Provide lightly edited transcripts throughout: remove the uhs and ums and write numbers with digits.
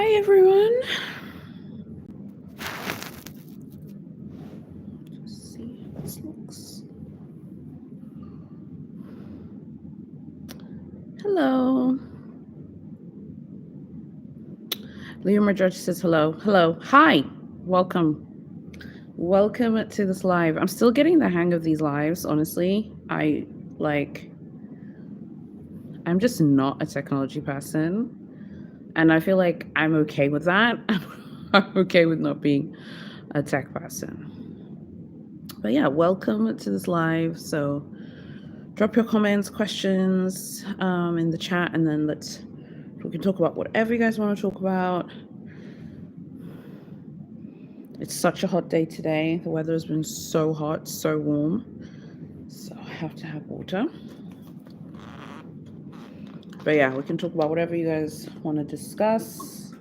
Hi everyone. Just see how this looks. Hello. Leo Judge says hello. Hello. Hi. Welcome. Welcome to this live. I'm still getting the hang of these lives, honestly. I'm just not a technology person. And I feel like I'm okay with that. I'm okay with not being a tech person. But yeah, welcome to this live. So drop your comments, questions in the chat, and then we can talk about whatever you guys want to talk about. It's such a hot day today. The weather has been so hot, so warm. So I have to have water. But yeah, we can talk about whatever you guys want to discuss.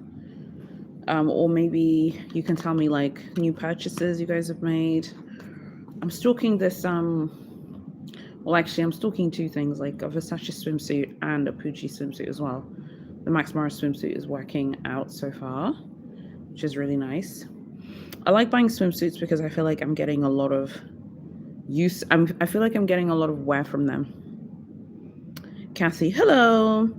Or maybe you can tell me like new purchases you guys have made. I'm stalking this, well actually I'm stalking two things, like a Versace swimsuit and a Pucci swimsuit as well. The Max Morris swimsuit is working out so far, which is really nice. I like buying swimsuits because I feel like I'm getting a lot of use. I feel like I'm getting a lot of wear from them. Kathy, hello.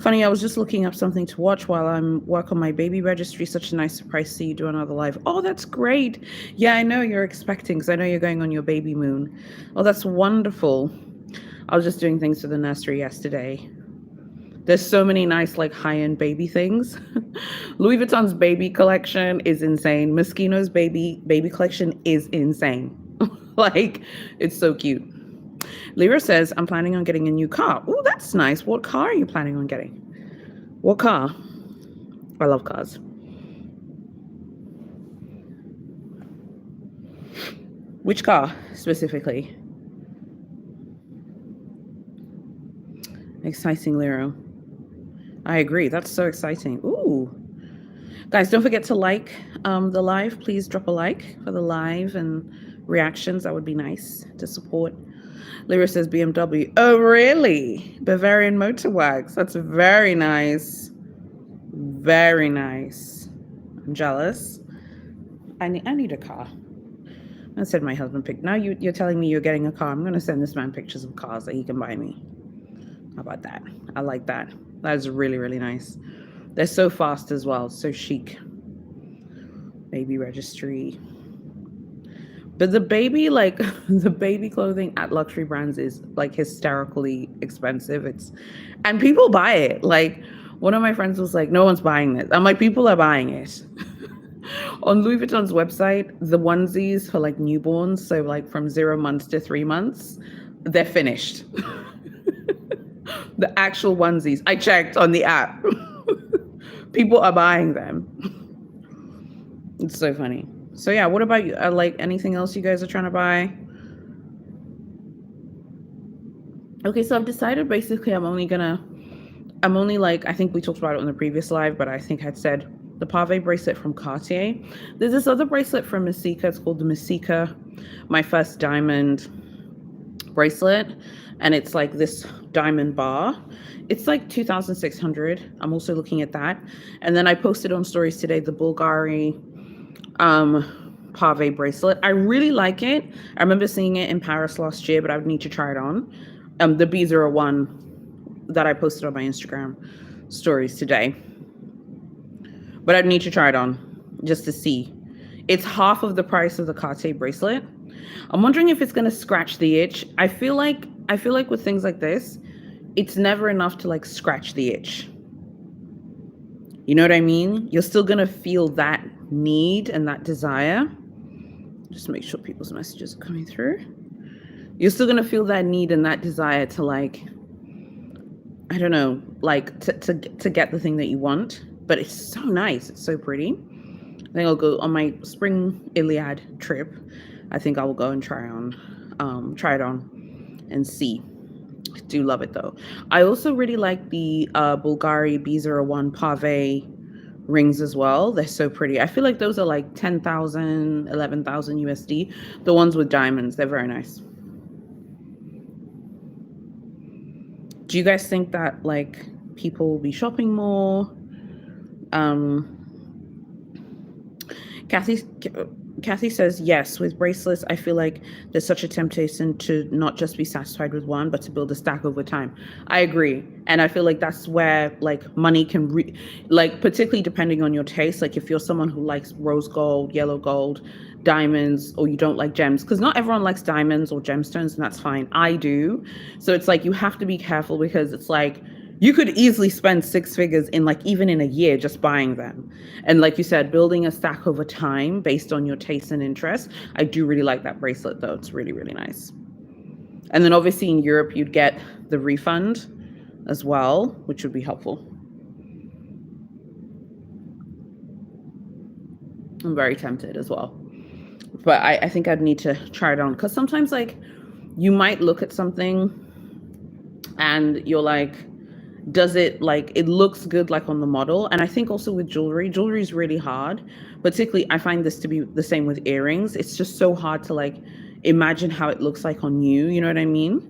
Funny, I was just looking up something to watch while I'm work on my baby registry. Such a nice surprise to see you do another live. Oh, that's great. Yeah, I know you're expecting because I know you're going on your baby moon. Oh, that's wonderful. I was just doing things for the nursery yesterday. There's so many nice like high-end baby things. Louis Vuitton's baby collection is insane. Moschino's baby collection is insane. Like, it's so cute. Lyra says, I'm planning on getting a new car. Oh, that's nice. What car are you planning on getting? What car? I love cars. Which car specifically? Exciting, Lyra. I agree. That's so exciting. Ooh. Guys, don't forget to like the live. Please drop a like for the live and reactions. That would be nice to support. Lyra says BMW. Oh, really? Bavarian Motorwags. That's very nice. Very nice. I'm jealous. I need a car. I said my husband picked. Now you're telling me you're getting a car. I'm going to send this man pictures of cars that he can buy me. How about that? I like that. That is really, really nice. They're so fast as well. So chic. Baby registry. But the baby, like, the baby clothing at luxury brands is like hysterically expensive. And people buy it. Like, one of my friends was like, no one's buying this. I'm like, people are buying it. On Louis Vuitton's website, the onesies for like newborns, so like from 0 months to 3 months, they're finished. The actual onesies. I checked on the app. People are buying them. It's so funny. So yeah, what about you? Like anything else you guys are trying to buy? Okay, so I've decided basically I'm only like, I think we talked about it on the previous live, but I think I'd said the pave bracelet from Cartier. There's this other bracelet from Messika. It's called the Messika My First Diamond bracelet. And it's like this diamond bar. It's like 2,600. I'm also looking at that. And then I posted on stories today the Bulgari pave bracelet. I really like it. I remember seeing it in Paris last year, but I would need to try it on. The B01 that I posted on my Instagram stories today. But I'd need to try it on just to see. It's half of the price of the Cartier bracelet. I'm wondering if it's going to scratch the itch. I feel like with things like this, it's never enough to like scratch the itch. You know what I mean? You're still going to feel that need and that desire. Just make sure people's messages are coming through. You're still going to feel that need and that desire to like, I don't know, like to get the thing that you want. But it's so nice. It's so pretty. I think I'll go on my spring Iliad trip. I think I will go and try it on and see. I do love it though. I also really like the Bulgari B01 pave rings as well. They're so pretty. I feel like those are like 10,000, 11,000 USD. The ones with diamonds, they're very nice. Do you guys think that like people will be shopping more? Kathy Kathy says, yes, with bracelets, I feel like there's such a temptation to not just be satisfied with one, but to build a stack over time. I agree. And I feel like that's where like money can, like, particularly depending on your taste. Like if you're someone who likes rose gold, yellow gold, diamonds, or you don't like gems, because not everyone likes diamonds or gemstones, and that's fine. I do. So it's like you have to be careful, because it's like, you could easily spend six figures in like even in a year just buying them. And like you said, building a stack over time based on your taste and interest. I do really like that bracelet though. It's really, really nice. And then obviously in Europe, you'd get the refund as well, which would be helpful. I'm very tempted as well. But I think I'd need to try it on, because sometimes like you might look at something and you're like, does it, like, it looks good like on the model. And I think also with jewelry is really hard. Particularly, I find this to be the same with earrings. It's just so hard to like imagine how it looks like on you. You know what I mean?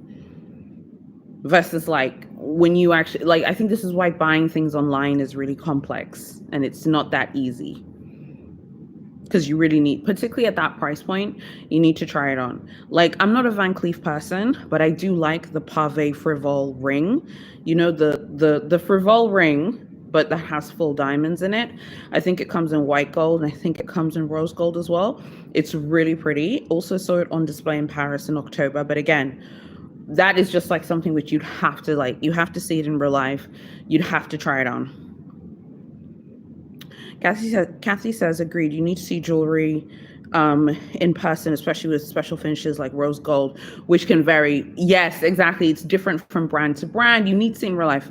Versus like when you actually, like, I think this is why buying things online is really complex and it's not that easy. Because you really need, particularly at that price point, you need to try it on. Like, I'm not a Van Cleef person, but I do like the Pavé Frivole ring. You know, the Frivole ring, but that has full diamonds in it. I think it comes in white gold, and I think it comes in rose gold as well. It's really pretty. Also saw it on display in Paris in October. But again, that is just like something which you'd have to like, you have to see it in real life. You'd have to try it on. Kathy says, agreed. You need to see jewelry in person, especially with special finishes like rose gold, which can vary. Yes, exactly. It's different from brand to brand. You need to see in real life.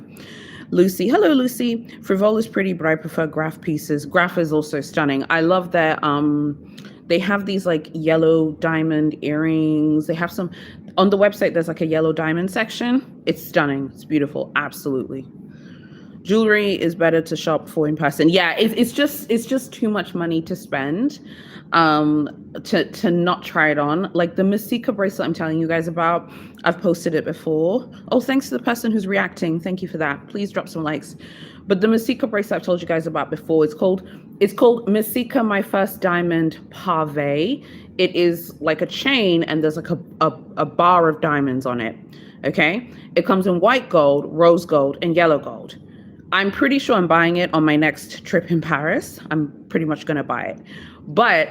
Lucy, hello, Lucy. Frivole is pretty, but I prefer Graf pieces. Graf is also stunning. I love their, they have these like yellow diamond earrings. They have some, on the website, there's like a yellow diamond section. It's stunning. It's beautiful. Absolutely. Jewelry is better to shop for in person. Yeah, it's just too much money to spend to not try it on. Like the Masika bracelet I'm telling you guys about, I've posted it before. Oh, thanks to the person who's reacting. Thank you for that. Please drop some likes. But the Masika bracelet I've told you guys about before, it's called Masika My First Diamond Pavé. It is like a chain and there's like a bar of diamonds on it. Okay, it comes in white gold, rose gold, and yellow gold. I'm pretty sure I'm buying it on my next trip in Paris. I'm pretty much going to buy it. But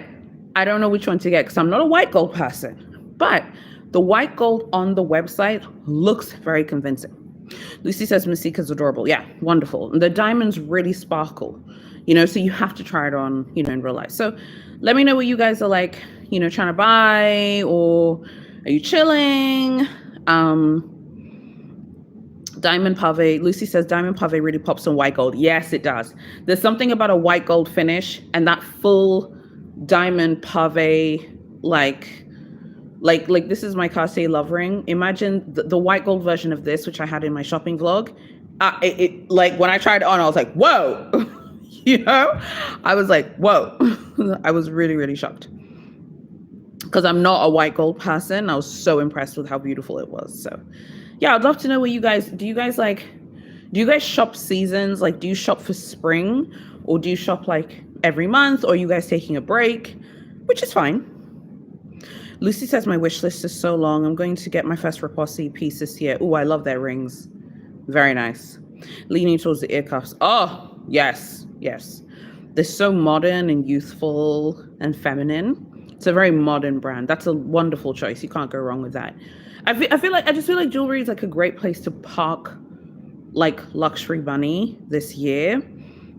I don't know which one to get because I'm not a white gold person. But the white gold on the website looks very convincing. Lucy says Masika's adorable. Yeah, wonderful. And the diamonds really sparkle, so you have to try it on, in real life. So let me know what you guys are like, trying to buy, or are you chilling? Diamond pavé. Lucy says diamond pavé really pops on white gold. Yes, it does. There's something about a white gold finish and that full diamond pavé, like this is my Cartier love ring. Imagine the white gold version of this, which I had in my shopping vlog. It like when I tried it on, I was like, whoa, I was like, whoa. I was really, really shocked because I'm not a white gold person. I was so impressed with how beautiful it was. So yeah, I'd love to know what you guys, do you guys shop seasons? Like, do you shop for spring or do you shop like every month, or are you guys taking a break, which is fine. Lucy says my wish list is so long. I'm going to get my first Repossi piece this year. Oh, I love their rings. Very nice. Leaning towards the ear cuffs. Oh, yes, yes. They're so modern and youthful and feminine. It's a very modern brand. That's a wonderful choice. You can't go wrong with that. I just feel like jewelry is like a great place to park like luxury money this year.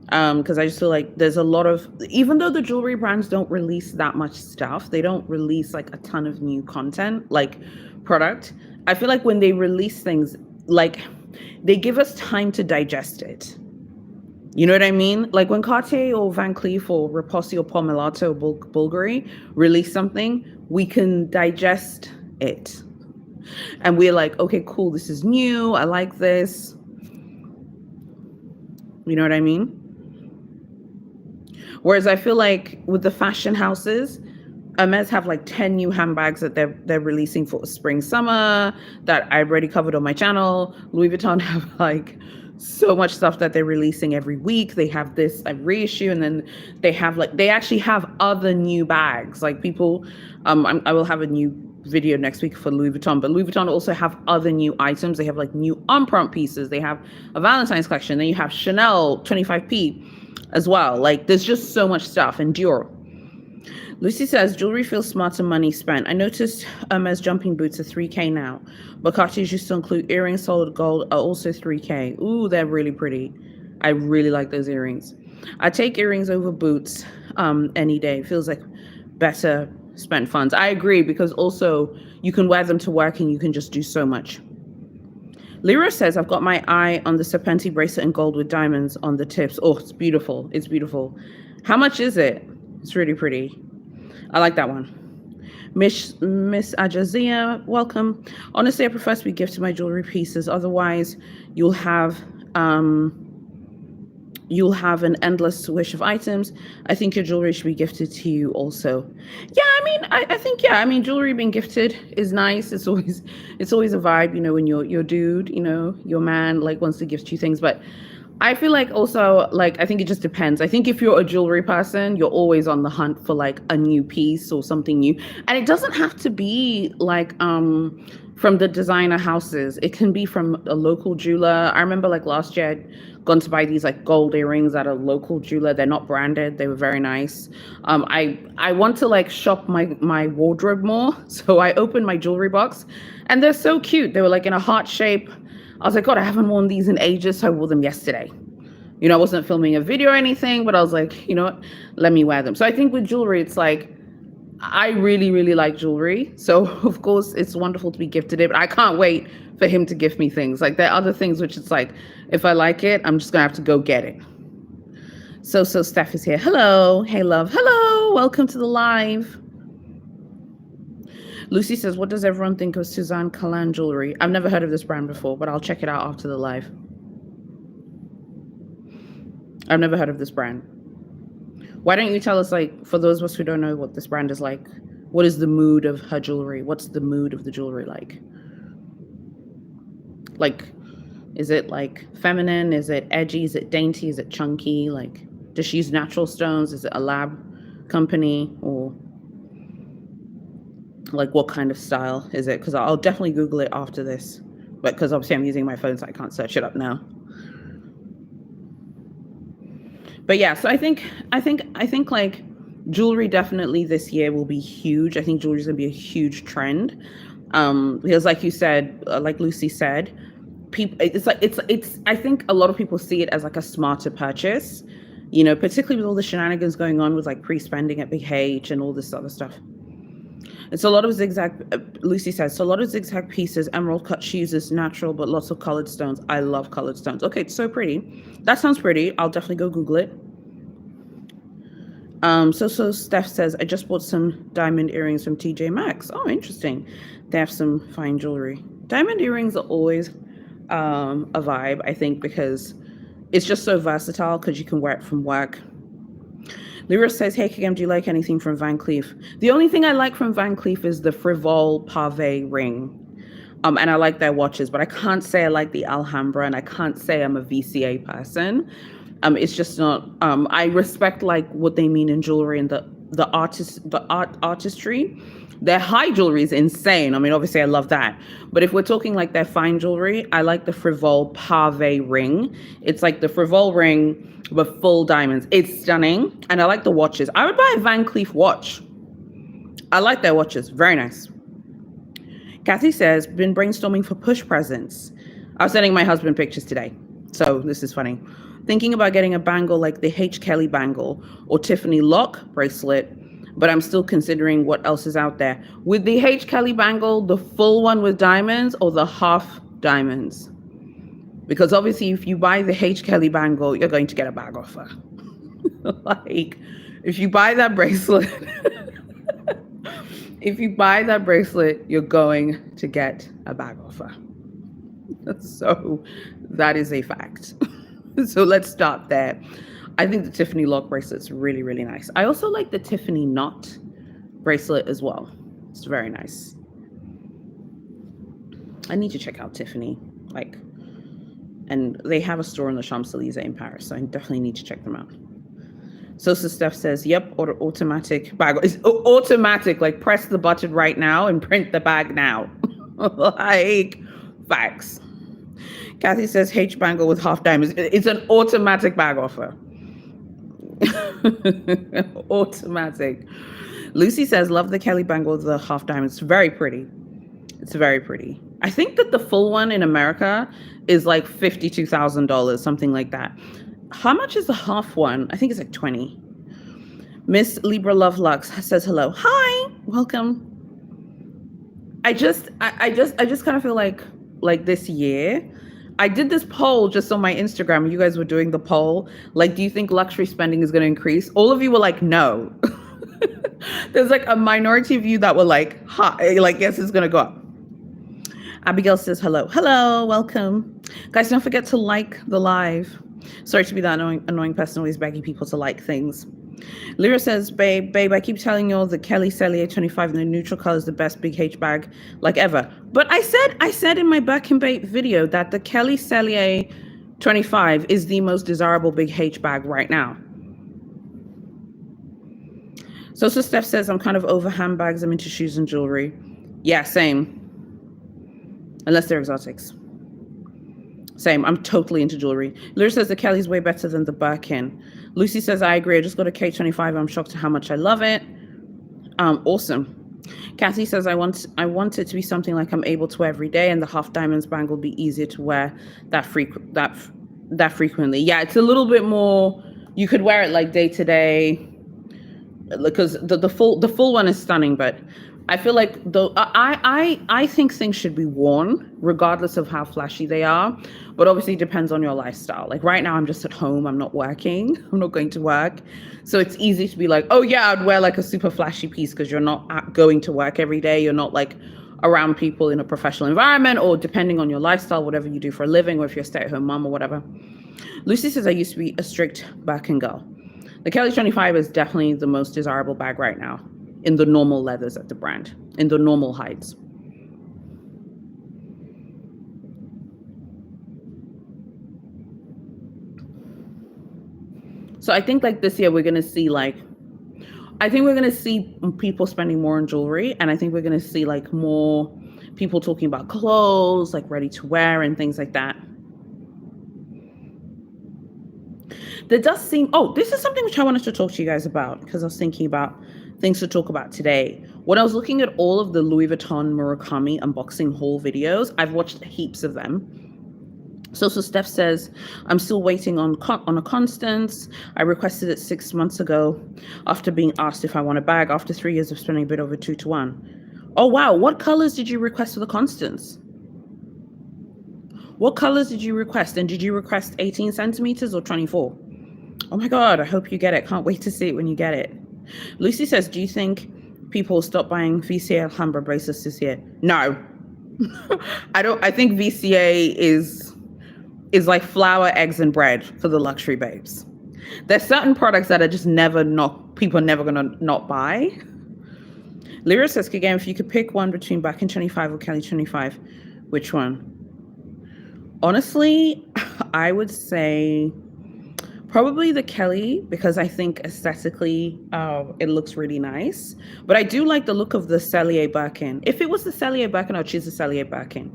Because I just feel like there's a lot of, even though the jewelry brands don't release that much stuff, they don't release like a ton of new content, like product. I feel like when they release things, like they give us time to digest it. You know what I mean? Like when Cartier or Van Cleef or Repossi or Pomellato or Bulgari release something, we can digest it. And we're like, okay, cool, this is new. I like this. You know what I mean? Whereas I feel like with the fashion houses, Hermes have like 10 new handbags that they're releasing for spring, summer that I've already covered on my channel. Louis Vuitton have like so much stuff that they're releasing every week. They have this reissue, and then they actually have other new bags. Like people, I will have a new video next week for Louis Vuitton, but Louis Vuitton also have other new items. They have like new on-prompt pieces. They have a Valentine's collection. Then you have Chanel 25p as well. Like there's just so much stuff. And Dior. Lucy says, jewelry feels smarter money spent. I noticed as jumping boots are 3K now. But Cartiers used to include earrings, solid gold are also 3K. Ooh, they're really pretty. I really like those earrings. I take earrings over boots any day. It feels like better spent funds. I agree, because also you can wear them to work and you can just do so much. Loro says, I've got my eye on the Serpenti bracelet in gold with diamonds on the tips. Oh, it's beautiful. It's beautiful. How much is it? It's really pretty. I like that one. Miss Ajazia, welcome. Honestly, I prefer to be gifted my jewelry pieces. Otherwise, you'll have an endless wish of items. I think your jewelry should be gifted to you also. Yeah, I mean, I think, yeah, I mean, jewelry being gifted is nice. It's always a vibe, you know, when your dude, you know, your man like wants to gift you things. But I feel like also, like, I think it just depends. I think if you're a jewelry person, you're always on the hunt for like a new piece or something new. And it doesn't have to be like from the designer houses. It can be from a local jeweler. I remember like last year I'd gone to buy these like gold earrings at a local jeweler. They're not branded. They were very nice. I want to like shop my wardrobe more. So I opened my jewelry box and they're so cute. They were like in a heart shape. I was like, God, I haven't worn these in ages, so I wore them yesterday. You know, I wasn't filming a video or anything, but I was like, you know what, let me wear them. So I think with jewelry, it's like, I really, really like jewelry. So of course, it's wonderful to be gifted it, but I can't wait for him to gift me things. Like there are other things which it's like, if I like it, I'm just gonna have to go get it. So Steph is here. Hello. Hey, love. Hello. Welcome to the live. Lucy says, what does everyone think of Suzanne Calan jewelry? I've never heard of this brand before, but I'll check it out after the live. I've never heard of this brand. Why don't you tell us, like, for those of us who don't know what this brand is like, what is the mood of her jewelry? What's the mood of the jewelry like? Like, is it like feminine? Is it edgy? Is it dainty? Is it chunky? Like, does she use natural stones? Is it a lab company? Or like what kind of style is it? Because I'll definitely Google it after this, but because obviously I'm using my phone, so I can't search it up now. But yeah, so I think like jewelry definitely this year will be huge. I think jewelry is gonna be a huge trend, because like you said, like Lucy said, people, it's. I think a lot of people see it as like a smarter purchase, you know, particularly with all the shenanigans going on with like pre-spending at Big H and all this other stuff. It's a lot of zigzag, Lucy says, so a lot of zigzag pieces, emerald cut. She uses natural, but lots of colored stones. I love colored stones. Okay, it's so pretty. That sounds pretty. I'll definitely go Google it. So Steph says, I just bought some diamond earrings from TJ Maxx. Oh, interesting. They have some fine jewelry. Diamond earrings are always a vibe, I think, because it's just so versatile because you can wear it from work. Lyra says, hey, Kigam, do you like anything from Van Cleef? The only thing I like from Van Cleef is the Frivole Pavé ring. And I like their watches, but I can't say I like the Alhambra, and I can't say I'm a VCA person. It's just not, I respect like what they mean in jewelry and the artistry. Their high jewelry is insane. I mean, obviously I love that. But if we're talking like their fine jewelry, I like the Frivole Pavé ring. It's like the Frivole ring, but full diamonds. It's stunning. And I like the watches. I would buy a Van Cleef watch. I like their watches. Very nice. Kathy says, been brainstorming for push presents. I was sending my husband pictures today. So this is funny. Thinking about getting a bangle like the H. Kelly bangle or Tiffany lock bracelet, but I'm still considering what else is out there. With the H. Kelly bangle, the full one with diamonds or the half diamonds? Because obviously if you buy the H. Kelly bangle, you're going to get a bag offer. Like, if you buy that bracelet, you're going to get a bag offer. So that is a fact. So let's start there. I think the Tiffany lock bracelet's really, really nice. I also like the Tiffany knot bracelet as well. It's very nice. I need to check out Tiffany. Like, And they have a store in the Champs-Elysees in Paris, so I definitely need to check them out. So Steph says, yep, automatic bag. It's automatic, like press the button right now and print the bag now. Like, facts. Kathy says, H bangle with half diamonds. It's an automatic bag offer. Automatic. Lucy says, love the Kelly bangle with the half diamonds. It's very pretty. It's very pretty. I think that the full one in America is like $52,000, something like that. How much is the half one? I think it's like 20. Miss Libra Love Lux says hello. Hi, welcome. I just kind of feel like this year, I did this poll just on my Instagram. You guys were doing the poll. Like, do you think luxury spending is going to increase? All of you were like, no. There's like a minority of you that were like, like, yes, it's going to go up. Abigail says hello. Hello, welcome. Guys, don't forget to like the live. Sorry to be that annoying person always begging people to like things. Lyra says, babe, I keep telling you all the Kelly Sellier 25 in the neutral color is the best big H bag like ever. But I said in my Back and Bait video that the Kelly Sellier 25 is the most desirable big H bag right now. So Steph says, I'm kind of over handbags. I'm into shoes and jewelry. Yeah, same. Unless they're exotics. Same. I'm totally into jewelry. Lyra says the Kelly's way better than the Birkin. Lucy says, I agree. I just got a K25. I'm shocked at how much I love it. Awesome. Kathy says, I want it to be something like I'm able to wear every day, and the half diamonds bang will be easier to wear that frequently. Yeah, it's a little bit more, you could wear it like day to day, because the full one is stunning, but I feel like I think things should be worn regardless of how flashy they are, but obviously it depends on your lifestyle. Like right now I'm just at home, I'm not working, I'm not going to work. So it's easy to be like, oh yeah, I'd wear like a super flashy piece because you're not going to work every day. You're not like around people in a professional environment, or depending on your lifestyle, whatever you do for a living, or if you're a stay-at-home mom or whatever. Lucy says, I used to be a strict Birkin girl. The Kelly 25 is definitely the most desirable bag right now in the normal leathers at the brand, in the normal hides. So I think like this year we're going to see people spending more on jewelry, and I think we're going to see like more people talking about clothes, like ready to wear and things like that. There does seem, this is something which I wanted to talk to you guys about because I was thinking about things to talk about today. When I was looking at all of the Louis Vuitton Murakami unboxing haul videos, I've watched heaps of them. So Steph says, I'm still waiting on a Constance. I requested it 6 months ago after being asked if I want a bag after 3 years of spending a bit over 2 to 1. Oh, wow. What colors did you request for the Constance? What colors did you request? And did you request 18 centimeters or 24? Oh my God, I hope you get it. Can't wait to see it when you get it. Lucy says, do you think people will stop buying VCA Alhambra bracelets this year? No. I think VCA is like flour, eggs, and bread for the luxury babes. There's certain products that are just people are never gonna not buy. Lyra says, again, if you could pick one between Birkin 25 or Kelly 25, which one? Honestly, I would say probably the Kelly, because I think aesthetically it looks really nice. But I do like the look of the Sellier Birkin. If it was the Sellier Birkin, I'd choose the Sellier Birkin.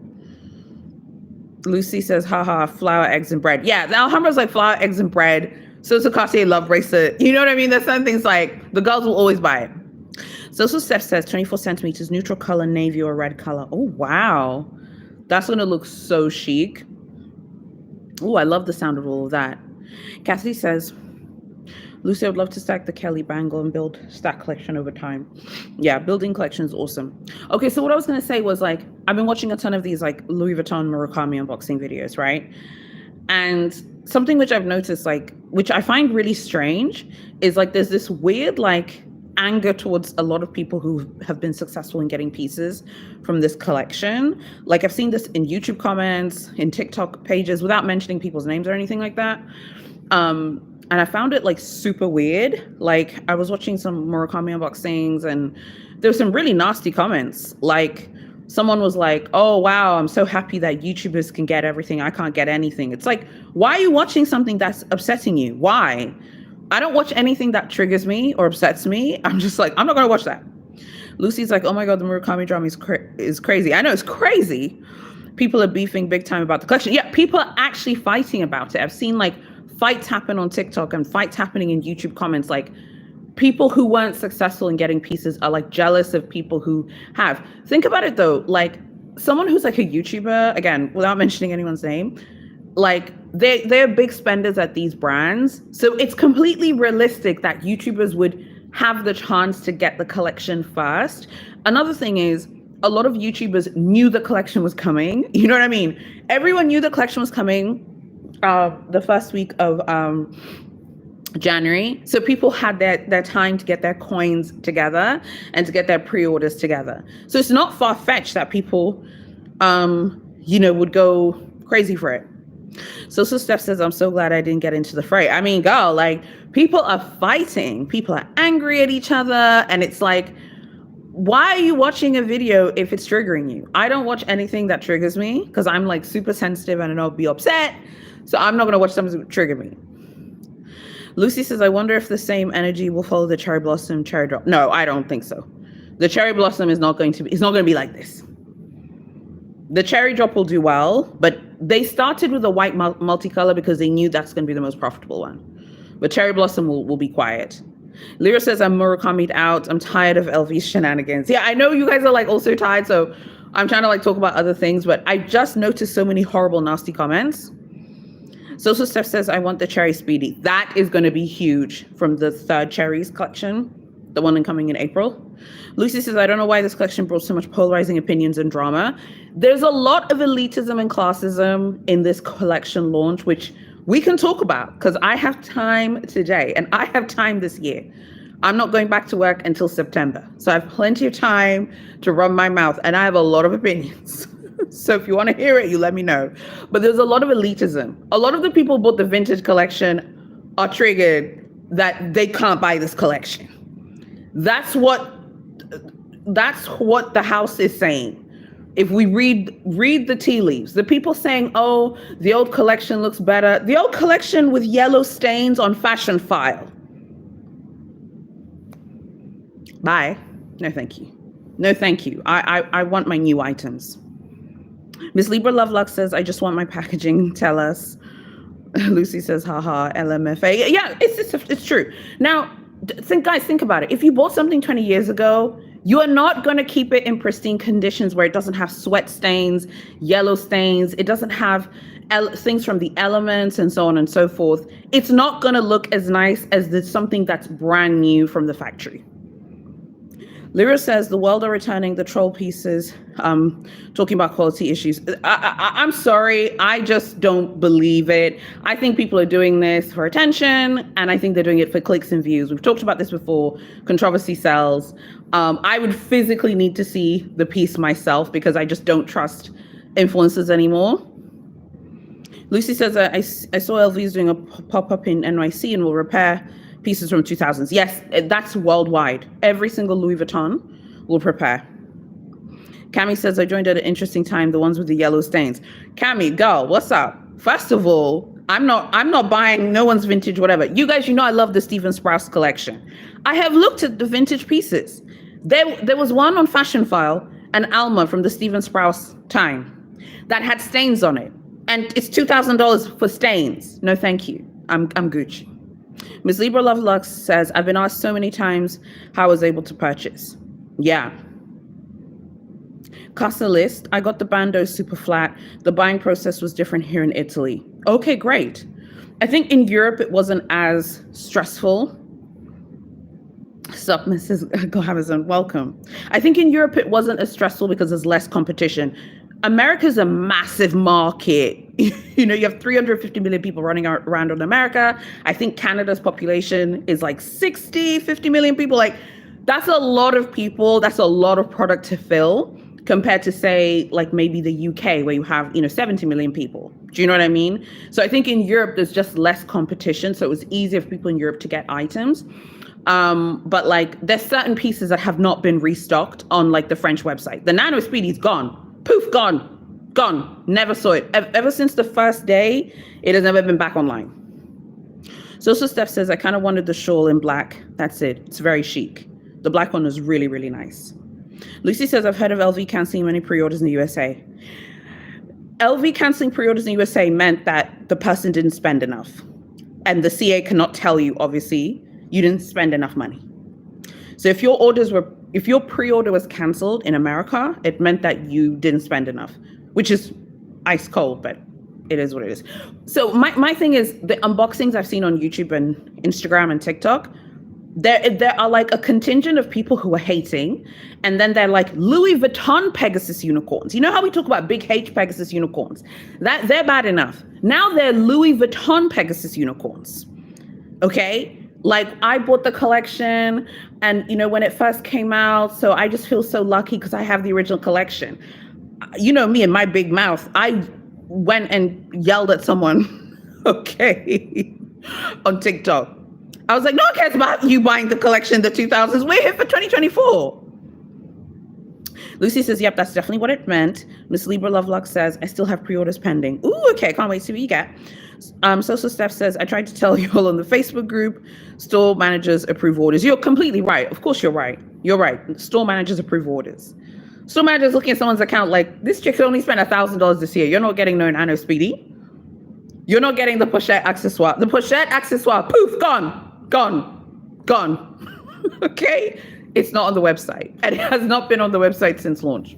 Lucy says, haha, flour, eggs, and bread. Yeah, the Alhambra's like flour, eggs, and bread. So it's a Cartier love bracelet. You know what I mean? There's some things like the girls will always buy it. So Steph says 24 centimeters, neutral color, navy or red color. Oh, wow. That's going to look so chic. Oh, I love the sound of all of that. Kathy says, Lucy, I would love to stack the Kelly bangle and build stack collection over time. Yeah, building collection is awesome. Okay, so what I was going to say was like, I've been watching a ton of these like Louis Vuitton Murakami unboxing videos, right? And something which I've noticed, like, which I find really strange is like, there's this weird like anger towards a lot of people who have been successful in getting pieces from this collection. Like I've seen this in YouTube comments, in TikTok pages, without mentioning people's names or anything like that. And I found it like super weird. Like I was watching some Murakami unboxings and there were some really nasty comments. Like someone was like, oh, wow, I'm so happy that YouTubers can get everything. I can't get anything. It's like, why are you watching something that's upsetting you? Why? I don't watch anything that triggers me or upsets me. I'm just like, I'm not going to watch that. Lucy's like, oh my God, the Murakami drama is crazy. I know it's crazy. People are beefing big time about the collection. Yeah, people are actually fighting about it. I've seen like fights happen on TikTok and fights happening in YouTube comments. Like people who weren't successful in getting pieces are like jealous of people who have. Think about it though, like someone who's like a YouTuber, again, without mentioning anyone's name, like they're big spenders at these brands. So it's completely realistic that YouTubers would have the chance to get the collection first. Another thing is a lot of YouTubers knew the collection was coming. You know what I mean? Everyone knew the collection was coming the first week of January. So people had their time to get their coins together and to get their pre-orders together. So it's not far-fetched that people, would go crazy for it. So Steph says, I'm so glad I didn't get into the fray. I mean, girl, like people are fighting. People are angry at each other. And it's like, why are you watching a video if it's triggering you? I don't watch anything that triggers me because I'm like super sensitive and I'll be upset. So I'm not going to watch something that trigger me. Lucy says, I wonder if the same energy will follow the cherry blossom, cherry drop. No, I don't think so. The cherry blossom is not going to be like this. The cherry drop will do well, but they started with a white multicolor because they knew that's going to be the most profitable one. But cherry blossom will be quiet. Lyra says, I'm Murakami'd out. I'm tired of LV's shenanigans. Yeah, I know you guys are like also tired, so I'm trying to like talk about other things, but I just noticed so many horrible, nasty comments. Social Steph says, I want the cherry speedy. That is going to be huge from the third cherries collection, the one coming in April. Lucy says, I don't know why this collection brought so much polarizing opinions and drama. There's a lot of elitism and classism in this collection launch, which we can talk about because I have time today and I have time this year. I'm not going back to work until September. So I have plenty of time to run my mouth and I have a lot of opinions. So if you want to hear it, you let me know. But there's a lot of elitism. A lot of the people who bought the vintage collection are triggered that they can't buy this collection. That's what the house is saying. If we read the tea leaves, the people saying, oh, the old collection looks better. The old collection with yellow stains on Fashion File. Bye. No, thank you. No, thank you. I want my new items. Miss Libra Loveluck says, I just want my packaging. Tell us. Lucy says, haha, LMFA. Yeah, it's true. Now, think about it. If you bought something 20 years ago, you are not going to keep it in pristine conditions where it doesn't have sweat stains, yellow stains. It doesn't have things from the elements and so on and so forth. It's not going to look as nice as something that's brand new from the factory. Lyra says the world are returning the troll pieces, talking about quality issues. I'm sorry, I just don't believe it. I think people are doing this for attention, and I think they're doing it for clicks and views. We've talked about this before. Controversy sells. I would physically need to see the piece myself because I just don't trust influencers anymore. Lucy says, I saw LV's doing a pop-up in NYC and will repair pieces from 2000s. Yes, that's worldwide. Every single Louis Vuitton will prepare. Cami says, I joined at an interesting time, the ones with the yellow stains. Cami, girl, what's up? First of all, I'm not buying no one's vintage, whatever. You guys, I love the Stephen Sprouse collection. I have looked at the vintage pieces. There was one on Fashion File, an Alma from the Stephen Sprouse time that had stains on it. And it's $2,000 for stains. No, thank you. I'm Gucci. Ms. Libra Lovelux says, I've been asked so many times how I was able to purchase. Yeah. Casa List, I got the Bando super flat. The buying process was different here in Italy. Okay, great. I think in Europe it wasn't as stressful. Sup, Mrs. Gohamazon, welcome. I think in Europe it wasn't as stressful because there's less competition. America's a massive market. You have 350 million people running around in America. I think Canada's population is like 50 million people. Like, that's a lot of people. That's a lot of product to fill compared to, say, like maybe the UK where you have, 70 million people. Do you know what I mean? So I think in Europe, there's just less competition. So it was easier for people in Europe to get items. But like there's certain pieces that have not been restocked on like the French website. The Nano Speedy's gone. Poof, gone. Never saw it. Ever since the first day, it has never been back online. So Steph says, I kind of wanted the shawl in black. That's it. It's very chic. The black one was really, really nice. Lucy says, I've heard of LV canceling many pre-orders in the USA. LV canceling pre-orders in the USA meant that the person didn't spend enough. And the CA cannot tell you, obviously, you didn't spend enough money. So if your pre-order was canceled in America, it meant that you didn't spend enough, which is ice cold, but it is what it is. So my thing is the unboxings I've seen on YouTube and Instagram and TikTok, there are like a contingent of people who are hating, and then they're like Louis Vuitton Pegasus unicorns. You know how we talk about big H Pegasus unicorns? That they're bad enough. Now they're Louis Vuitton Pegasus unicorns. Okay? Like I bought the collection and you know when it first came out, so I just feel so lucky because I have the original collection. You know me and my big mouth. I went and yelled at someone, okay, on TikTok. I was like, no one cares about you buying the collection, the 2000s. We're here for 2024. Lucy says, yep, that's definitely what it meant. Miss Libra Lovelock says, I still have pre-orders pending. Ooh, okay, can't wait to see what you get. Social Steph says, I tried to tell you all on the Facebook group, store managers approve orders. You're completely right. Of course you're right. You're right. Store managers approve orders. Store managers looking at someone's account like, this chick only spent $1,000 this year. You're not getting no Nano Speedy. You're not getting the pochette accessoire. The pochette accessoire, poof, gone. Okay? It's not on the website. And it has not been on the website since launch.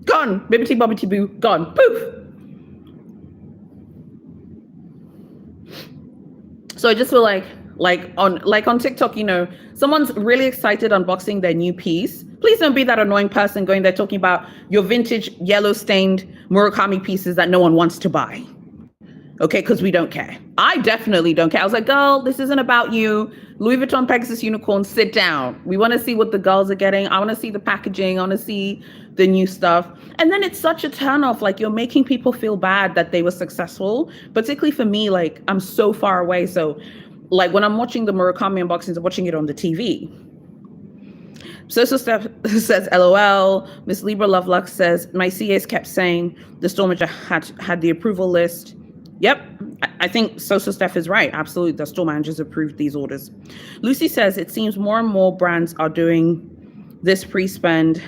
Gone. Bibbity bobbity boo. Gone. Poof. So I just feel like on TikTok, you know, someone's really excited unboxing their new piece. Please don't be that annoying person going there talking about your vintage yellow stained Murakami pieces that no one wants to buy. Okay, because we don't care. I definitely don't care. I was like, girl, this isn't about you. Louis Vuitton Pegasus unicorn, sit down. We want to see what the girls are getting. I want to see the packaging. I want to see the new stuff. And then it's such a turnoff. Like you're making people feel bad that they were successful. Particularly for me, like I'm so far away. So like when I'm watching the Murakami unboxings, I'm watching it on the TV. Social Steph says, LOL. Miss Libra Lovelock says, my CAs kept saying the store manager had the approval list. Yep, I think Social Steph is right. Absolutely, the store managers approved these orders. Lucy says it seems more and more brands are doing this pre-spend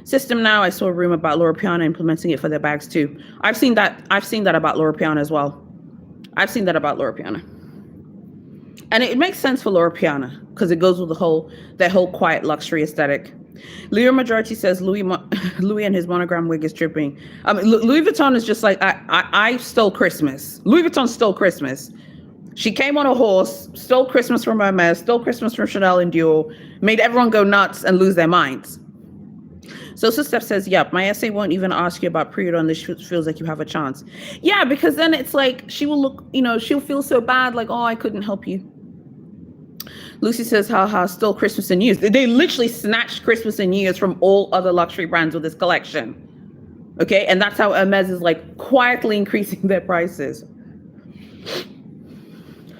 system now. I saw a rumor about Loro Piana implementing it for their bags too. I've seen that about Loro Piana as well. And it makes sense for Loro Piana because it goes with their whole quiet luxury aesthetic. Leo Majority says Louis and his monogram wig is tripping. Louis Vuitton is just like, I stole Christmas. Louis Vuitton stole Christmas. She came on a horse, stole Christmas from Hermes, stole Christmas from Chanel and Dior, made everyone go nuts and lose their minds. So Steph says, yep, my essay won't even ask you about pre-order and this feels like you have a chance. Yeah, because then it's like, she will look, you know, she'll feel so bad, like, oh, I couldn't help you. Lucy says, haha, stole Christmas and New Year's. They literally snatched Christmas and New Year's from all other luxury brands with this collection. Okay, and that's how Hermes is like quietly increasing their prices.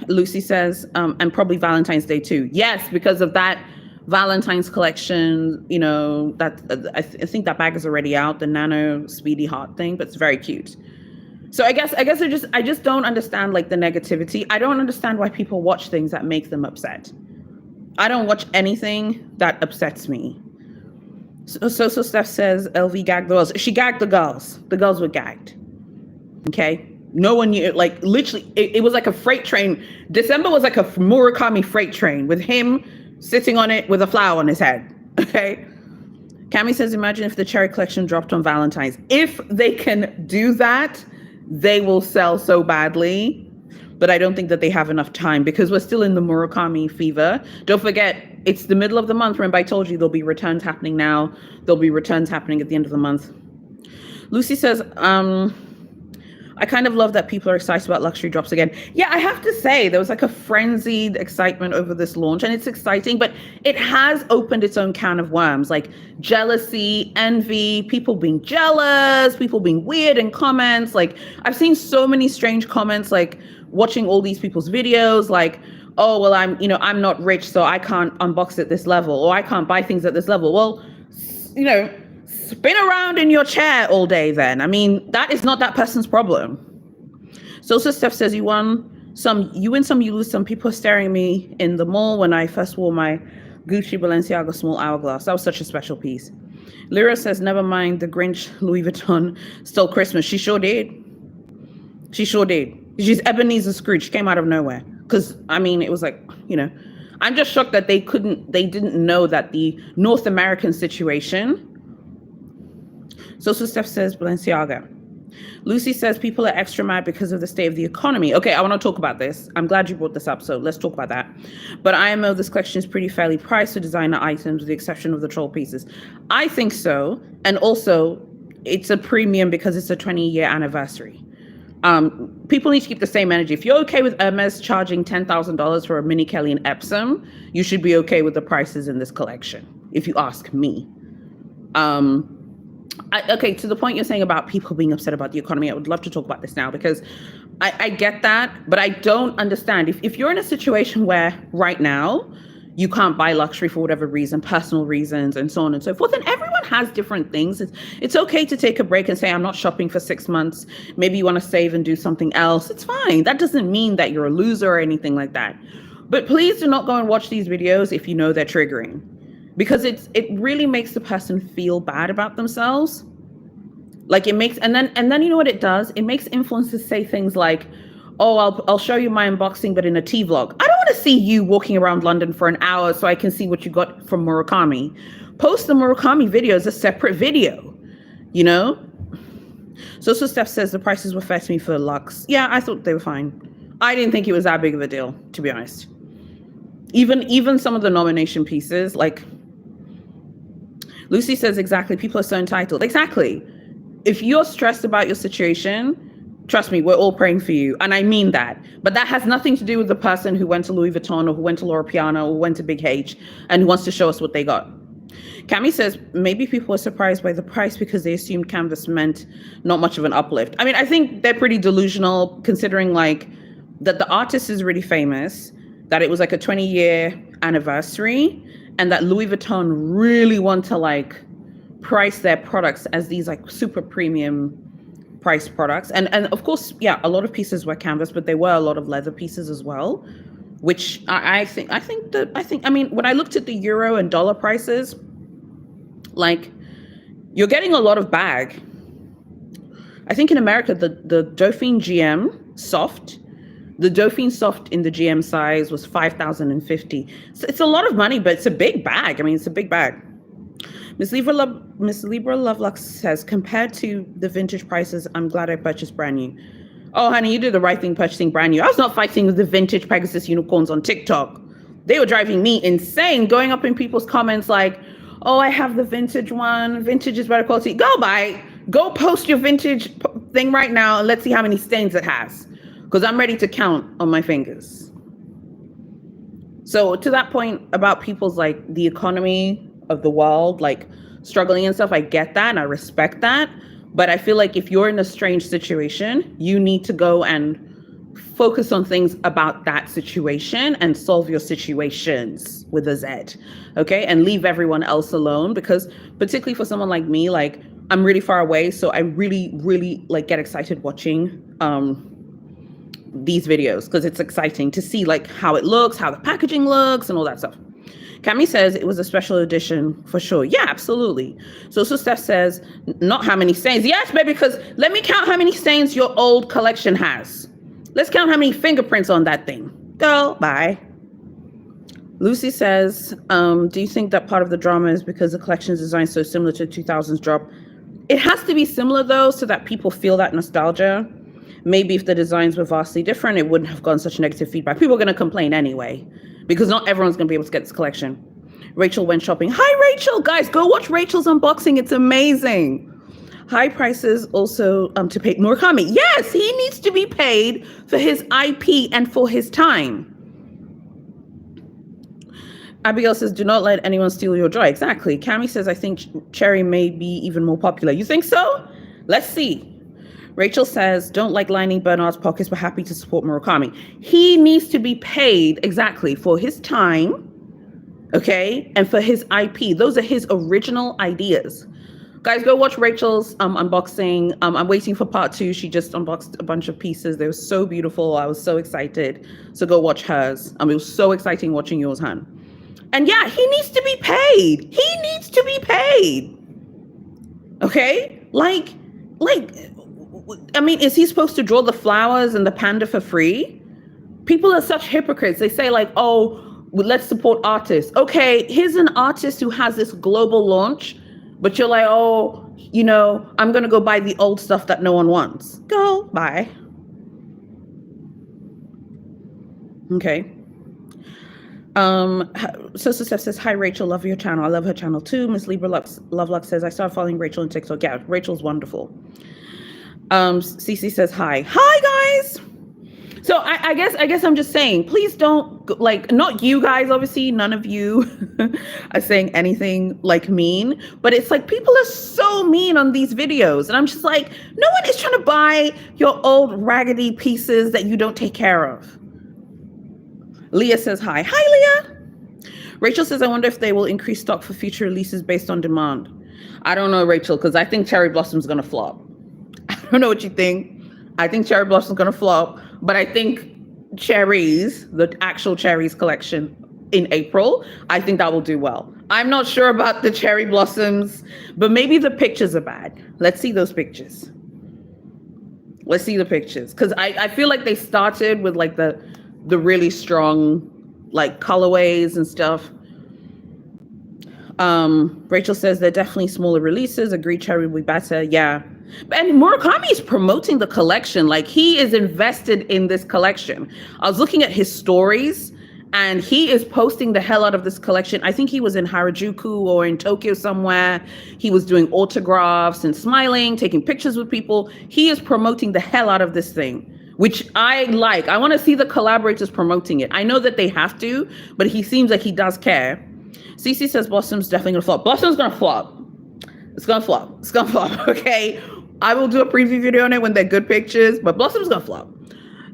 Lucy says, and probably Valentine's Day too. Yes, because of that Valentine's collection, you know, that I think that bag is already out, the Nano Speedy Heart thing, but it's very cute. So I guess I just don't understand like the negativity. I don't understand why people watch things that make them upset. I don't watch anything that upsets me. So Steph says LV gagged the girls. She gagged the girls. The girls were gagged. Okay. No one knew, like literally it was like a freight train. December was like a Murakami freight train with him sitting on it with a flower on his head. Okay. Cami says, imagine if the cherry collection dropped on Valentine's. If they can do that, they will sell so badly. But I don't think that they have enough time because we're still in the Murakami fever. Don't forget, it's the middle of the month. Remember, I told you there'll be returns happening now. There'll be returns happening at the end of the month. Lucy says, I kind of love that people are excited about luxury drops again. Yeah, I have to say there was like a frenzied excitement over this launch, and it's exciting, but it has opened its own can of worms, like jealousy, envy, people being jealous, people being weird in comments. Like I've seen so many strange comments, like watching all these people's videos, like, oh, well, I'm not rich, so I can't unbox at this level, or I can't buy things at this level. Well, spin around in your chair all day then. I mean, that is not that person's problem. So Steph says, you win some, you lose some. People staring at me in the mall when I first wore my Gucci Balenciaga small hourglass. That was such a special piece. Lyra says, never mind, the Grinch Louis Vuitton stole Christmas. She sure did. She sure did. She's Ebenezer Scrooge. She came out of nowhere. Because, I mean, it was like, I'm just shocked that they didn't know that the North American situation. So Steph says Balenciaga. Lucy says people are extra mad because of the state of the economy. Okay, I want to talk about this. I'm glad you brought this up, so let's talk about that. But IMO, this collection is pretty fairly priced for designer items with the exception of the troll pieces. I think so. And also, it's a premium because it's a 20-year anniversary. People need to keep the same energy. If you're okay with Hermes charging $10,000 for a Mini Kelly and Epsom, you should be okay with the prices in this collection, if you ask me. Okay, to the point you're saying about people being upset about the economy, I would love to talk about this now because I get that, but I don't understand. If you're in a situation where right now you can't buy luxury for whatever reason, personal reasons, and so on and so forth, and everyone has different things. It's okay to take a break and say, I'm not shopping for 6 months. Maybe you want to save and do something else. It's fine. That doesn't mean that you're a loser or anything like that. But please do not go and watch these videos if you know they're triggering. Because it really makes the person feel bad about themselves. Like it makes, and then you know what it does? It makes influencers say things like, oh, I'll show you my unboxing, but in a tea vlog. I don't want to see you walking around London for an hour so I can see what you got from Murakami. Post the Murakami video as a separate video, So Steph says the prices were fair to me for Lux. Yeah, I thought they were fine. I didn't think it was that big of a deal, to be honest. Even some of the nomination pieces, like, Lucy says, exactly, people are so entitled. Exactly. If you're stressed about your situation, trust me, we're all praying for you. And I mean that. But that has nothing to do with the person who went to Louis Vuitton or who went to Loro Piana or went to Big H and who wants to show us what they got. Cami says, maybe people are surprised by the price because they assumed canvas meant not much of an uplift. I mean, I think they're pretty delusional considering like that the artist is really famous, that it was like a 20-year anniversary, and that Louis Vuitton really want to like price their products as these like super premium price products. And of course, yeah, a lot of pieces were canvas, but there were a lot of leather pieces as well, which I think, I mean, when I looked at the euro and dollar prices, like you're getting a lot of bag. I think in America, the Dauphine GM soft, the Dauphine soft in the GM size was $5,050. So it's a lot of money, but it's a big bag. I mean, it's a big bag. Miss Libra Lovelux says, compared to the vintage prices, I'm glad I purchased brand new. Oh, honey, you did the right thing purchasing brand new. I was not fighting with the vintage Pegasus unicorns on TikTok. They were driving me insane, going up in people's comments like, oh, I have the vintage one. Vintage is better quality. Go post your vintage thing right now and let's see how many stains it has. Because I'm ready to count on my fingers. So to that point about people's like the economy of the world, like struggling and stuff, I get that and I respect that. But I feel like if you're in a strange situation, you need to go and focus on things about that situation and solve your situations with a Z, okay? And leave everyone else alone, because particularly for someone like me, like I'm really far away. So I really, really like get excited watching these videos because it's exciting to see like how it looks, how the packaging looks and all that stuff. Cami says it was a special edition for sure. Yeah, absolutely. So Steph says, not how many stains. Yes, baby, because let me count how many stains your old collection has. Let's count how many fingerprints on that thing. Girl, bye. Lucy says, do you think that part of the drama is because the collection is designed so similar to 2000s drop? It has to be similar though, so that people feel that nostalgia. Maybe if the designs were vastly different, it wouldn't have gotten such negative feedback. People are going to complain anyway, because not everyone's going to be able to get this collection. Rachel went shopping. Hi, Rachel. Guys, go watch Rachel's unboxing. It's amazing. High prices also to pay Murakami. Yes, he needs to be paid for his IP and for his time. Abigail says, do not let anyone steal your joy. Exactly. Cami says, I think Cherry may be even more popular. You think so? Let's see. Rachel says, don't like lining Bernard's pockets, but happy to support Murakami. He needs to be paid exactly for his time, okay, and for his IP. Those are his original ideas. Guys, go watch Rachel's unboxing. I'm waiting for part 2. She just unboxed a bunch of pieces. They were so beautiful. I was so excited. So go watch hers. It was so exciting watching yours, Han. And yeah, he needs to be paid. He needs to be paid. Okay? Like, I mean, is he supposed to draw the flowers and the panda for free? People are such hypocrites. They say like, oh, let's support artists. Okay, here's an artist who has this global launch, but you're like, oh, you know, I'm going to go buy the old stuff that no one wants. Go buy. Okay. Sister Steph says, hi, Rachel, love your channel. I love her channel too. Miss Libra Loveluck says, I started following Rachel on TikTok. Yeah, Rachel's wonderful. Cece says, hi. Hi, guys. So I guess I'm just saying, please don't, like, not you guys, obviously, none of you are saying anything like mean, but it's like people are so mean on these videos. And I'm just like, no one is trying to buy your old raggedy pieces that you don't take care of. Leah says, hi. Hi, Leah. Rachel says, I wonder if they will increase stock for future releases based on demand. I don't know, Rachel, because I think Cherry Blossom's going to flop. I don't know what you think. I think Cherry Blossom's going to flop, but I think Cherries, the actual Cherries collection in April, I think that will do well. I'm not sure about the Cherry Blossoms, but maybe the pictures are bad. Let's see those pictures. Let's see the pictures. Because I feel like they started with like the really strong like colorways and stuff. Rachel says they're definitely smaller releases. Agree, Cherry will be better. Yeah. And Murakami is promoting the collection. Like, he is invested in this collection. I was looking at his stories and he is posting the hell out of this collection. I think he was in Harajuku or in Tokyo somewhere. He was doing autographs and smiling, taking pictures with people. He is promoting the hell out of this thing, which I like. I want to see the collaborators promoting it. I know that they have to, but he seems like he does care. Cece says Blossom's definitely going to flop. Blossom's going to flop. It's going to flop. It's going to flop, okay? I will do a preview video on it when they're good pictures, but Blossom's going to flop.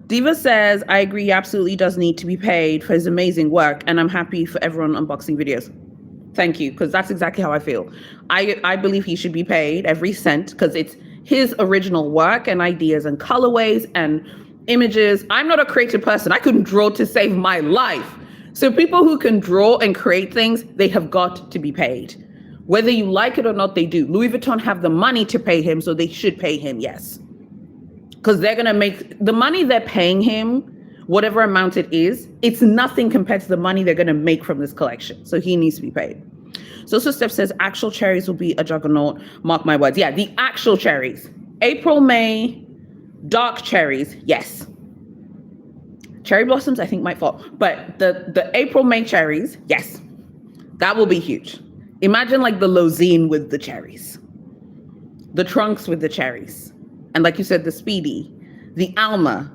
Diva says, I agree, he absolutely does need to be paid for his amazing work, and I'm happy for everyone unboxing videos. Thank you, because that's exactly how I feel. I believe he should be paid every cent, because it's his original work and ideas and colorways and images. I'm not a creative person. I couldn't draw to save my life. So people who can draw and create things, they have got to be paid. Whether you like it or not, they do. Louis Vuitton have the money to pay him, so they should pay him, yes. Because they're going to make the money they're paying him, whatever amount it is, it's nothing compared to the money they're going to make from this collection. So he needs to be paid. So Steph says, actual cherries will be a juggernaut. Mark my words. Yeah, the actual cherries. April, May, dark cherries, yes. Cherry Blossoms, I think, might fall. But the April, May cherries, yes. That will be huge. Imagine like the limousine with the cherries. The trunks with the cherries. And like you said, the Speedy, the Alma.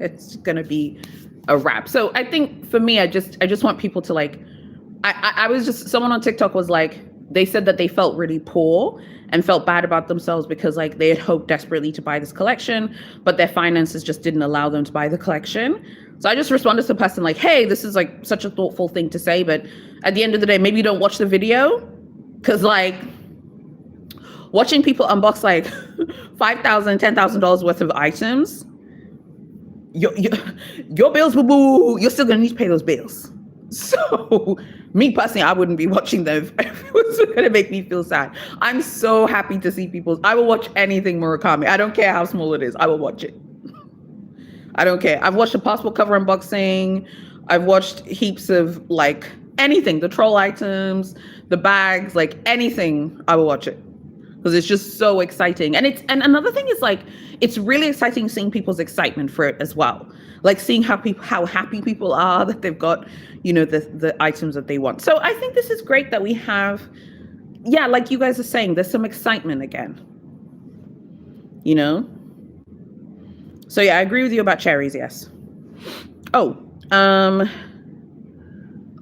It's going to be a wrap. So I think for me, I just want people to like, I was just, someone on TikTok was like, they said that they felt really poor and felt bad about themselves because like they had hoped desperately to buy this collection, but their finances just didn't allow them to buy the collection. So I just responded to the person like, hey, this is like such a thoughtful thing to say, but at the end of the day, maybe you don't watch the video, because like watching people unbox like $5,000, $10,000 worth of items, your bills, boo-boo, you're still gonna need to pay those bills. So me personally, I wouldn't be watching them if it was gonna make me feel sad. I'm so happy to see people. I will watch anything Murakami. I don't care how small it is. I will watch it. I don't care. I've watched a passport cover unboxing. I've watched heaps of like anything, the troll items, the bags, like anything. I will watch it because it's just so exciting. And another thing is like, it's really exciting seeing people's excitement for it as well. Like seeing how happy people are that they've got, you know, the items that they want. So I think this is great that we have yeah, like you guys are saying, there's some excitement again, you know? So yeah, I agree with you about cherries, yes. Oh,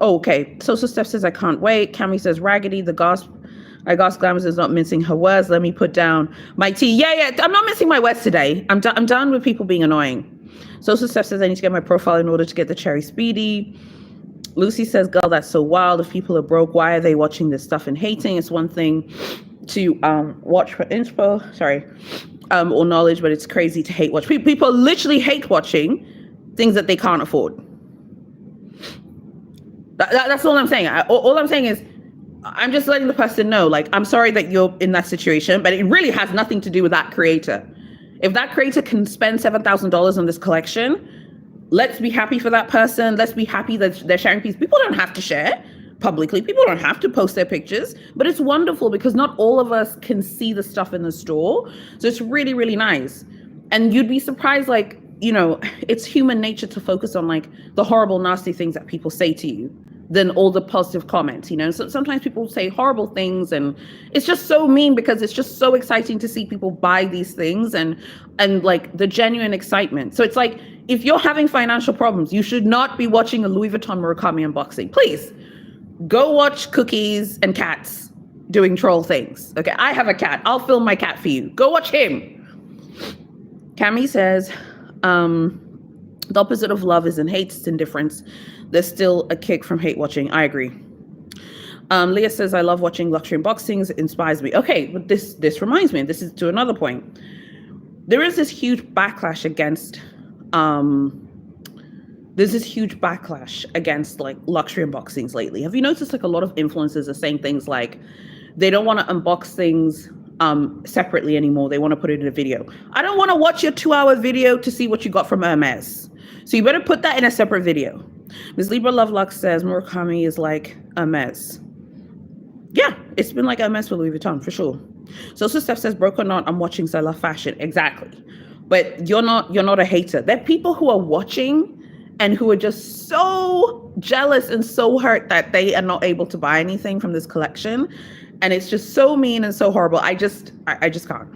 okay. Social Steph says, I can't wait. Cami says, raggedy, the gossip. I gossip Glamours is not mincing her words. Let me put down my tea. Yeah. I'm not mincing my words today. I'm done with people being annoying. Social Steph says, I need to get my profile in order to get the cherry speedy. Lucy says, girl, that's so wild. If people are broke, why are they watching this stuff and hating? It's one thing to watch for inspo, or knowledge, but it's crazy to hate watch. People literally hate watching things that they can't afford. That's all I'm saying. All I'm saying is, I'm just letting the person know, like, I'm sorry that you're in that situation, but it really has nothing to do with that creator. If that creator can spend $7,000 on this collection, let's be happy for that person. Let's be happy that they're sharing pieces. People don't have to share publicly. People don't have to post their pictures, but it's wonderful because not all of us can see the stuff in the store. So it's really, really nice. And you'd be surprised, like, you know, it's human nature to focus on like the horrible, nasty things that people say to you than all the positive comments, you know. So sometimes people say horrible things and it's just so mean because it's just so exciting to see people buy these things and like the genuine excitement. So it's like, if you're having financial problems, you should not be watching a Louis Vuitton Murakami unboxing. Please go watch Cookies and Cats doing troll things. Okay, I have a cat. I'll film my cat for you. Go watch him. Cami says, the opposite of love isn't hate, it's indifference. There's still a kick from hate watching. I agree. Leah says, I love watching luxury unboxings. It inspires me. Okay, but this reminds me, this is to another point. There is this huge backlash against like luxury unboxings lately. Have you noticed like a lot of influencers are saying things like they don't want to unbox things separately anymore. They want to put it in a video. I don't want to watch your 2-hour video to see what you got from Hermes. So you better put that in a separate video. Ms. Libra Lovelock says Murakami is like Hermes. Yeah, it's been like Hermes for Louis Vuitton for sure. So Steph says, broke or not, I'm watching, so I love fashion. Exactly. But you're not a hater. There are people who are watching and who are just so jealous and so hurt that they are not able to buy anything from this collection. And it's just so mean and so horrible. I just can't.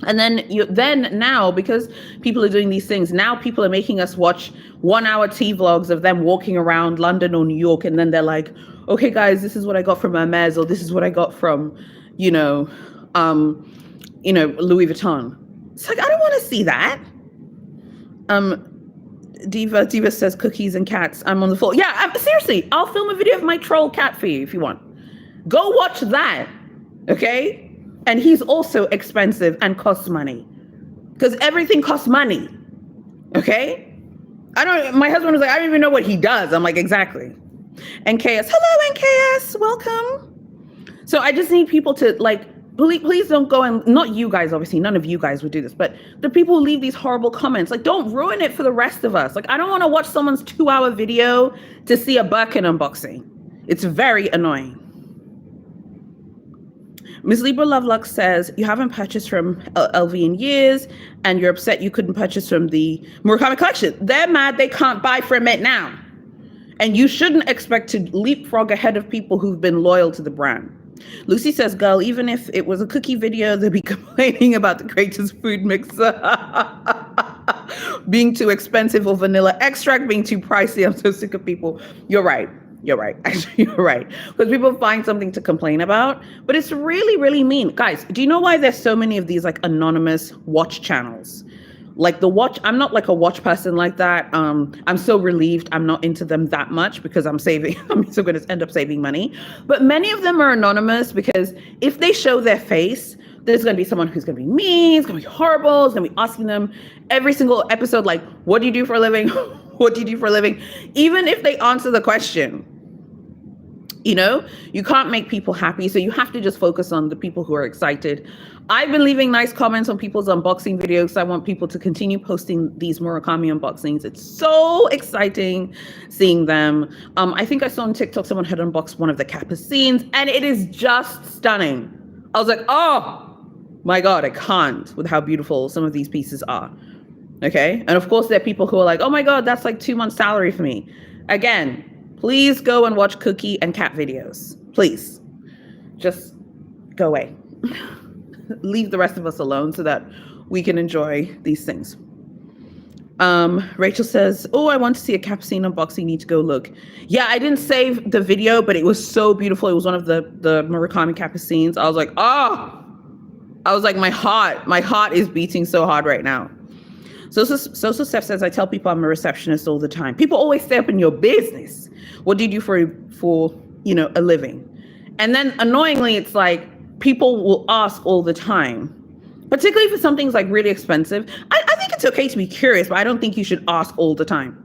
And then now, because people are doing these things, now people are making us watch 1-hour tea vlogs of them walking around London or New York. And then they're like, okay, guys, this is what I got from Hermes, or this is what I got from, Louis Vuitton. It's like, I don't want to see that. Diva says Cookies and Cats. I'm on the floor. Yeah, seriously, I'll film a video of my troll cat for you if you want. Go watch that, okay? And he's also expensive and costs money because everything costs money, okay? My husband was like, I don't even know what he does. I'm like, exactly. NKS, hello, NKS, welcome. So I just need people to like, please don't go and, not you guys, obviously, none of you guys would do this, but the people who leave these horrible comments, like don't ruin it for the rest of us. Like, I don't want to watch someone's 2-hour video to see a Birkin unboxing. It's very annoying. Ms. Libra Lovelock says, you haven't purchased from LV in years and you're upset you couldn't purchase from the Murakami collection. They're mad they can't buy from it now. And you shouldn't expect to leapfrog ahead of people who've been loyal to the brand. Lucy says, girl, even if it was a cookie video, they'd be complaining about the creator's food mixer being too expensive or vanilla extract being too pricey. I'm so sick of people. You're right. Actually, you're right. Because people find something to complain about, but it's really, really mean. Guys, do you know why there's so many of these like anonymous watch channels? Like the watch, I'm not like a watch person like that. I'm so relieved I'm not into them that much because I'm still going to end up saving money. But many of them are anonymous because if they show their face, there's going to be someone who's going to be mean, it's going to be horrible, it's going to be asking them every single episode, like, what do you do for a living? What do you do for a living? Even if they answer the question, you can't make people happy. So you have to just focus on the people who are excited. I've been leaving nice comments on people's unboxing videos. I want people to continue posting these Murakami unboxings. It's so exciting seeing them. I think I saw on TikTok someone had unboxed one of the Capucines and it is just stunning. I was like, oh my God, I can't with how beautiful some of these pieces are. Okay. And of course, there are people who are like, oh my God, that's like 2 months salary for me. Again, please go and watch Cookie and Cat videos. Please. just go away. Leave the rest of us alone so that we can enjoy these things. Rachel says, oh, I want to see a Capucine unboxing. Need to go look. Yeah, I didn't save the video, but it was so beautiful. It was one of the Murakami Capucines. I was like, my heart is beating so hard right now. So Steph says, I tell people I'm a receptionist all the time. People always stay up in your business. What do you do for a living? And then annoyingly, it's like people will ask all the time, particularly for something like really expensive. I think it's okay to be curious, but I don't think you should ask all the time.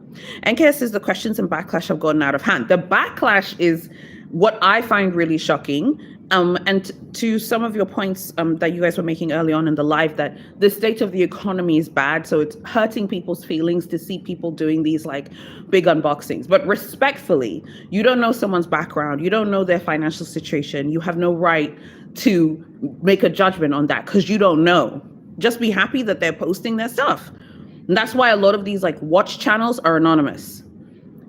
And Kaya says the questions and backlash have gotten out of hand. The backlash is what I find really shocking. And to some of your points that you guys were making early on in the live, that the state of the economy is bad. So it's hurting people's feelings to see people doing these like big unboxings. But respectfully, you don't know someone's background. You don't know their financial situation. You have no right to make a judgment on that because you don't know. Just be happy that they're posting their stuff. And that's why a lot of these like watch channels are anonymous.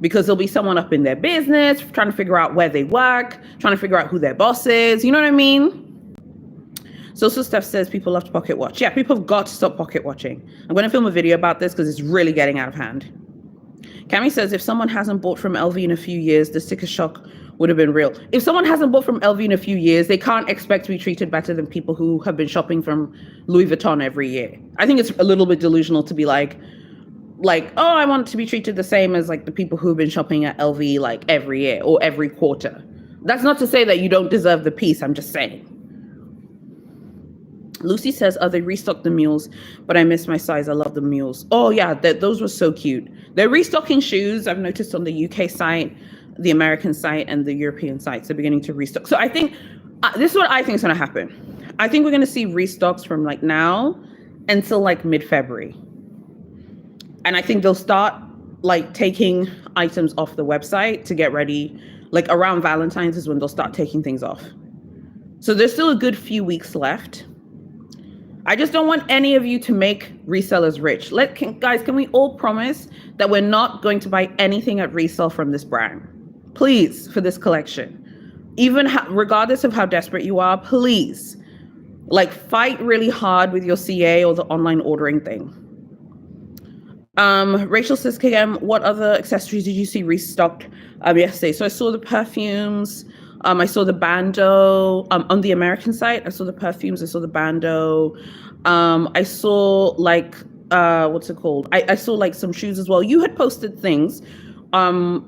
Because there'll be someone up in their business trying to figure out where they work, trying to figure out who their boss is. You know what I mean? So Steph says people love to pocket watch. Yeah, people have got to stop pocket watching. I'm going to film a video about this because it's really getting out of hand. Cami says if someone hasn't bought from LV in a few years, the sticker shock would have been real. If someone hasn't bought from LV in a few years, they can't expect to be treated better than people who have been shopping from Louis Vuitton every year. I think it's a little bit delusional to be like, oh, I want to be treated the same as like the people who've been shopping at LV like every year or every quarter. That's not to say that you don't deserve the piece. I'm just saying. Lucy says, they restocked the mules, but I miss my size. I love the mules. Oh yeah, those were so cute. They're restocking shoes. I've noticed on the UK site, the American site, and the European sites. They're beginning to restock. So I think this is what I think is going to happen. I think we're going to see restocks from like now until like mid-February. And I think they'll start like taking items off the website to get ready. Like around Valentine's is when they'll start taking things off. So there's still a good few weeks left. I just don't want any of you to make resellers rich. Guys, can we all promise that we're not going to buy anything at resale from this brand? Please, for this collection. Even regardless of how desperate you are, please, like fight really hard with your CA or the online ordering thing. Rachel says, KM, what other accessories did you see restocked yesterday? So I saw the perfumes. I saw the bando on the American site. I saw the perfumes. I saw the bando. I saw like, what's it called? I saw like some shoes as well. You had posted things,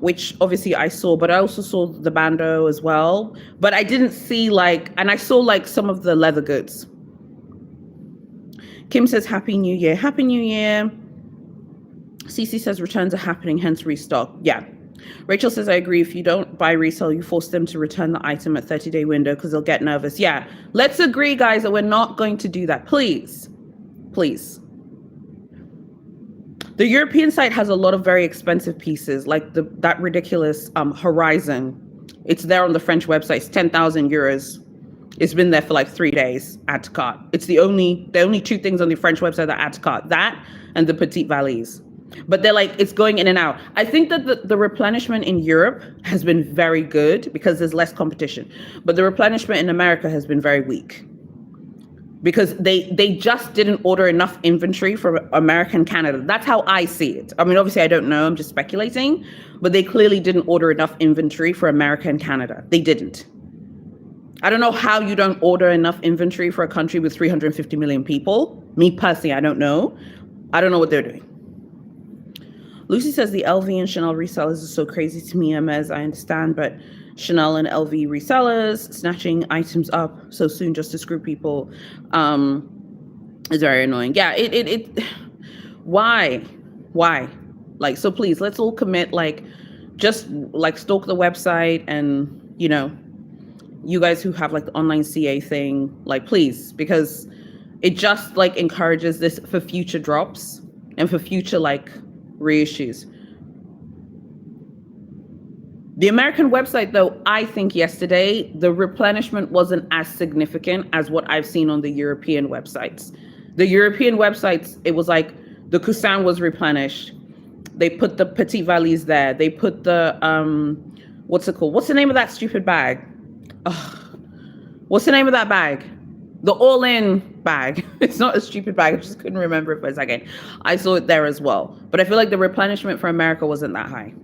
which obviously I saw, but I also saw the bando as well. But I didn't see like, and I saw like some of the leather goods. Kim says, Happy New Year. Happy New Year. Cece says returns are happening, hence restock. Yeah. Rachel says, I agree. If you don't buy resale, you force them to return the item at 30-day window because they'll get nervous. Yeah. Let's agree, guys, that we're not going to do that. Please. Please. The European site has a lot of very expensive pieces, like that ridiculous Horizon. It's there on the French website. It's 10,000 euros. It's been there for like 3 days. Add to cart. It's the only two things on the French website that add to cart. That and the petite valise. But they're like, it's going in and out. I think that the replenishment in Europe has been very good because there's less competition. But the replenishment in America has been very weak because they just didn't order enough inventory from America and Canada. That's how I see it. I mean, obviously, I don't know. I'm just speculating. But they clearly didn't order enough inventory for America and Canada. They didn't. I don't know how you don't order enough inventory for a country with 350 million people. Me personally, I don't know. I don't know what they're doing. Lucy says the LV and Chanel resellers are so crazy to me, Emez. I understand, but Chanel and LV resellers snatching items up so soon just to screw people is very annoying. Yeah, why? Like, so please, let's all commit, like, just like stalk the website and, you know, you guys who have like the online CA thing, like, please, because it just like encourages this for future drops and for future like reissues. The American website, though, I think yesterday, the replenishment wasn't as significant as what I've seen on the European websites. The European websites, it was like the Coussin was replenished. They put the petite valise there. They put the, what's it called? What's the name of that stupid bag? Oh, What's the name of that bag? The all-in bag. It's not a stupid bag. I just couldn't remember it for a second. I saw it there as well. But I feel like the replenishment for America wasn't that high.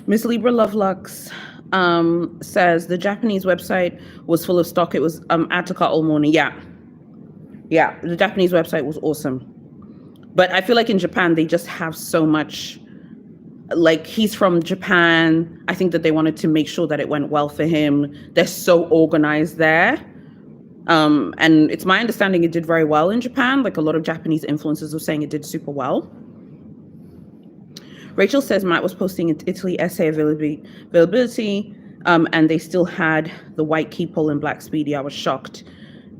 Miss Libra Lovelux says the Japanese website was full of stock. It was add to cart all morning. Yeah. Yeah, the Japanese website was awesome. But I feel like in Japan, they just have so much, like he's from Japan. I think that they wanted to make sure that it went well for him. They're so organized there. And it's my understanding it did very well in Japan. Like a lot of Japanese influencers were saying it did super well. Rachel says Matt was posting in Italy essay availability, and they still had the white Keepole and black Speedy. I was shocked.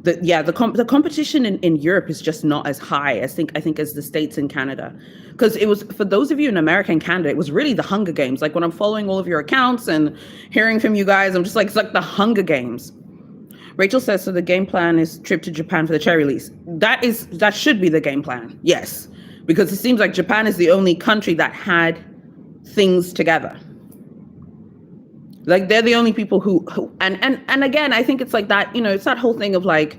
The competition in Europe is just not as high as I think as the States and Canada, because it was, for those of you in America and Canada, it was really the Hunger Games. Like when I'm following all of your accounts and hearing from you guys, I'm just like, it's like the Hunger Games. Rachel says, so the game plan is trip to Japan for the cherry lease. That should be the game plan. Yes, because it seems like Japan is the only country that had things together. Like they're the only people who and again, I think it's like that, it's that whole thing of like,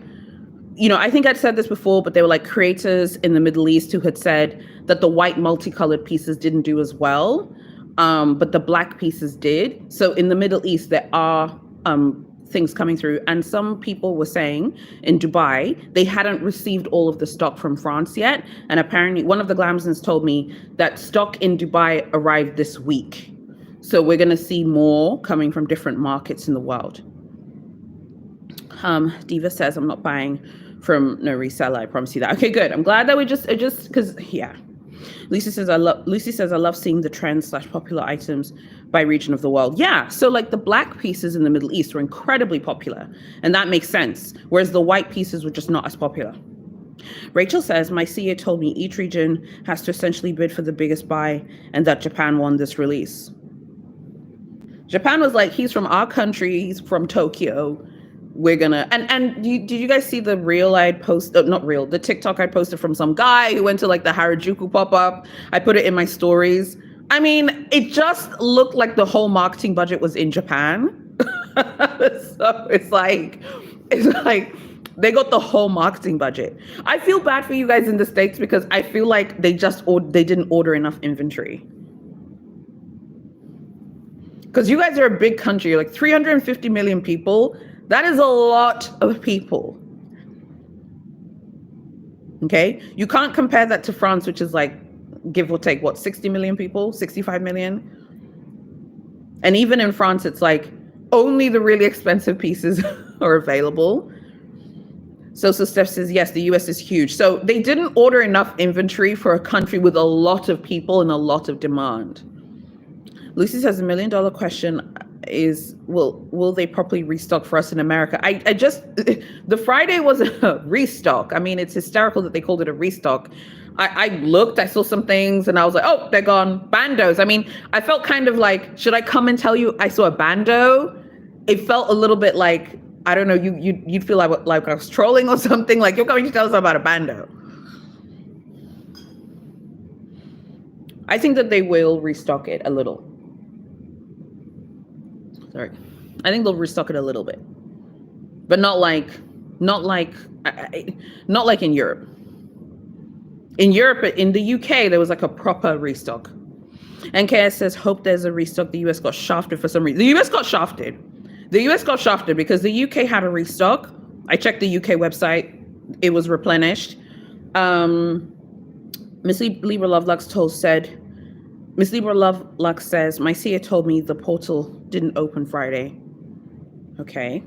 I think I'd said this before, but they were like creators in the Middle East who had said that the white multicolored pieces didn't do as well, but the black pieces did. So in the Middle East, there are things coming through. And some people were saying in Dubai, they hadn't received all of the stock from France yet. And apparently one of the Glamsons told me that stock in Dubai arrived this week. So we're going to see more coming from different markets in the world. Diva says, I'm not buying from no reseller. I promise you that. Okay, good. I'm glad that we just because, yeah. Lucy says, I love seeing the trends / popular items by region of the world. Yeah. So like the black pieces in the Middle East were incredibly popular. And that makes sense. Whereas the white pieces were just not as popular. Rachel says, my CEO told me each region has to essentially bid for the biggest buy and that Japan won this release. Japan was like, he's from our country, he's from Tokyo. We're gonna, and did you guys see the reel I'd posted, the TikTok I posted from some guy who went to like the Harajuku pop-up? I put it in my stories. I mean, it just looked like the whole marketing budget was in Japan. So it's like they got the whole marketing budget. I feel bad for you guys in the States because I feel like they didn't order enough inventory. Because you guys are a big country, you're like 350 million people. That is a lot of people. Okay? You can't compare that to France, which is like, give or take, 60 million people, 65 million? And even in France, it's like only the really expensive pieces are available. So Steph says, yes, the US is huge. So they didn't order enough inventory for a country with a lot of people and a lot of demand. Lucy says, $1 million question is, will they properly restock for us in America? I just, the Friday was a restock. I mean, it's hysterical that they called it a restock. I looked, I saw some things and I was like, oh, they're gone. Bandos. I mean, I felt kind of like, should I come and tell you I saw a bando? It felt a little bit like, I don't know, you'd feel like I was trolling or something. Like, you're coming to tell us about a bando. I think that they will restock it a little. Sorry. I think they'll restock it a little bit, but not like in Europe. In Europe, in the UK, there was like a proper restock. And KS says, hope there's a restock. The US got shafted for some reason. The US got shafted. The US got shafted because the UK had a restock. I checked the UK website. It was replenished. Miss Libra Lovelux said, Miss Libra Lovelux says, my CEO told me the portal didn't open Friday. Okay.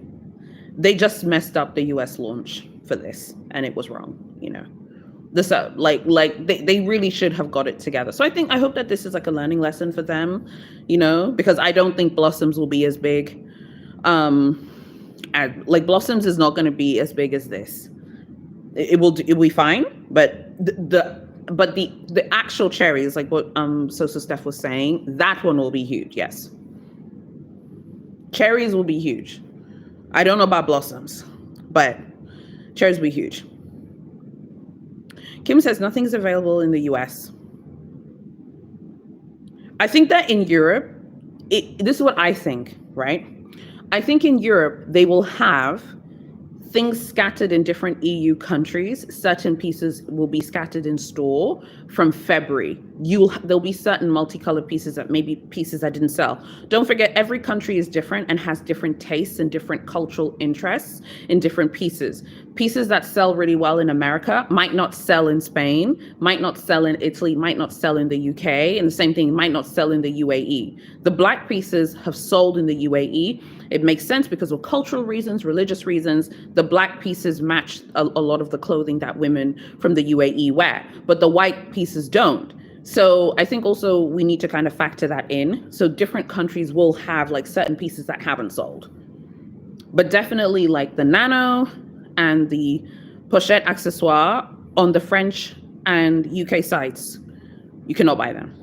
They just messed up the US launch for this and it was wrong, This they really should have got it together. So I hope that this is like a learning lesson for them, because I don't think Blossoms will be as big. Blossoms is not going to be as big as this. It will be fine, but the actual cherries, like what Sosa Steph was saying, that one will be huge. Yes, cherries will be huge. I don't know about Blossoms, but cherries will be huge. Kim says nothing's available in the US. I think that in Europe, this is what I think, right? I think in Europe, they will have things scattered in different EU countries. Certain pieces will be scattered in store from February. There'll be certain multicolored pieces that maybe pieces that didn't sell. Don't forget, every country is different and has different tastes and different cultural interests in different pieces. Pieces that sell really well in America might not sell in Spain, might not sell in Italy, might not sell in the UK, and the same thing might not sell in the UAE. The black pieces have sold in the UAE. It makes sense because of cultural reasons, religious reasons. The black pieces match a lot of the clothing that women from the UAE wear, but the white pieces don't. So I think also we need to kind of factor that in. So different countries will have like certain pieces that haven't sold. But definitely like the nano and the pochette accessoire on the French and UK sites, you cannot buy them.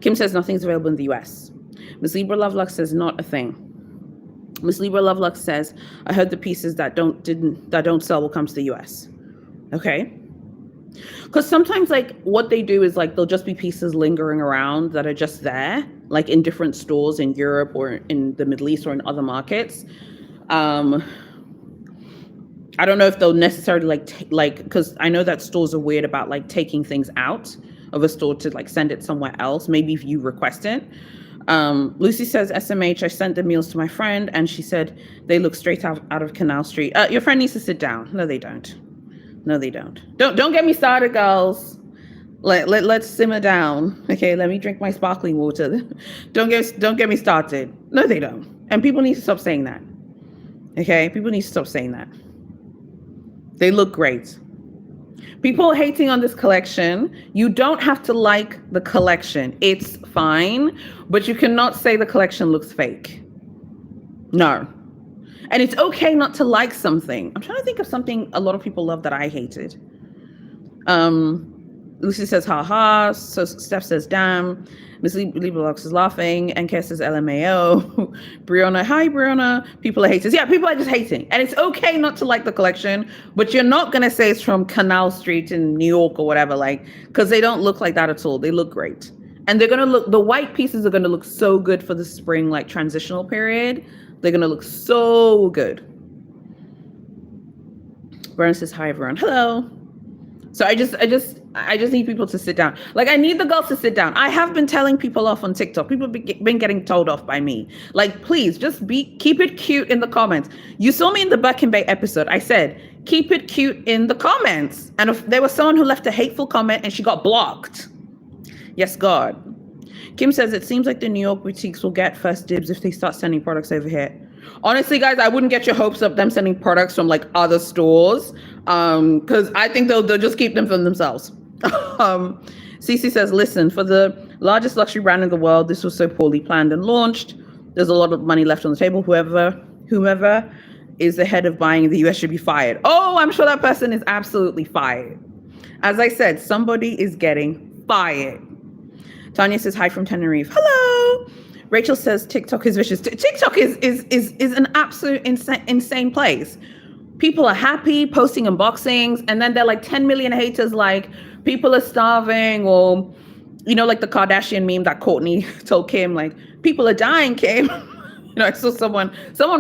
Kim says nothing's available in the US. Miss Libra Loveluck says not a thing. Miss Libra Loveluck says, I heard the pieces that don't sell will come to the US. Okay. Because sometimes like what they do is like, there'll just be pieces lingering around that are just there, like in different stores in Europe or in the Middle East or in other markets. I don't know if they'll necessarily because I know that stores are weird about like taking things out of a store to like send it somewhere else. Maybe if you request it. Lucy says, SMH, I sent the meals to my friend and she said they look straight out of Canal Street. Your friend needs to sit down. No, they don't. No, they don't. Don't get me started, girls. Let's simmer down. Okay, let me drink my sparkling water. Don't get me started. No, they don't. And people need to stop saying that. Okay, people need to stop saying that. They look great. People hating on this collection, you don't have to like the collection. It's fine, but you cannot say the collection looks fake. No. And it's okay not to like something. I'm trying to think of something a lot of people love that I hated. Lucy says, haha. So Steph says, damn. Miss Lieberlox is laughing. NK says, LMAO. Brianna, hi, Brianna. People are haters. Yeah, people are just hating. And it's okay not to like the collection, but you're not going to say it's from Canal Street in New York or whatever, like, because they don't look like that at all. They look great. And they're going to look, the white pieces are going to look so good for the spring, like, transitional period. They're going to look so good. Brianna says, hi, everyone. Hello. So I just need people to sit down. Like, I need the girls to sit down. I have been telling people off on TikTok. People have been getting told off by me. Like, please just keep it cute in the comments. You saw me in the Birkin Bay episode. I said, keep it cute in the comments. And if there was someone who left a hateful comment and she got blocked. Yes, God. Kim says, it seems like the New York boutiques will get first dibs if they start sending products over here. Honestly, guys, I wouldn't get your hopes up them sending products from like other stores, because I think they'll just keep them for themselves. Cece says, listen, for the largest luxury brand in the world, this was so poorly planned and launched. There's a lot of money left on the table. Whomever is the head of buying in the US should be fired. Oh, I'm sure that person is absolutely fired. As I said, somebody is getting fired. Tanya says, hi from Tenerife. Hello. Rachel says, TikTok is vicious. TikTok is an absolute insane place. People are happy posting unboxings, and then they're like 10 million haters, like people are starving, or, you know, like the Kardashian meme that Courtney told Kim, like, people are dying, Kim. You know, I saw someone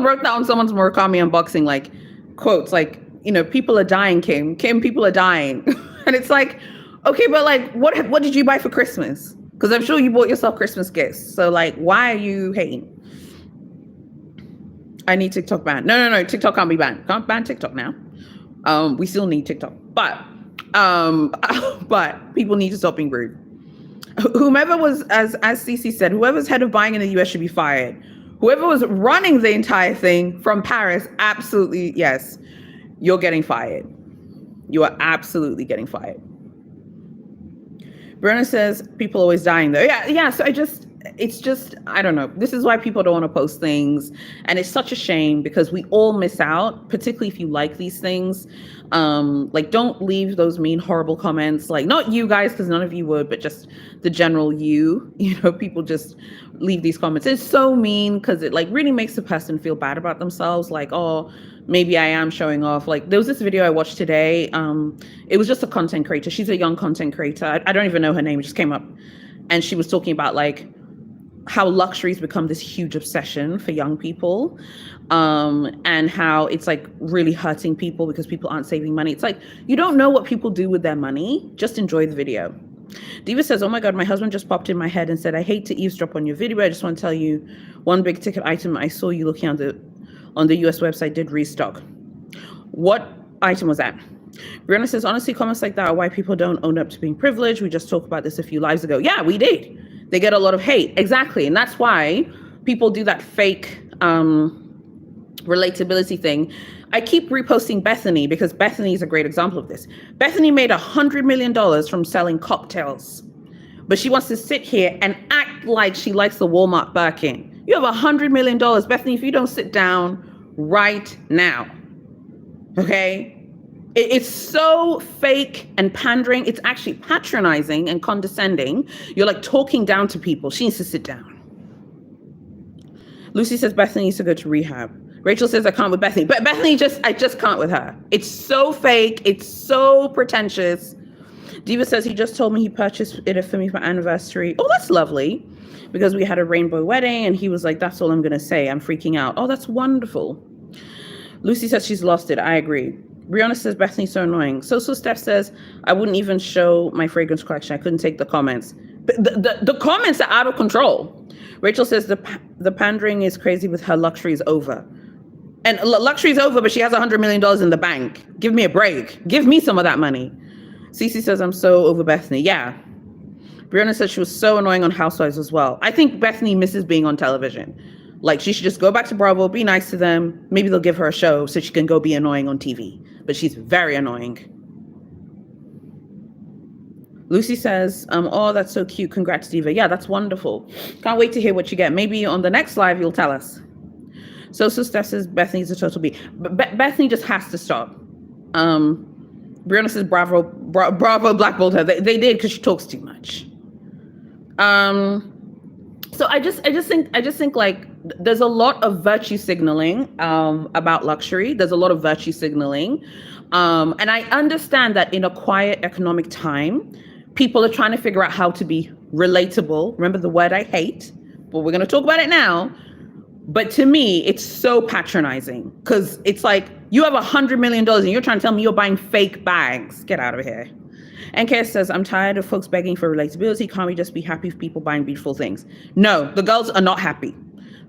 wrote that on someone's Murakami unboxing, like, quotes, like, you know, people are dying, Kim, people are dying. And it's like, okay, but like, what did you buy for Christmas? Because I'm sure you bought yourself Christmas gifts. So like, why are you hating? I need TikTok banned. No, TikTok can't be banned. Can't ban TikTok now. We still need TikTok, but people need to stop being rude. Whomever was, as Cece said, whoever's head of buying in the US should be fired. Whoever was running the entire thing from Paris, absolutely, yes, you're getting fired. You are absolutely getting fired. Brenna says, people always dying though. Yeah. So it's just, I don't know. This is why people don't want to post things. And it's such a shame because we all miss out, particularly if you like these things. Like, don't leave those mean, horrible comments. Like, not you guys, because none of you would, but just the general people just leave these comments. It's so mean because it like really makes the person feel bad about themselves. Like, oh, maybe I am showing off. Like, there was this video I watched today. It was just a content creator. She's a young content creator. I don't even know her name. It just came up. And she was talking about like how luxury's become this huge obsession for young people, and how it's like really hurting people because people aren't saving money. It's like, you don't know what people do with their money. Just enjoy the video. Diva says, oh my God, my husband just popped in my head and said, I hate to eavesdrop on your video. I just want to tell you one big ticket item I saw you looking on the US website did restock. What item was that? Brianna says, honestly, comments like that are why people don't own up to being privileged. We just talked about this a few lives ago. Yeah, we did. They get a lot of hate. Exactly. And that's why people do that fake relatability thing. I keep reposting Bethany because Bethany is a great example of this. Bethany made $100 million from selling cocktails, but she wants to sit here and act like she likes the Walmart Birkin. You have $100 million, Bethany, if you don't sit down right now. Okay? It's so fake and pandering. It's actually patronizing and condescending. You're like talking down to people. She needs to sit down. Lucy says Bethany needs to go to rehab. Rachel says I can't with Bethany. But Bethany, I just can't with her. It's so fake. It's so pretentious. Diva says he just told me he purchased it for me for anniversary. Oh, that's lovely. Because we had a rainbow wedding and he was like, that's all I'm going to say. I'm freaking out. Oh, that's wonderful. Lucy says she's lost it. I agree. Brianna says Bethany's so annoying. So Steph says I wouldn't even show my fragrance collection. I couldn't take the comments. The comments are out of control. Rachel says the pandering is crazy with her. Luxury is over. And luxury is over, but she has $100 million in the bank. Give me a break. Give me some of that money. Cece says I'm so over Bethany. Yeah. Brianna says she was so annoying on Housewives as well. I think Bethany misses being on television. Like, she should just go back to Bravo, be nice to them. Maybe they'll give her a show so she can go be annoying on TV. But she's very annoying. Lucy says, oh, that's so cute. Congrats, Diva. Yeah, that's wonderful. Can't wait to hear what you get. Maybe on the next live, you'll tell us. So Steph says Bethany's a total B. But Bethany just has to stop. Brianna says Bravo blackballed her. They did because she talks too much. So I just think like there's a lot of virtue signaling about luxury. There's a lot of virtue signaling. And I understand that in a quiet economic time, people are trying to figure out how to be relatable. Remember the word I hate, but we're going to talk about it now. But to me, it's so patronizing because it's like you have $100 million and you're trying to tell me you're buying fake bags. Get out of here. And Kay says, I'm tired of folks begging for relatability. Can't we just be happy for people buying beautiful things? No, the girls are not happy.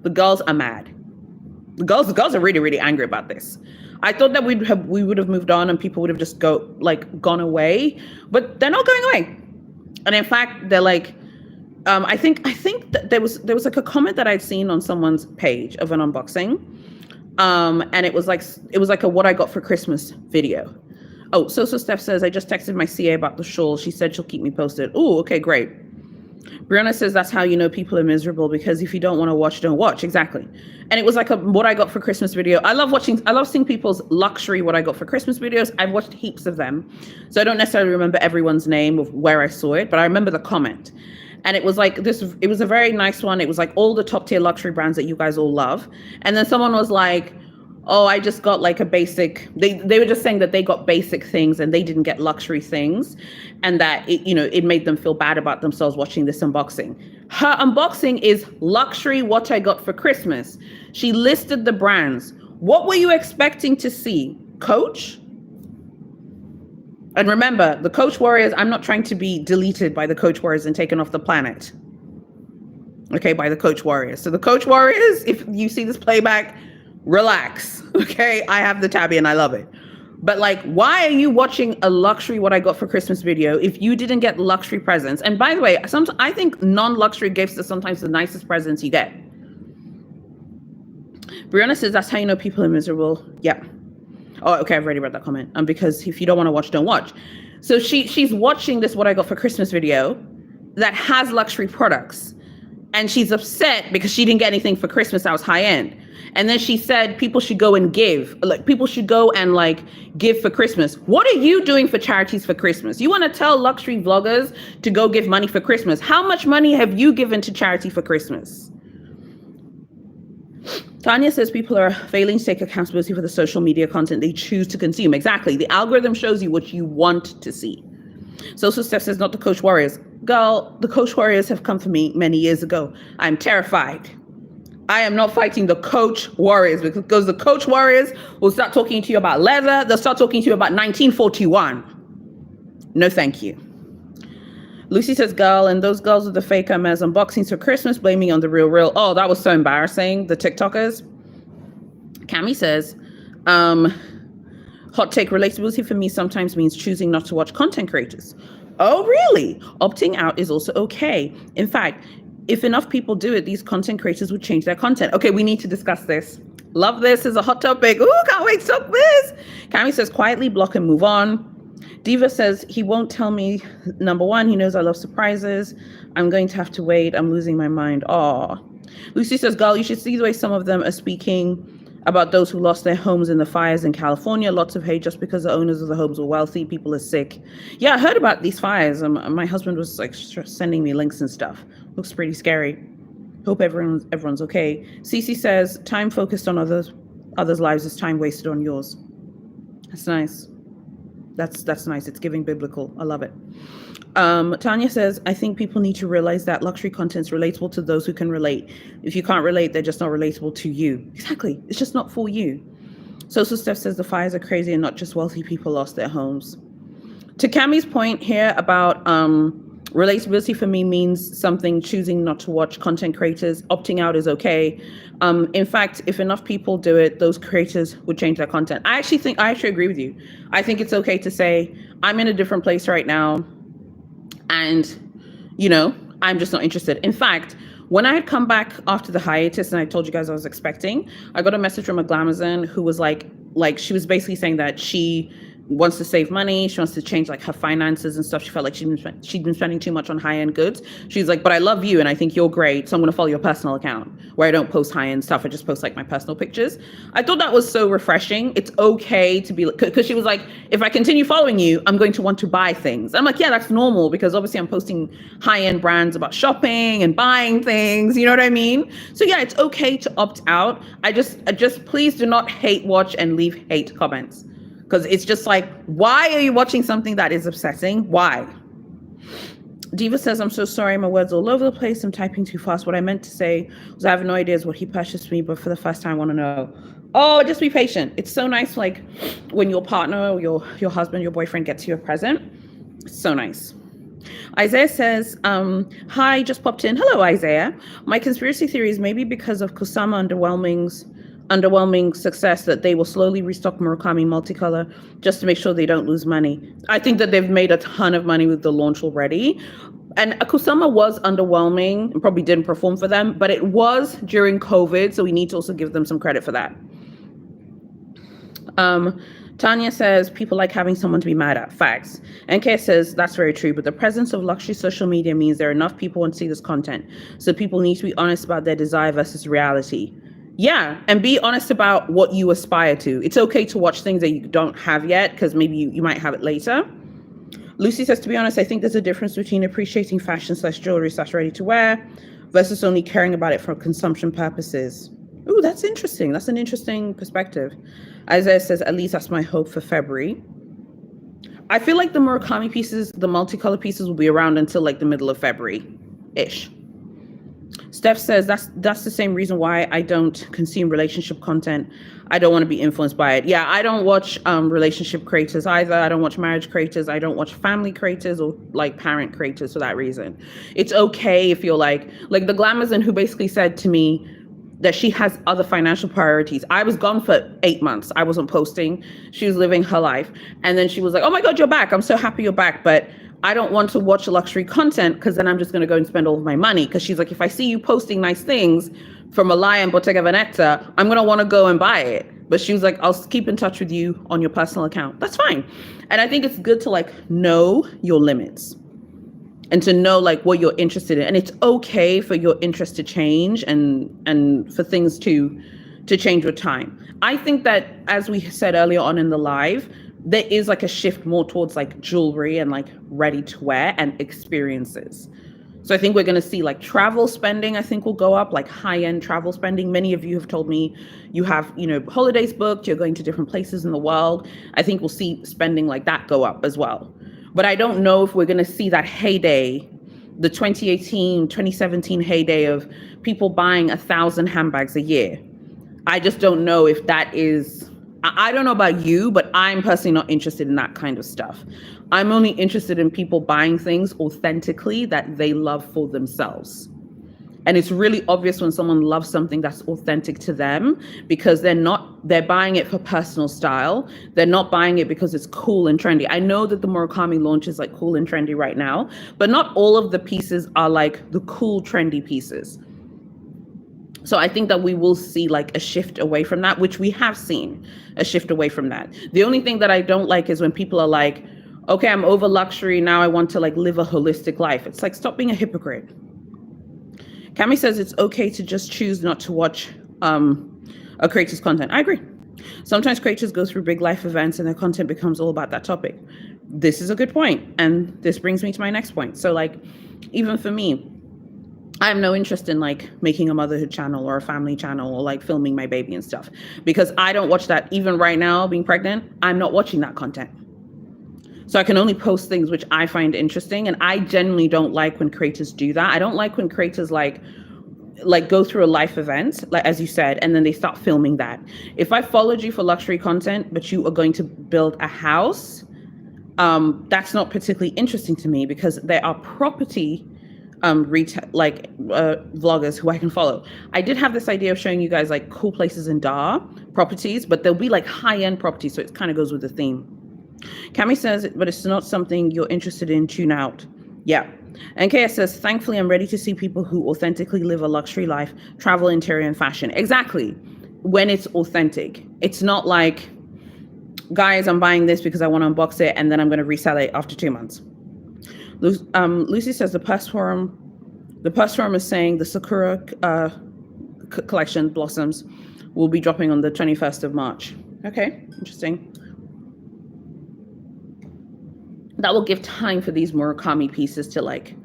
The girls are mad. The girls are really, really angry about this. I thought that we would have moved on and people would have just gone away, but they're not going away. And in fact, they're like, I think that there was like a comment that I'd seen on someone's page of an unboxing, and it was like a what I got for Christmas video. Oh, so Steph says I just texted my CA about the shawl. She said she'll keep me posted. Oh, okay, great. Brianna says that's how you know people are miserable, because if you don't want to watch, don't watch. Exactly. And it was like a what I got for Christmas video. I love seeing people's luxury what I got for Christmas videos. I've watched heaps of them, so I don't necessarily remember everyone's name of where I saw it, but I remember the comment. And it was like this, it was a very nice one. It was like all the top tier luxury brands that you guys all love. And then someone was like, oh, I just got like a basic, they were just saying that they got basic things and they didn't get luxury things. And that it made them feel bad about themselves watching this unboxing. Her unboxing is luxury what I got for Christmas. She listed the brands. What were you expecting to see? Coach? And remember, the Coach Warriors, I'm not trying to be deleted by the Coach Warriors and taken off the planet. Okay, by the Coach Warriors. So the Coach Warriors, if you see this playback, relax. Okay, I have the tabby and I love it. But like, why are you watching a luxury what I got for Christmas video if you didn't get luxury presents? And by the way, I think non-luxury gifts are sometimes the nicest presents you get. Brianna says that's how you know people are miserable. Yeah. Oh, okay, I've already read that comment. Because if you don't want to watch, don't watch. So she's watching this what I got for Christmas video that has luxury products. And she's upset because she didn't get anything for Christmas that was high end. And then she said people should go and give. Like, people should go and like give for Christmas. What are you doing for charities for Christmas? You want to tell luxury vloggers to go give money for Christmas. How much money have you given to charity for Christmas? Tanya says people are failing to take accountability for the social media content they choose to consume. Exactly. The algorithm shows you what you want to see. Social Steph says, not the Coach Warriors. Girl, the Coach Warriors have come for me many years ago. I'm terrified. I am not fighting the Coach Warriors, because the Coach Warriors will start talking to you about leather. They'll start talking to you about 1941. No, thank you. Lucy says, girl, and those girls with the fake Hermes unboxings for Christmas blaming on the real. Oh, that was so embarrassing. The TikTokers. Cami says, hot take, relatability for me sometimes means choosing not to watch content creators. Oh, really? Opting out is also okay. In fact, if enough people do it, these content creators would change their content. Okay, we need to discuss this. Love this is a hot topic. Ooh, can't wait to talk this. Cami says, quietly block and move on. Diva says, he won't tell me. Number one, he knows I love surprises. I'm going to have to wait. I'm losing my mind. Aw. Lucy says, girl, you should see the way some of them are speaking about those who lost their homes in the fires in California. Lots of hate just because the owners of the homes were wealthy. People are sick. Yeah, I heard about these fires. My husband was like sending me links and stuff. Looks pretty scary. Hope everyone's okay. Cece says, time focused on others' lives is time wasted on yours. That's nice. That's nice. It's giving biblical. I love it. Tanya says, I think people need to realize that luxury content is relatable to those who can relate. If you can't relate, they're just not relatable to you. Exactly. It's just not for you. Social Steph says the fires are crazy and not just wealthy people lost their homes. To Cami's point here about relatability for me means something choosing not to watch content creators. Opting out is okay. In fact, if enough people do it, those creators would change their content. I actually agree with you. I think it's okay to say, I'm in a different place right now. And, I'm just not interested. In fact, when I had come back after the hiatus and I told you guys I was expecting, I got a message from a Glamazon who was like she was basically saying that she wants to save money. She wants to change like her finances and stuff. She felt like she'd been spending too much on high-end goods. She's like, but I love you and I think you're great. So I'm going to follow your personal account where I don't post high-end stuff. I just post like my personal pictures. I thought that was so refreshing. It's okay to be, because she was like, if I continue following you, I'm going to want to buy things. I'm like, yeah, that's normal because obviously I'm posting high-end brands about shopping and buying things. You know what I mean? So yeah, it's okay to opt out. I just please do not hate watch and leave hate comments. Because it's just like, why are you watching something that is upsetting? Why? Diva says, I'm so sorry. My words all over the place. I'm typing too fast. What I meant to say was I have no idea what he purchased me, but for the first time, I want to know. Oh, just be patient. It's so nice, like, when your partner or your husband, your boyfriend gets you a present. It's so nice. Isaiah says, hi, just popped in. Hello, Isaiah. My conspiracy theory is maybe because of Kusama underwhelming success that they will slowly restock Murakami multicolor just to make sure they don't lose money. I think that they've made a ton of money with the launch already. And Kusama was underwhelming and probably didn't perform for them, but it was during COVID, so we need to also give them some credit for that. Tanya says, people like having someone to be mad at. Facts. NK says, that's very true, but the presence of luxury social media means there are enough people want to see this content. So people need to be honest about their desire versus reality. Yeah, and be honest about what you aspire to. It's okay to watch things that you don't have yet, because maybe you might have it later. Lucy says, to be honest, I think there's a difference between appreciating fashion / jewelry / ready to wear versus only caring about it for consumption purposes. Ooh, that's interesting. That's an interesting perspective. Isaiah says, at least that's my hope for February. I feel like the Murakami pieces, the multicolor pieces will be around until like the middle of February-ish. Steph says, that's the same reason why I don't consume relationship content. I don't want to be influenced by it. Yeah, I don't watch relationship creators either. I don't watch marriage creators. I don't watch family creators or like parent creators for that reason. It's okay if you're like the Glamazon who basically said to me that she has other financial priorities. I was gone for 8 months. I wasn't posting. She was living her life. And then she was like, oh my God, you're back. I'm so happy you're back. But I don't want to watch luxury content because then I'm just going to go and spend all of my money. Because she's like, if I see you posting nice things from Malaya and Bottega Veneta, I'm going to want to go and buy it. But she was like, I'll keep in touch with you on your personal account. That's fine. And I think it's good to like know your limits. and to know like what you're interested in. And it's okay for your interest to change and for things to change with time. I think that, as we said earlier on in the live, there is like a shift more towards like jewelry and like ready to wear and experiences. So I think we're going to see like travel spending, I think will go up, like high-end travel spending. Many of you have told me you have, holidays booked, you're going to different places in the world. I think we'll see spending like that go up as well. But I don't know if we're going to see that heyday, the 2018, 2017 heyday of people buying 1,000 handbags a year. I just don't know if that is, I don't know about you, but I'm personally not interested in that kind of stuff. I'm only interested in people buying things authentically that they love for themselves. And it's really obvious when someone loves something that's authentic to them, because they're buying it for personal style. They're not buying it because it's cool and trendy. I know that the Murakami launch is like cool and trendy right now, but not all of the pieces are like the cool, trendy pieces. So I think that we will see like a shift away from that, which we have seen a shift away from that. The only thing that I don't like is when people are like, okay, I'm over luxury. Now I want to like live a holistic life. It's like, stop being a hypocrite. Cami says it's okay to just choose not to watch a creator's content. I agree. Sometimes creators go through big life events and their content becomes all about that topic. This is a good point. And this brings me to my next point. So like, even for me, I have no interest in like making a motherhood channel or a family channel or like filming my baby and stuff, because I don't watch that. Even right now, being pregnant, I'm not watching that content. So I can only post things which I find interesting. And I genuinely don't like when creators do that. I don't like when creators like go through a life event, like as you said, and then they start filming that. If I followed you for luxury content, but you are going to build a house, that's not particularly interesting to me, because there are property vloggers who I can follow. I did have this idea of showing you guys like cool places in Dar, properties, but there'll be like high-end properties, so it kind of goes with the theme. Cami says, but it's not something you're interested in, tune out. Yeah. And KS says, thankfully, I'm ready to see people who authentically live a luxury life, travel, interior, and fashion. Exactly. When it's authentic. It's not like, guys, I'm buying this because I want to unbox it and then I'm going to resell it after 2 months. Lucy says the Purse Forum is saying the Sakura collection blossoms will be dropping on the 21st of March. Okay, interesting. That will give time for these Murakami pieces to like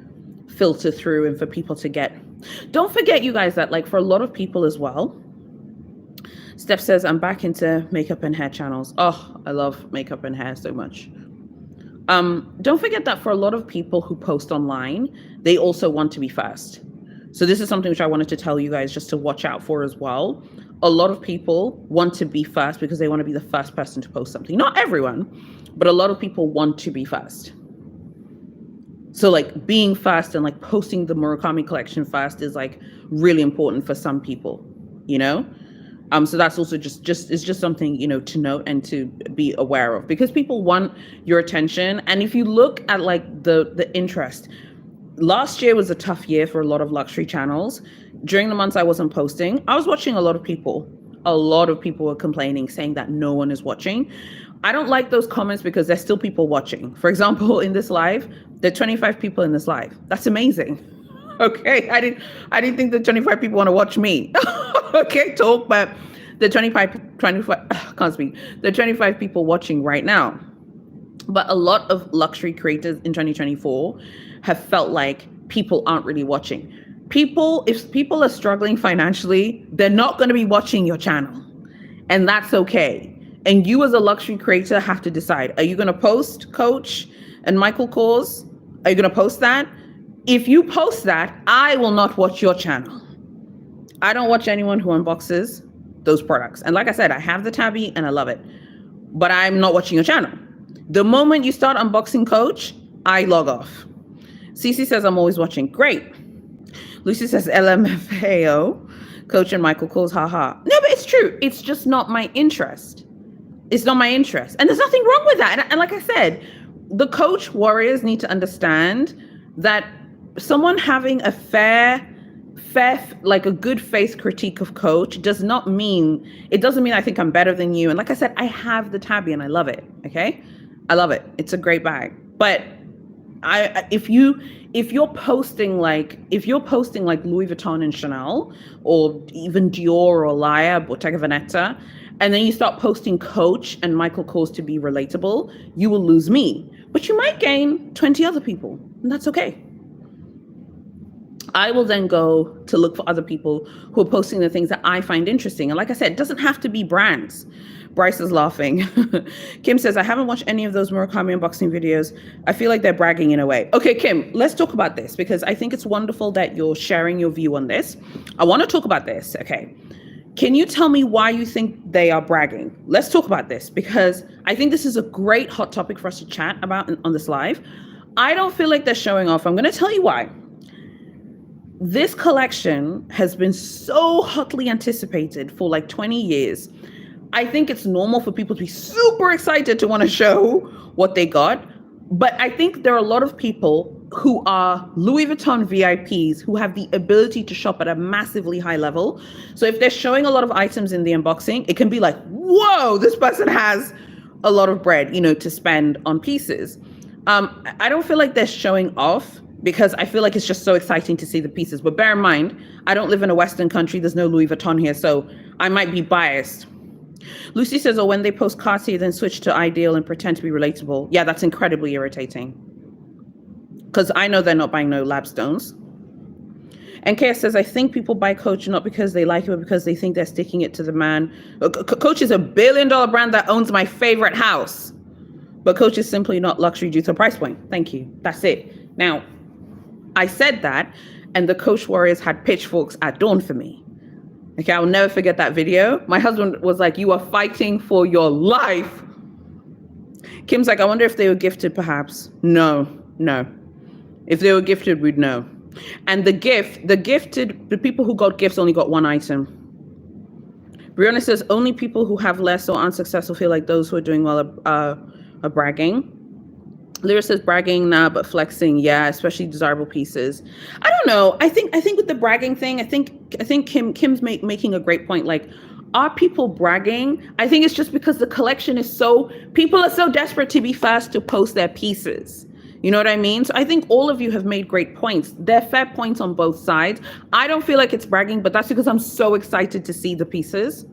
filter through and for people to get. Don't forget, you guys, that like for a lot of people as well, Steph says, I'm back into makeup and hair channels. Oh, I love makeup and hair so much. Don't forget that for a lot of people who post online, they also want to be first. So this is something which I wanted to tell you guys just to watch out for as well. A lot of people want to be first because they want to be the first person to post something. Not everyone, but a lot of people want to be first. So like being first and like posting the Murakami collection first is like really important for some people, So that's also just something, to note and to be aware of, because people want your attention. And if you look at like the interest, last year was a tough year for a lot of luxury channels. During the months I wasn't posting, I was watching a lot of people. A lot of people were complaining, saying that no one is watching. I don't like those comments because there's still people watching. For example, in this live, there are 25 people in this live. That's amazing. Okay, I didn't think that 25 people want to watch me. Okay, talk, but the 25 can't speak. The 25 people watching right now. But a lot of luxury creators in 2024 have felt like people aren't really watching. If people are struggling financially, they're not going to be watching your channel. And that's okay. And you as a luxury creator have to decide, are you going to post Coach and Michael Kors? Are you going to post that? If you post that, I will not watch your channel. I don't watch anyone who unboxes those products. And like I said, I have the tabby and I love it, but I'm not watching your channel. The moment you start unboxing Coach, I log off. Cece says, I'm always watching. Great. Lucy says, LMFAO, Coach and Michael Kors, haha. No, but it's true. It's just not my interest. It's not my interest. And there's nothing wrong with that. And like I said, the Coach warriors need to understand that someone having a fair, like a good faith critique of Coach doesn't mean I think I'm better than you. And like I said, I have the tabby and I love it. Okay. I love it. It's a great bag, but if you're posting like Louis Vuitton and Chanel, or even Dior or Laya, Bottega Veneta, and then you start posting Coach and Michael Kors to be relatable, you will lose me. But you might gain 20 other people, and that's okay. I will then go to look for other people who are posting the things that I find interesting. And like I said, it doesn't have to be brands. Bryce is laughing. Kim says, I haven't watched any of those Murakami unboxing videos. I feel like they're bragging in a way. Okay, Kim, let's talk about this, because I think it's wonderful that you're sharing your view on this. I want to talk about this. Okay. Can you tell me why you think they are bragging? Let's talk about this, because I think this is a great hot topic for us to chat about on this live. I don't feel like they're showing off. I'm going to tell you why. This collection has been so hotly anticipated for like 20 years. I think it's normal for people to be super excited to want to show what they got. But I think there are a lot of people who are Louis Vuitton VIPs who have the ability to shop at a massively high level. So if they're showing a lot of items in the unboxing, it can be like, whoa, this person has a lot of bread, to spend on pieces. I don't feel like they're showing off, because I feel like it's just so exciting to see the pieces. But bear in mind, I don't live in a Western country. There's no Louis Vuitton here, so I might be biased. Lucy says, when they post Cartier, then switch to Ideal and pretend to be relatable. Yeah, that's incredibly irritating, because I know they're not buying no lab stones. And Kaya says, I think people buy Coach not because they like it, but because they think they're sticking it to the man. Coach is $1 billion brand that owns my favorite house. But Coach is simply not luxury due to a price point. Thank you. That's it. Now, I said that, and the Coach warriors had pitchforks at dawn for me. Okay, I'll never forget that video. My husband was like, you are fighting for your life. Kim's like, I wonder if they were gifted, perhaps. No. If they were gifted, we'd know. And the people who got gifts only got one item. Brianna says, only people who have less or unsuccessful feel like those who are doing well are bragging. Lyra says bragging, nah, but flexing, yeah, especially desirable pieces. I don't know. I think with the bragging thing, I think Kim's making a great point. Like, are people bragging? I think it's just because the collection is people are so desperate to be first to post their pieces. You know what I mean? So I think all of you have made great points. They're fair points on both sides. I don't feel like it's bragging, but that's because I'm so excited to see the pieces.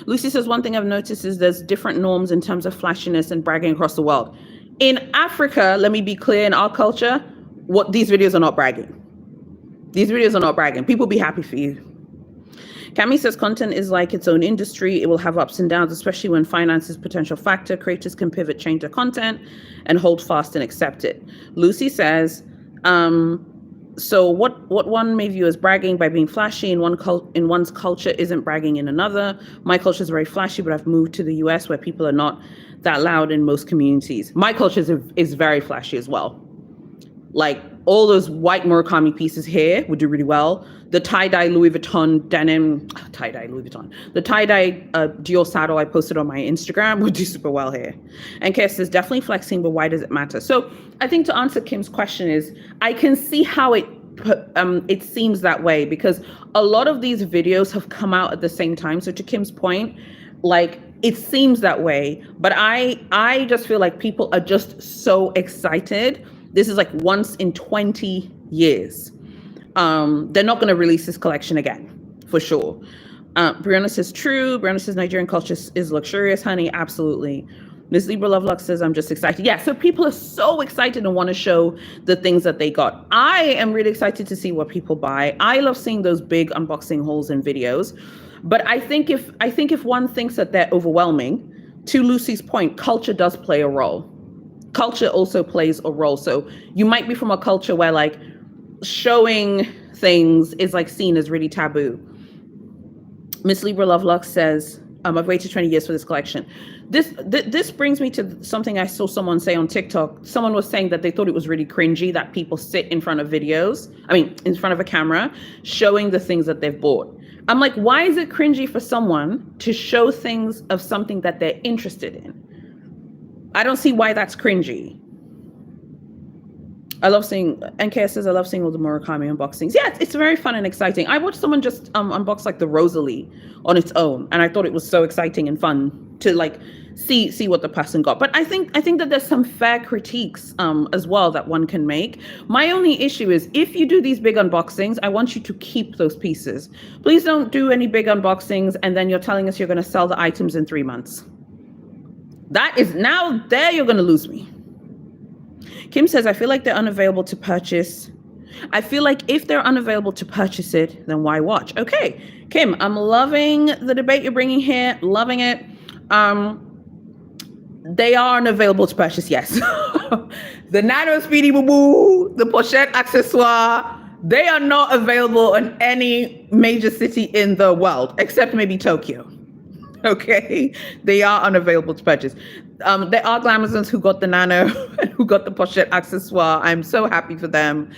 Lucy says, one thing I've noticed is there's different norms in terms of flashiness and bragging across the world. In Africa, let me be clear, in our culture, these videos are not bragging. These videos are not bragging. People be happy for you. Cami says content is like its own industry. It will have ups and downs, especially when finance is a potential factor. Creators can pivot, change their content, and hold fast and accept it. Lucy says, so what one may view as bragging by being flashy in one's culture isn't bragging in another. My culture is very flashy, but I've moved to the US where people are not that loud in most communities. My culture is very flashy as well. Like, all those white Murakami pieces here would do really well. The tie-dye Louis Vuitton denim, the tie-dye Dior saddle I posted on my Instagram would do super well here. And Kes is definitely flexing, but why does it matter? So I think to answer Kim's question is, I can see how it seems that way, because a lot of these videos have come out at the same time. So to Kim's point, like, it seems that way, but I just feel like people are just so excited. This is like once in 20 years. They're not going to release this collection again, for sure. Brianna says true. Brianna says Nigerian culture is luxurious, honey. Absolutely. Miss Libra Love Lux says I'm just excited. Yeah, so people are so excited and want to show the things that they got. I am really excited to see what people buy. I love seeing those big unboxing hauls and videos. But I think if one thinks that they're overwhelming, to Lucy's point, culture does play a role. Culture also plays a role. So you might be from a culture where like showing things is like seen as really taboo. Miss Libra Love Lux says, I've waited 20 years for this collection. This brings me to something I saw someone say on TikTok. Someone was saying that they thought it was really cringy that people sit in front of in front of a camera, showing the things that they've bought. I'm like, why is it cringy for someone to show things of something that they're interested in? I don't see why that's cringy. I love seeing, NK says, I love seeing all the Murakami unboxings. Yeah, it's very fun and exciting. I watched someone just unbox like the Rosalie on its own, and I thought it was so exciting and fun to like see what the person got. But I think that there's some fair critiques as well that one can make. My only issue is if you do these big unboxings, I want you to keep those pieces. Please don't do any big unboxings and then you're telling us you're going to sell the items in 3 months. That is, now there you're going to lose me. Kim says, I feel like they're unavailable to purchase. I feel like if they're unavailable to purchase it, then why watch? Okay, Kim, I'm loving the debate you're bringing here. Loving it. They are unavailable to purchase, yes. The Nano Speedy Boo Boo, the Pochette Accessoire, they are not available in any major city in the world, except maybe Tokyo. Okay, they are unavailable to purchase. There are Glamazons who got the Nano and who got the Pochette Accessoire. I'm so happy for them.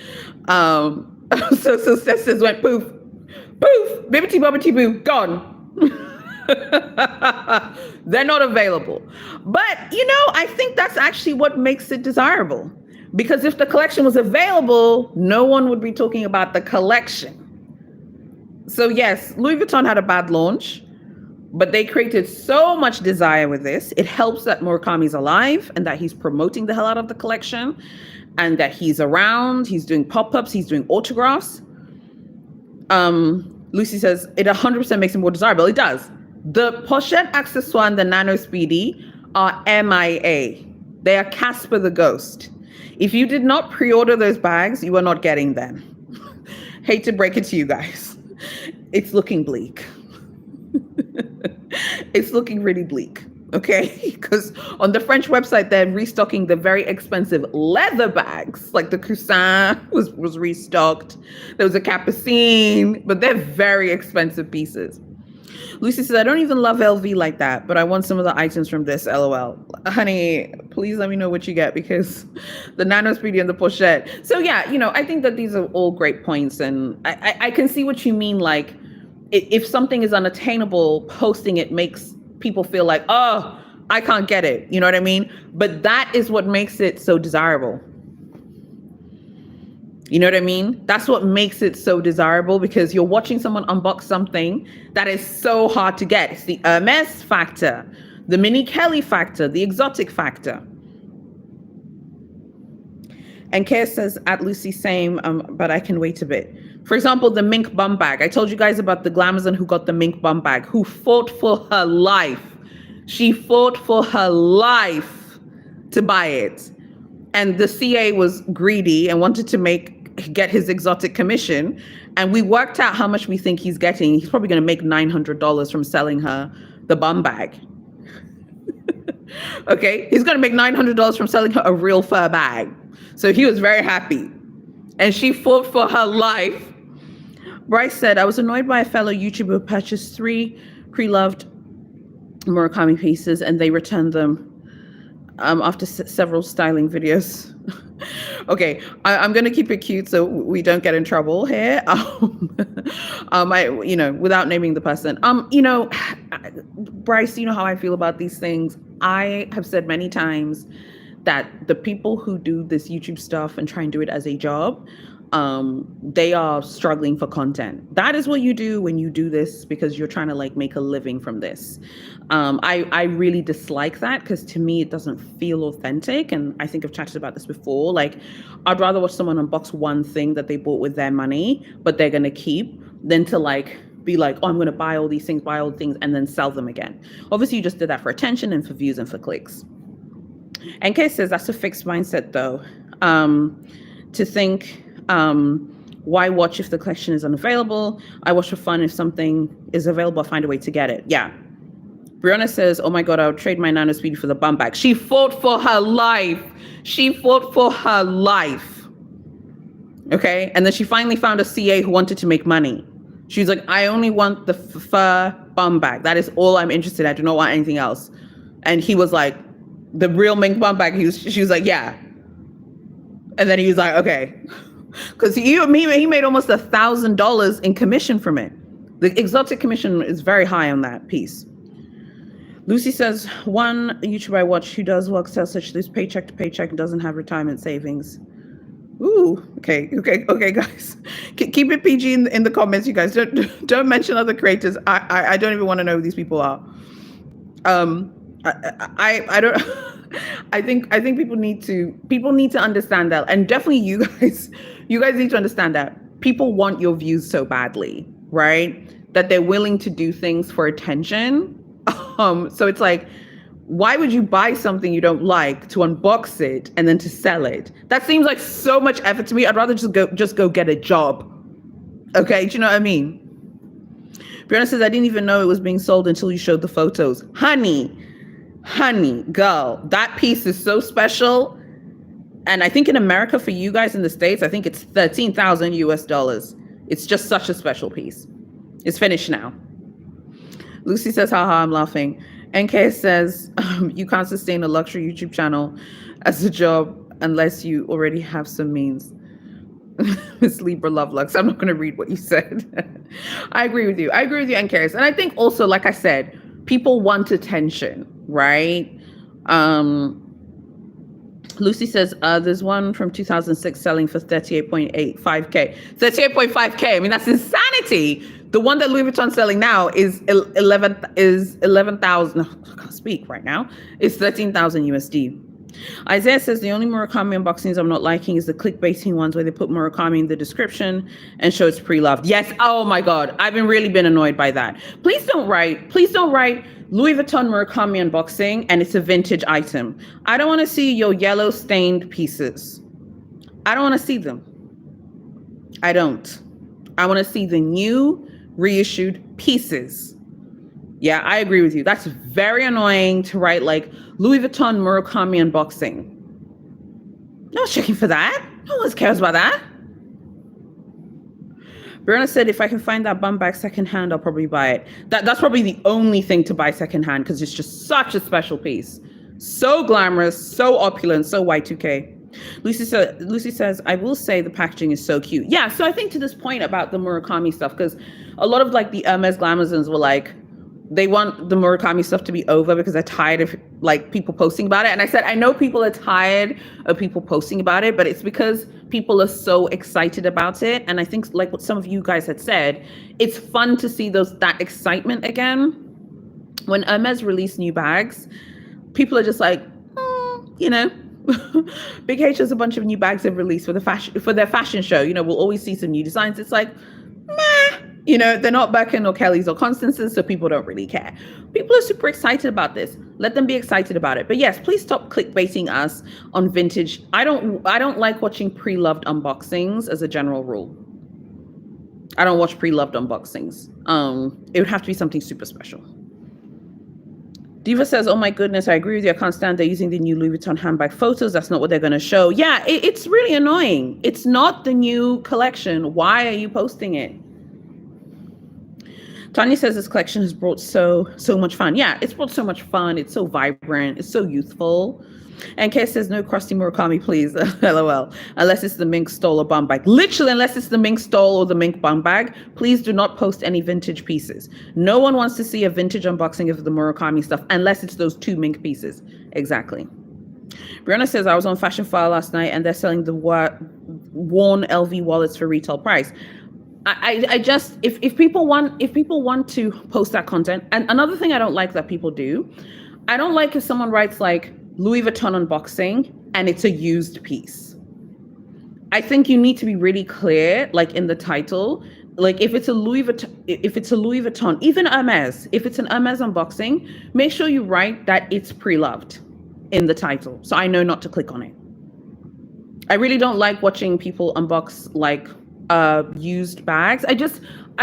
So sisters went poof, poof, bibbity bobbity boo, gone. They're not available. But, I think that's actually what makes it desirable. Because if the collection was available, no one would be talking about the collection. So yes, Louis Vuitton had a bad launch, but they created so much desire with this. It helps that Murakami's alive and that he's promoting the hell out of the collection and that he's around. He's doing pop-ups. He's doing autographs. Lucy says, it 100% makes it more desirable. It does. The Pochette Accessoire and the Nano Speedy are MIA. They are Casper the Ghost. If you did not pre-order those bags, you are not getting them. Hate to break it to you guys. It's looking bleak. It's looking really bleak, okay? Because on the French website, they're restocking the very expensive leather bags, like the Coussin was restocked. There was a Capucine, but they're very expensive pieces. Lucy says, I don't even love LV like that, but I want some of the items from this, LOL. Honey, please let me know what you get because the Nano Speedy and the Pochette. So yeah, I think that these are all great points. And I can see what you mean. Like if something is unattainable, posting it makes people feel like, oh, I can't get it. You know what I mean? But that is what makes it so desirable. You know what I mean? That's what makes it so desirable because you're watching someone unbox something that is so hard to get. It's the Hermes factor, the Minnie Kelly factor, the exotic factor. And Kaya says, at Lucy, same, but I can wait a bit. For example, the mink bum bag. I told you guys about the Glamazon who got the mink bum bag, who fought for her life. She fought for her life to buy it. And the CA was greedy and wanted to get his exotic commission. And we worked out how much we think he's getting. He's probably going to make $900 from selling her the bum bag. Okay, he's going to make $900 from selling her a real fur bag. So he was very happy. And she fought for her life. Bryce said, I was annoyed by a fellow YouTuber who purchased 3 pre-loved Murakami pieces and they returned them after several styling videos. Okay, I'm going to keep it cute so we don't get in trouble here. Without naming the person. Bryce, you know how I feel about these things. I have said many times that the people who do this YouTube stuff and try and do it as a job, they are struggling for content. That is what you do when you do this because you're trying to make a living from this. I really dislike that because to me it doesn't feel authentic. And I think I've chatted about this before. I'd rather watch someone unbox one thing that they bought with their money, but they're gonna keep than to be like, oh, I'm gonna buy all these things, and then sell them again. Obviously, you just did that for attention and for views and for clicks. NK says that's a fixed mindset though. To think, why watch if the collection is unavailable? I watch for fun. If something is available, I'll find a way to get it. Yeah. Brianna says, oh my God, I'll trade my Nano Speedy for the bum bag. She fought for her life. She fought for her life. Okay. And then she finally found a CA who wanted to make money. She was like, I only want the fur bum bag. That is all I'm interested in. I do not want anything else. And he was like, the real mink bum bag. She was like, yeah. And then he was like, okay. Because he made almost $1,000 in commission from it. The exotic commission is very high on that piece. Lucy says, one YouTuber I watch who does work sells such this paycheck to paycheck and doesn't have retirement savings. Ooh, okay, guys. Keep it PG in the comments, you guys. Don't mention other creators. I don't even want to know who these people are. I don't. I think people need to understand that, and definitely you guys need to understand that people want your views so badly, right? That they're willing to do things for attention. So it's like, why would you buy something you don't like to unbox it and then to sell it? That seems like so much effort to me. I'd rather just go get a job. Okay, do you know what I mean? Brianna says, I didn't even know it was being sold until you showed the photos. Honey, girl, that piece is so special. And I think in America, for you guys in the States, I think it's 13,000 US dollars. It's just such a special piece. It's finished now. Lucy says, haha, I'm laughing. NK says, you can't sustain a luxury YouTube channel as a job unless you already have some means. Miss Libra Love Lux. I'm not going to read what you said. I agree with you, NKS. And I think also, like I said, people want attention, right? Lucy says, there's one from 2006 selling for 38.85K. 38.5K. I mean, that's insanity. The one that Louis Vuitton's selling now is 11,000. I can't speak right now. It's 13,000 USD. Isaiah says, the only Murakami unboxings I'm not liking is the clickbaiting ones where they put Murakami in the description and show it's pre-loved. Yes. Oh my God. I've really been annoyed by that. Please don't write Louis Vuitton Murakami unboxing and it's a vintage item. I don't want to see your yellow stained pieces. I don't want to see them. I don't. I want to see the new reissued pieces. Yeah, I agree with you. That's very annoying to write like Louis Vuitton Murakami unboxing. No one's checking for that. No one cares about that. Brianna said, if I can find that bum bag secondhand, I'll probably buy it. That's probably the only thing to buy secondhand because it's just such a special piece. So glamorous, so opulent, so Y2K. Lucy says, I will say the packaging is so cute. Yeah, so I think to this point about the Murakami stuff, because a lot of like the Hermes Glamazons were like, they want the Murakami stuff to be over because they're tired of like people posting about it. And I said, I know people are tired of people posting about it, but it's because people are so excited about it. And I think like what some of you guys had said, it's fun to see that excitement again. When Hermes released new bags, people are just like, Big H has a bunch of new bags they've released for their fashion show. We'll always see some new designs. It's like, meh. They're not Birkin or Kelly's or Constance's, so people don't really care. People are super excited about this. Let them be excited about it. But yes, please stop clickbaiting us on vintage. I don't like watching pre-loved unboxings as a general rule. I don't watch pre-loved unboxings. It would have to be something super special. Diva says, oh my goodness, I agree with you. I can't stand they're using the new Louis Vuitton handbag photos. That's not what they're going to show. Yeah, it's really annoying. It's not the new collection. Why are you posting it? Tanya says this collection has brought so much fun. Yeah, it's brought so much fun. It's so vibrant. It's so youthful. And Kay says, no crusty Murakami, please. LOL. Unless it's the mink stole or bum bag. Literally, unless it's the mink stole or the mink bum bag, please do not post any vintage pieces. No one wants to see a vintage unboxing of the Murakami stuff unless it's those two mink pieces. Exactly. Brianna says, I was on Fashion File last night and they're selling the worn LV wallets for retail price. I just, if people want to post that content, and another thing I don't like that people do, I don't like if someone writes like Louis Vuitton unboxing and it's a used piece. I think you need to be really clear, like in the title, like if it's a Louis Vuitton, even Hermes, if it's an Hermes unboxing, make sure you write that it's pre-loved in the title, so I know not to click on it. I really don't like watching people unbox like used bags. I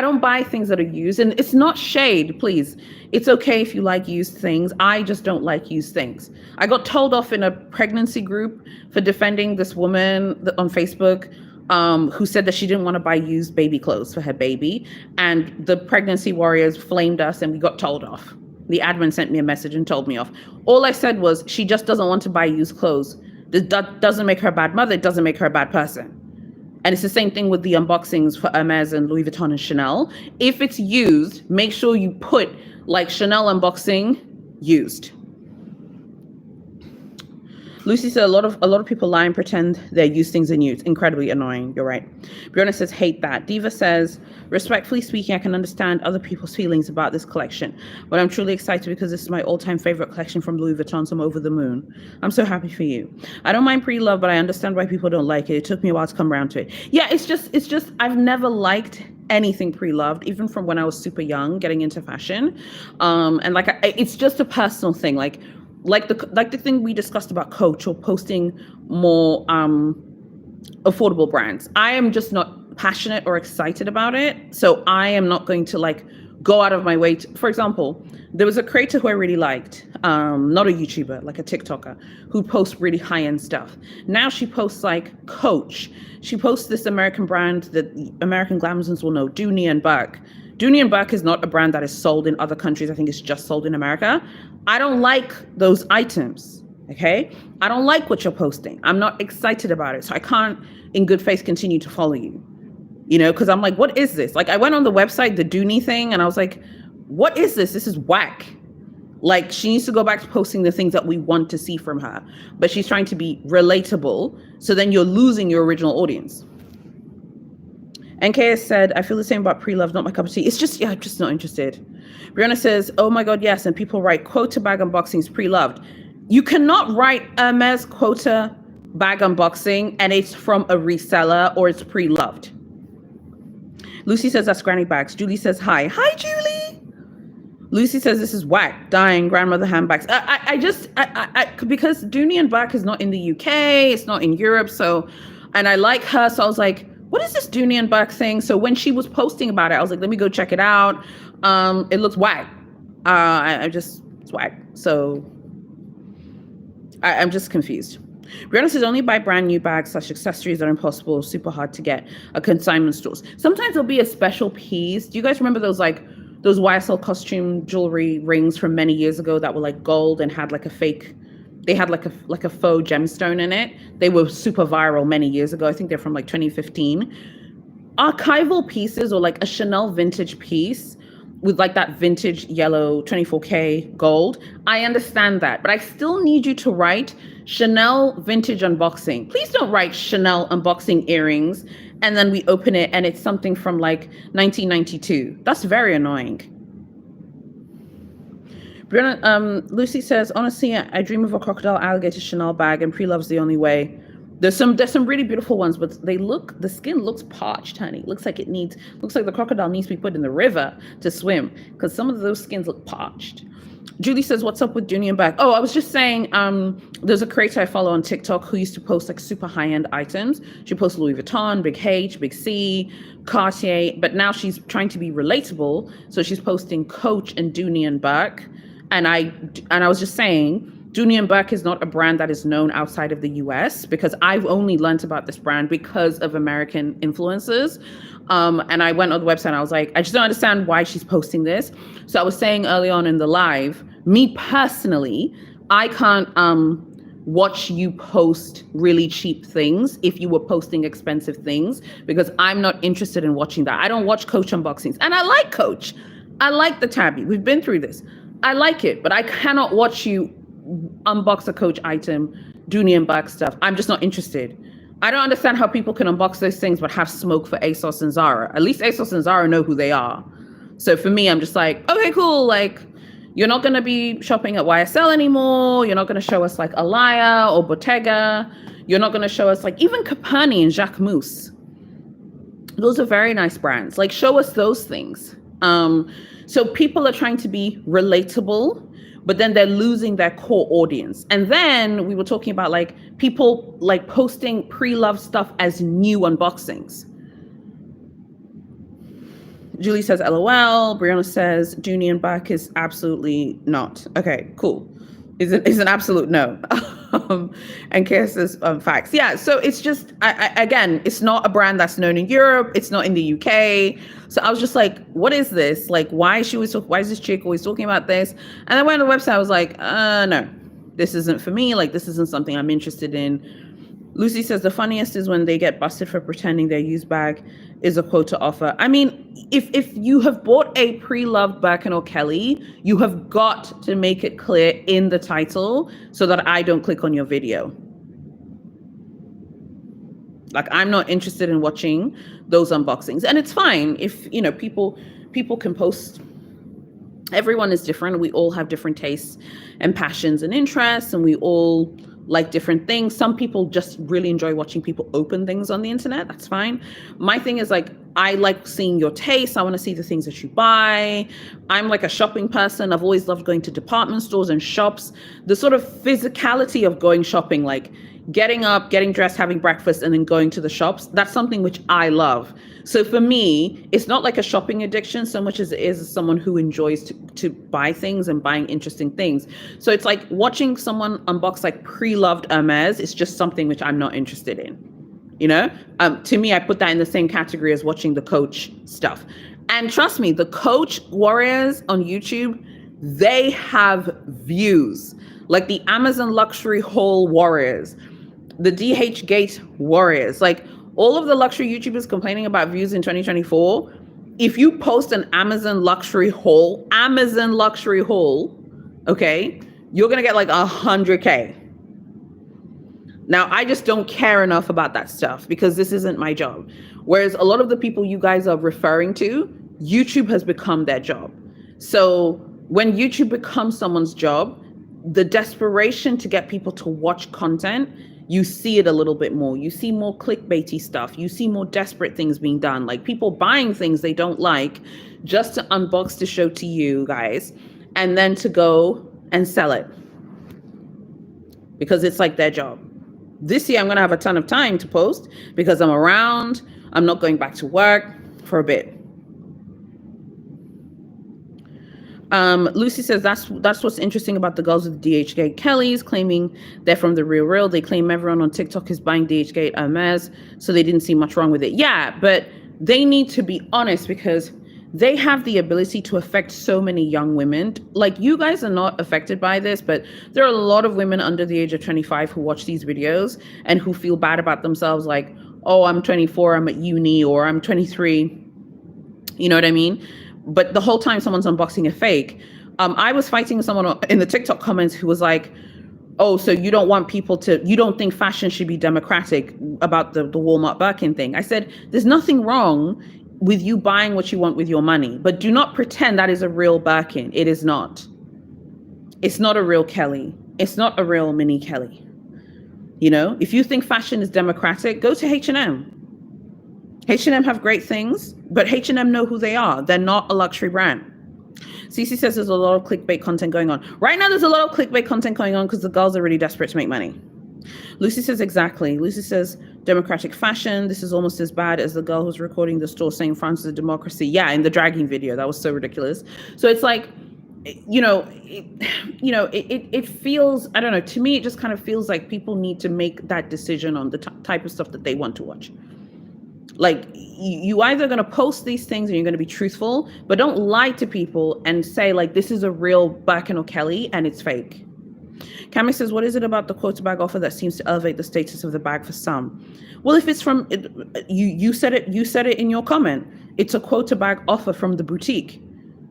don't buy things that are used, and it's not shade, please. It's okay if you like used things. I just don't like used things. I got told off in a pregnancy group for defending this woman on Facebook who said that she didn't want to buy used baby clothes for her baby, and the pregnancy warriors flamed us and we got told off. The admin sent me a message and told me off. All I said was she just doesn't want to buy used clothes. That doesn't make her a bad mother. It doesn't make her a bad person. And it's the same thing with the unboxings for Hermes and Louis Vuitton and Chanel. If it's used, make sure you put like Chanel unboxing used. Lucy said a lot of people lie and pretend they're used things and it's incredibly annoying. You're right. Brianna says hate that. Diva says, respectfully speaking, I can understand other people's feelings about this collection, but I'm truly excited because this is my all-time favorite collection from Louis Vuitton. So I'm over the moon. I'm so happy for you. I don't mind pre-love, but I understand why people don't like it. It took me a while to come around to it. Yeah, it's just I've never liked anything pre-loved, even from when I was super young, getting into fashion, and like it's just a personal thing, like the thing we discussed about Coach or posting more affordable brands. I am just not passionate or excited about it, so I am not going to like go out of my way to, for example, there was a creator who I really liked, not a YouTuber, like a TikToker, who posts really high-end stuff. Now she posts like Coach. She posts this American brand that American glamazons will know, Dooney and Burke. Dooney and Burke is not a brand that is sold in other countries. I think it's just sold in America. I don't like those items, okay? I don't like what you're posting. I'm not excited about it. So I can't, in good faith, continue to follow you, you know, because I'm like, what is this? Like, I went on the website, the Dooney thing, and I was like, what is this? This is whack. Like, she needs to go back to posting the things that we want to see from her, but she's trying to be relatable. So then you're losing your original audience. And KS said, I feel the same about pre-love, not my cup of tea. It's just, yeah, I'm just not interested. Brianna says, oh my God, yes. And people write quota bag unboxings pre-loved. You cannot write Hermes quota bag unboxing and it's from a reseller or it's pre-loved. Lucy says, that's granny bags. Julie says, hi. Hi, Julie. Lucy says, this is whack, dying grandmother handbags. Because Dooney and Burke is not in the UK, it's not in Europe. So, and I like her. So I was like, what is this Dooney and Burke thing? So when she was posting about it, I was like, let me go check it out. It looks whack. It's whack. So I'm just confused. Brianna says only buy brand new bags / accessories that are impossible, super hard to get at consignment stores. Sometimes there'll be a special piece. Do you guys remember those YSL costume jewelry rings from many years ago that were like gold and had like a fake, they had like a faux gemstone in it? They were super viral many years ago. I think they're from like 2015. Archival pieces or like a Chanel vintage piece with like that vintage yellow 24K gold. I understand that, but I still need you to write Chanel vintage unboxing. Please don't write Chanel unboxing earrings and then we open it and it's something from like 1992. That's very annoying. Brianna, Lucy says, honestly, I dream of a crocodile alligator Chanel bag and pre-love's the only way. There's some really beautiful ones, but the skin looks parched, honey. Looks like the crocodile needs to be put in the river to swim because some of those skins look parched. Julie says, what's up with Dooney and Burke? Oh, I was just saying, there's a creator I follow on TikTok who used to post like super high-end items. She posts Louis Vuitton, Big H, Big C, Cartier, but now she's trying to be relatable. So she's posting Coach and Dooney and Burke. And I was just saying, Dooney and Burke is not a brand that is known outside of the US because I've only learned about this brand because of American influencers. And I went on the website and I was like, I just don't understand why she's posting this. So I was saying early on in the live, me personally, I can't watch you post really cheap things if you were posting expensive things because I'm not interested in watching that. I don't watch Coach unboxings. And I like Coach. I like the Tabby. We've been through this. I like it, but I cannot watch you unbox a Coach item, Dooney and Burke stuff. I'm just not interested. I don't understand how people can unbox those things but have smoke for ASOS and Zara. At least ASOS and Zara know who they are. So for me, I'm just like, okay, cool. Like, you're not going to be shopping at YSL anymore. You're not going to show us like Alaya or Bottega. You're not going to show us like even Capani and Jacquemus. Those are very nice brands. Like, show us those things. So people are trying to be relatable, but then they're losing their core audience. And then we were talking about like people like posting pre-loved stuff as new unboxings. Julie says, LOL. Brianna says, Dooney and Burke is absolutely not. Okay, cool. Is an absolute no. And Kara says, facts. Yeah, so it's just, again, it's not a brand that's known in Europe. It's not in the UK. So I was just like, what is this? Like, why is this chick always talking about this? And I went on the website, I was like, no, this isn't for me. Like, this isn't something I'm interested in. Lucy says the funniest is when they get busted for pretending their used bag is a quota offer. I mean, if you have bought a pre-loved Birkin or Kelly, you have got to make it clear in the title so that I don't click on your video. Like, I'm not interested in watching those unboxings. And it's fine if, you know, people can post. Everyone is different. We all have different tastes and passions and interests, and we all like different things. Some people just really enjoy watching people open things on the internet. That's fine. My thing is, like, I like seeing your taste. I want to see the things that you buy. I'm like a shopping person. I've always loved going to department stores and shops. The sort of physicality of going shopping, like getting up, getting dressed, having breakfast, and then going to the shops. That's something which I love. So for me, it's not like a shopping addiction so much as it is someone who enjoys to buy things and buying interesting things. So it's like watching someone unbox like pre-loved Hermes. It's just something which I'm not interested in. You know, to me, I put that in the same category as watching the Coach stuff. And trust me, the Coach warriors on YouTube, they have views. Like the Amazon luxury haul warriors, the DH Gate warriors, like all of the luxury YouTubers complaining about views in 2024. If you post an Amazon luxury haul, okay, you're going to get like 100K. Now, I just don't care enough about that stuff because this isn't my job. Whereas a lot of the people you guys are referring to, YouTube has become their job. So when YouTube becomes someone's job, the desperation to get people to watch content, you see it a little bit more. You see more clickbaity stuff. You see more desperate things being done, like people buying things they don't like just to unbox to show to you guys and then to go and sell it because it's like their job. This year, I'm going to have a ton of time to post because I'm around. I'm not going back to work for a bit. Lucy says that's what's interesting about the girls with DHgate Kellys claiming they're from the real. They claim everyone on TikTok is buying DHgate Hermes, so they didn't see much wrong with it. Yeah, but they need to be honest because they have the ability to affect so many young women. Like, you guys are not affected by this, but there are a lot of women under the age of 25 who watch these videos and who feel bad about themselves. Like, oh, I'm 24, I'm at uni, or I'm 23. You know what I mean? But the whole time someone's unboxing a fake. I was fighting with someone in the TikTok comments who was like, oh, so you don't want people to, you don't think fashion should be democratic about the Walmart Birkin thing. I said, there's nothing wrong with you buying what you want with your money, but do not pretend that is a real Birkin. It is not. It's not a real Kelly. It's not a real mini Kelly. You know, if you think fashion is democratic, go to H&M. H&M have great things, but H&M know who they are. They're not a luxury brand. Cece says there's a lot of clickbait content going on. Right now, there's a lot of clickbait content going on because the girls are really desperate to make money. Lucy says exactly. Lucy says democratic fashion. This is almost as bad as the girl who's recording the store saying France is a democracy. Yeah, in the dragging video, that was so ridiculous. So it's like, it feels, I don't know, to me, it just kind of feels like people need to make that decision on the type of stuff that they want to watch. Like, you either going to post these things and you're going to be truthful, but don't lie to people and say, like, this is a real Birkin or Kelly and it's fake. Cami says, what is it about the quota bag offer that seems to elevate the status of the bag for some? Well, if it's from, you said it in your comment. It's a quota bag offer from the boutique.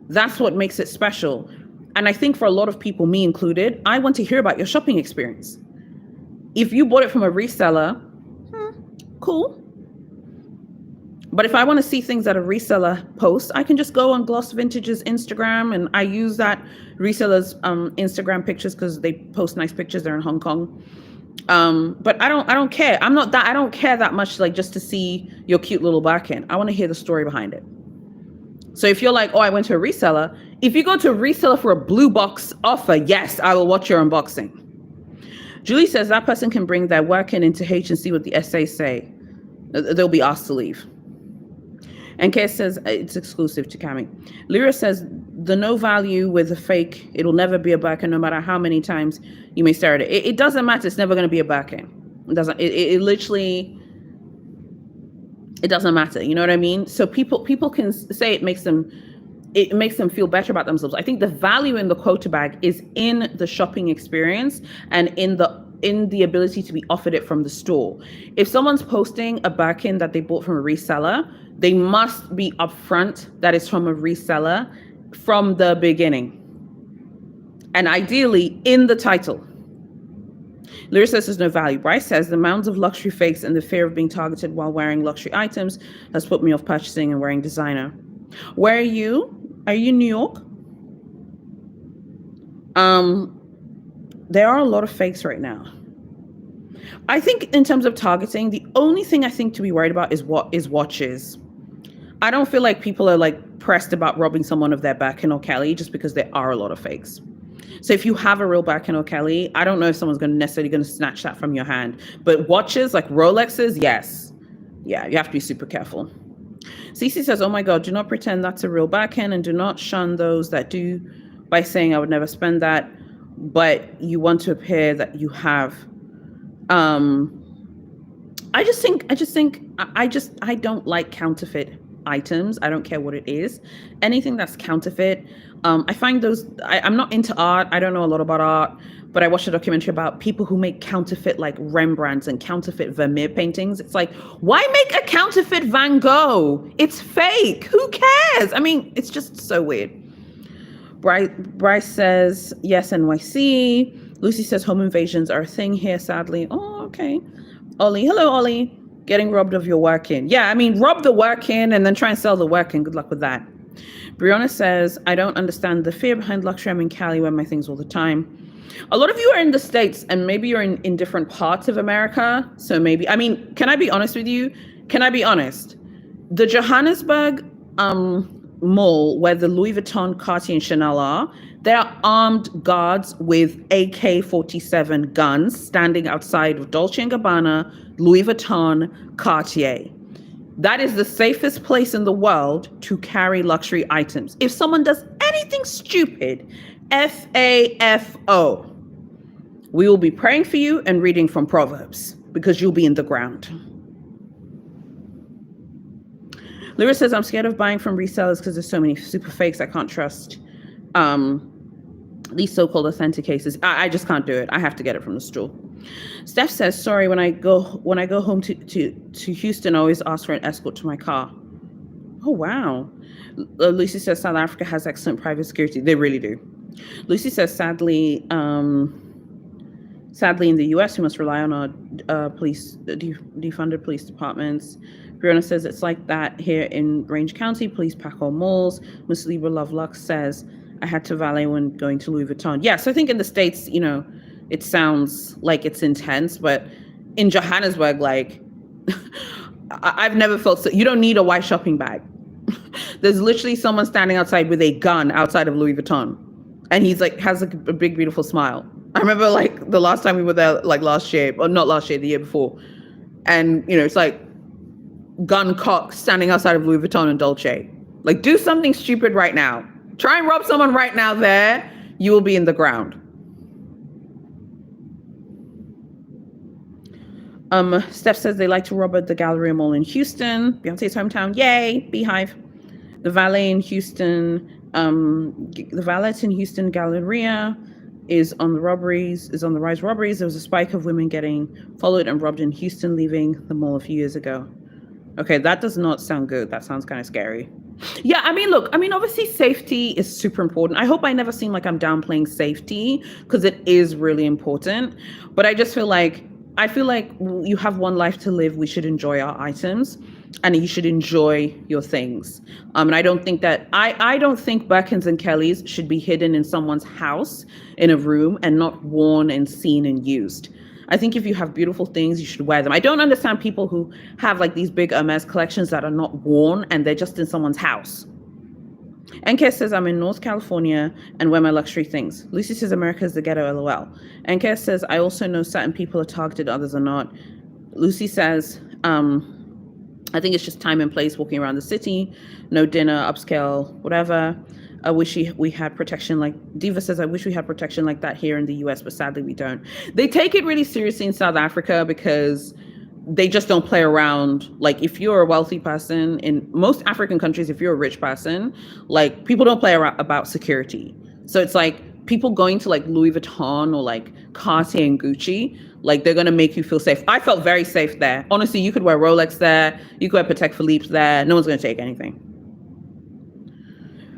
That's what makes it special. And I think for a lot of people, me included, I want to hear about your shopping experience. If you bought it from a reseller, cool. But if I want to see things that a reseller posts, I can just go on Gloss Vintage's Instagram, and I use that reseller's Instagram pictures because they post nice pictures. They're in Hong Kong. But I don't care. I don't care that much, like, just to see your cute little Birkin. I want to hear the story behind it. So if you're like, oh, I went to a reseller. If you go to a reseller for a blue box offer, yes, I will watch your unboxing. Julie says that person can bring their work into H and see what the essays say. They'll be asked to leave. And Kay says it's exclusive to Cami. Lyra says the no value with a fake, it'll never be a Birkin no matter how many times you may stare at it. It doesn't matter. It's never going to be a Birkin. It doesn't. It literally. It doesn't matter. You know what I mean? So people can say it makes them feel better about themselves. I think the value in the quota bag is in the shopping experience and in the in the ability to be offered it from the store. If someone's posting a Birkin that they bought from a reseller, they must be upfront that it's from a reseller from the beginning, and ideally in the title. Lyra says there's no value. Bryce says the mounds of luxury fakes and the fear of being targeted while wearing luxury items has put me off purchasing and wearing designer. Where are you? Are you in New York? There are a lot of fakes right now. I think in terms of targeting, the only thing I think to be worried about is watches. I don't feel like people are like pressed about robbing someone of their Birkin or Kelly just because there are a lot of fakes. So if you have a real Birkin or Kelly, I don't know if someone's necessarily going to snatch that from your hand. But watches like Rolexes, yes. Yeah, you have to be super careful. Cece says, oh my God, do not pretend that's a real Birkin and do not shun those that do by saying I would never spend that, but you want to appear that you have. I don't like counterfeit items. I don't care what it is. Anything that's counterfeit. I find those, I'm not into art. I don't know a lot about art, but I watched a documentary about people who make counterfeit like Rembrandts and counterfeit Vermeer paintings. It's like, why make a counterfeit Van Gogh? It's fake. Who cares? I mean, it's just so weird. Bryce says, yes, NYC. Lucy says home invasions are a thing here, sadly. Oh, okay. Ollie, hello, Ollie. Getting robbed of your work in. Yeah, I mean, rob the work in and then try and sell the work in. Good luck with that. Brianna says, I don't understand the fear behind luxury. I'm in Cali, wear my things all the time. A lot of you are in the States and maybe you're in different parts of America. So maybe, I mean, can I be honest with you? Can I be honest? The Johannesburg mall where the Louis Vuitton, Cartier, and Chanel are, there are armed guards with AK-47 guns standing outside of Dolce & Gabbana, Louis Vuitton, Cartier. That is the safest place in the world to carry luxury items. If someone does anything stupid, FAFO, we will be praying for you and reading from Proverbs because you'll be in the ground. Lyra says, I'm scared of buying from resellers because there's so many super fakes I can't trust. These so-called authentic cases. I just can't do it. I have to get it from the store. Steph says, sorry, when I go home to Houston, I always ask for an escort to my car. Oh, wow. Lucy says, South Africa has excellent private security. They really do. Lucy says, sadly, in the US, we must rely on our defunded police departments. Brianna says, it's like that here in Range County. Police pack all malls. Miss Libra Love Lux says, I had to valet when going to Louis Vuitton. Yeah, so I think in the States, you know, it sounds like it's intense, but in Johannesburg, like, I've never felt so. You don't need a white shopping bag. There's literally someone standing outside with a gun outside of Louis Vuitton. And he's like, has like a big, beautiful smile. I remember like the last time we were there, like last year, or not last year, the year before. And, you know, it's like gun cock standing outside of Louis Vuitton and Dolce. Like, do something stupid right now. Try and rob someone right now there. You will be in the ground. Steph says they like to rob at the Galleria Mall in Houston. Beyonce's hometown. Yay, Beehive. The valet in Houston, the valet in Houston Galleria is on the rise robberies. There was a spike of women getting followed and robbed in Houston, leaving the mall a few years ago. Okay, that does not sound good. That sounds kind of scary. Yeah, I mean, look, obviously safety is super important. I hope I never seem like I'm downplaying safety because it is really important. But I just feel like you have one life to live. We should enjoy our items and you should enjoy your things. And I don't think Birkins and Kellys should be hidden in someone's house in a room and not worn and seen and used. I think if you have beautiful things, you should wear them. I don't understand people who have like these big Hermes collections that are not worn and they're just in someone's house. NK says, I'm in North California and wear my luxury things. Lucy says, America is the ghetto, LOL. NK says, I also know certain people are targeted, others are not. Lucy says, I think it's just time and place walking around the city. No dinner, upscale, whatever. I wish we had protection like Diva says, I wish we had protection like that here in the US, but sadly we don't. They take it really seriously in South Africa because they just don't play around. Like if you're a wealthy person in most African countries, if you're a rich person, like people don't play around about security. So it's like people going to like Louis Vuitton or like Cartier and Gucci, like they're gonna make you feel safe. I felt very safe there. Honestly, you could wear Rolex there, you could wear Patek Philippe's there. No one's gonna take anything.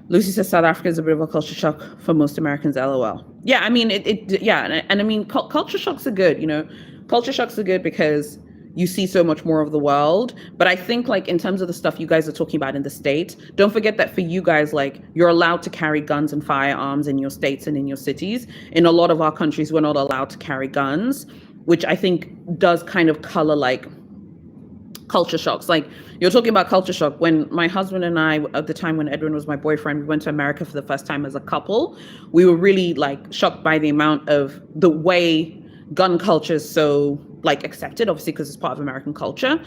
Lucy says South Africa is a bit of a culture shock for most Americans. LOL. Yeah, I mean and I mean culture shocks are good. You know, culture shocks are good because you see so much more of the world. But I think like in terms of the stuff you guys are talking about in the States, don't forget that for you guys, like you're allowed to carry guns and firearms in your states and in your cities. In a lot of our countries, we're not allowed to carry guns, which I think does kind of color like culture shocks. Like you're talking about culture shock. When my husband and I, at the time when Edwin was my boyfriend, we went to America for the first time as a couple. We were really like shocked by the amount of the way gun culture is so like accepted, obviously because it's part of American culture.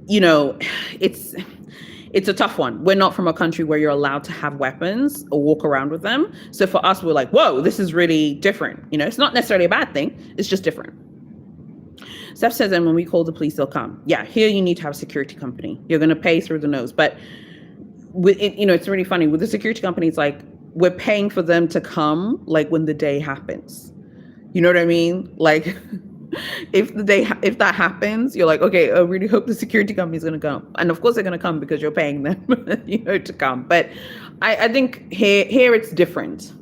You know, it's a tough one. We're not from a country where you're allowed to have weapons or walk around with them. So for us, we're like, whoa, this is really different. You know, it's not necessarily a bad thing. It's just different. Steph says, and when we call the police, they'll come. Yeah, here you need to have a security company. You're going to pay through the nose. But with it, you know, it's really funny with the security company. It's like we're paying for them to come like when the day happens. You know what I mean? Like if that happens, you're like, okay, I really hope the security company is going to come. And of course they're going to come because you're paying them, you know, to come. But I think here it's different.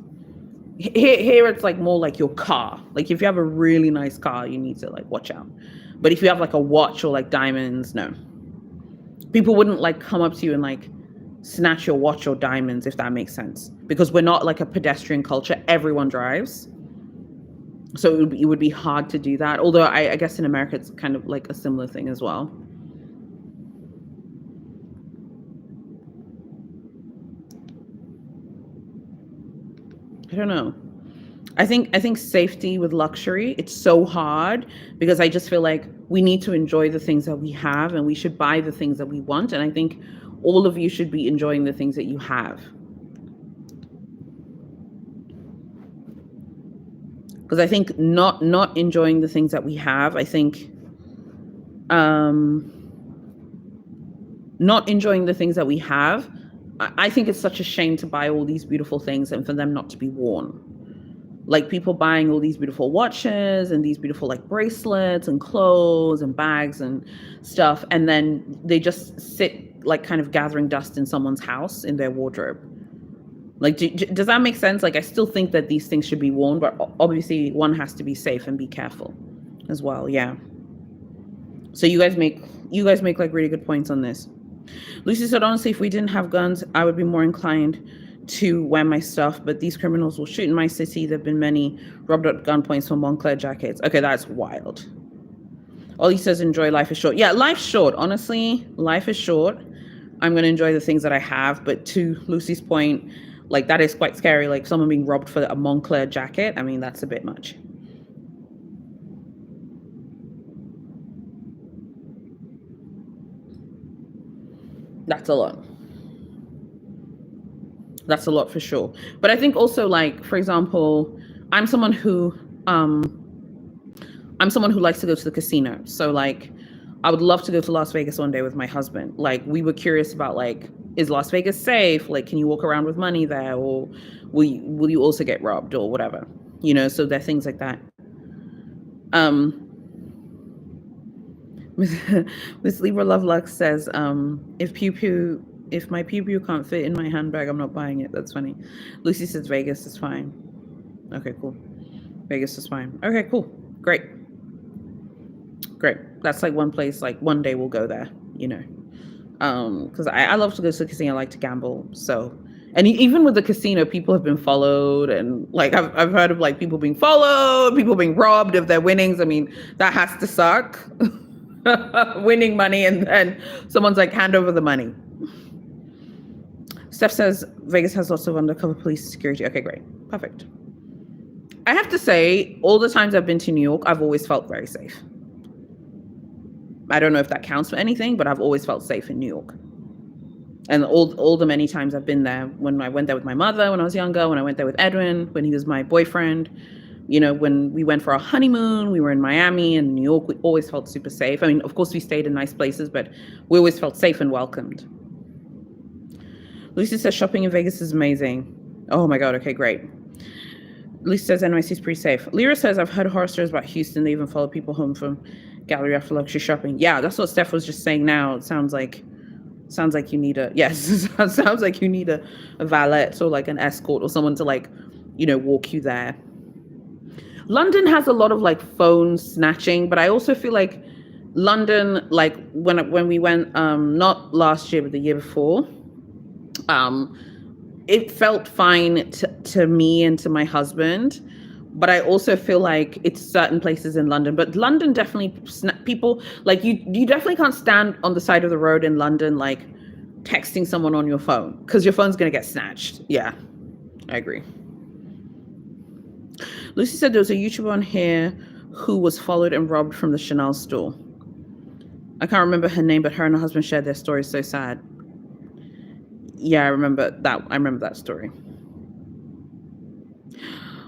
Here it's like more like your car. Like if you have a really nice car, you need to like watch out. But if you have like a watch or like diamonds, no. People wouldn't like come up to you and like snatch your watch or diamonds, if that makes sense. Because we're not like a pedestrian culture. Everyone drives. So it would be hard to do that. Although I guess in America, it's kind of like a similar thing as well. I don't know. I think safety with luxury, it's so hard because I just feel like we need to enjoy the things that we have and we should buy the things that we want. And I think all of you should be enjoying the things that you have. Because I think not enjoying the things that we have, I think not enjoying the things that we have, I think it's such a shame to buy all these beautiful things and for them not to be worn. Like people buying all these beautiful watches and these beautiful like bracelets and clothes and bags and stuff. And then they just sit like kind of gathering dust in someone's house in their wardrobe. Like, does that make sense? Like, I still think that these things should be worn, but obviously one has to be safe and be careful as well. Yeah. So you guys make like really good points on this. Lucy said, honestly, if we didn't have guns, I would be more inclined to wear my stuff, but these criminals will shoot in my city. There've been many robbed at gunpoints for Moncler jackets. Okay, that's wild. Ollie says, enjoy, life is short. Yeah, life's short. Honestly, life is short. I'm going to enjoy the things that I have, but to Lucy's point, like that is quite scary. Like someone being robbed for a Moncler jacket. I mean, that's a bit much. That's a lot. That's a lot for sure. But I think also like, for example, I'm someone who likes to go to the casino. So like, I would love to go to Las Vegas one day with my husband. Like we were curious about like, is Las Vegas safe? Like, can you walk around with money there, or will you also get robbed or whatever? You know, so there are things like that. Miss Libra Love Lux says, if my pew can't fit in my handbag, I'm not buying it. That's funny. Lucy says Vegas is fine. Okay, cool. Vegas is fine. Okay, cool. Great. That's like one place, like one day we'll go there, you know. Because I love to go to the casino. I like to gamble. So, and even with the casino, people have been followed, and like I've heard of like people being followed, people being robbed of their winnings. I mean, that has to suck. Winning money and then someone's like, hand over the money. Steph says Vegas has lots of undercover police security. Okay, great, perfect. I have to say, all the times I've been to New York, I've always felt very safe. I don't know if that counts for anything, but I've always felt safe in New York. And all the many times I've been there, when I went there with my mother when I was younger, when I went there with Edwin, when he was my boyfriend, you know, when we went for our honeymoon, we were in Miami and New York, we always felt super safe. I mean, of course, we stayed in nice places, but we always felt safe and welcomed. Lucy says shopping in Vegas is amazing. Oh my God. Okay, great. Lisa says NYC is pretty safe. Lyra says I've heard horror stories about Houston. They even follow people home from gallery after luxury shopping. Yeah, that's what Steph was just saying now. It sounds like you need sounds like you need a valet or like an escort or someone to like, walk you there. London has a lot of like phone snatching, but I also feel like London, like when we went, not last year, but the year before, it felt fine to me and to my husband. But I also feel like it's certain places in London. But London definitely, people, like you definitely can't stand on the side of the road in London, like texting someone on your phone, because your phone's going to get snatched. Yeah, I agree. Lucy said there was a YouTuber on here who was followed and robbed from the Chanel store. I can't remember her name, but her and her husband shared their story. So sad. Yeah, I remember that story.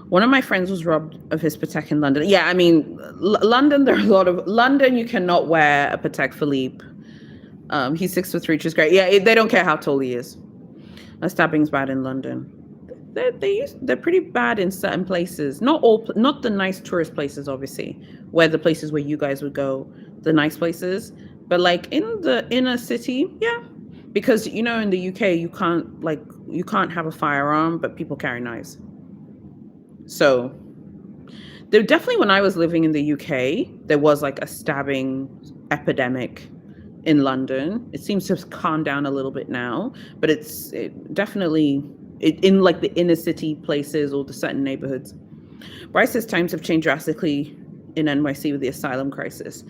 One of my friends was robbed of his Patek in London. Yeah, I mean, London, there are a lot of... London, you cannot wear a Patek Philippe. He's 6'3", which is great. Yeah, they don't care how tall he is. A stabbing's bad in London. They're pretty bad in certain places. Not the nice tourist places, obviously, where the places where you guys would go, the nice places. But like in the inner city, yeah. Because, in the UK, you can't have a firearm, but people carry knives. So there definitely, when I was living in the UK, there was like a stabbing epidemic in London. It seems to have calmed down a little bit now, but it definitely in like the inner city places or the certain neighborhoods. Bryce says times have changed drastically in NYC with the asylum crisis.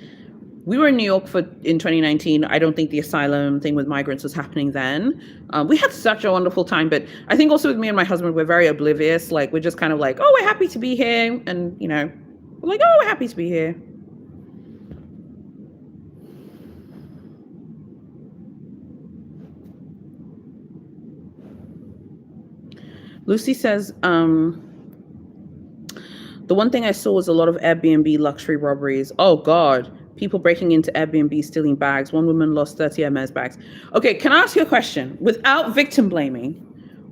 We were in New York in 2019. I don't think the asylum thing with migrants was happening then. We had such a wonderful time, but I think also with me and my husband, we're very oblivious. Like, we're just kind of like, oh, we're happy to be here. And, we're like, oh, we're happy to be here. Lucy says, the one thing I saw was a lot of Airbnb luxury robberies. Oh, God. People breaking into Airbnb, stealing bags. One woman lost 30 Hermes bags. Okay, can I ask you a question? Without victim blaming,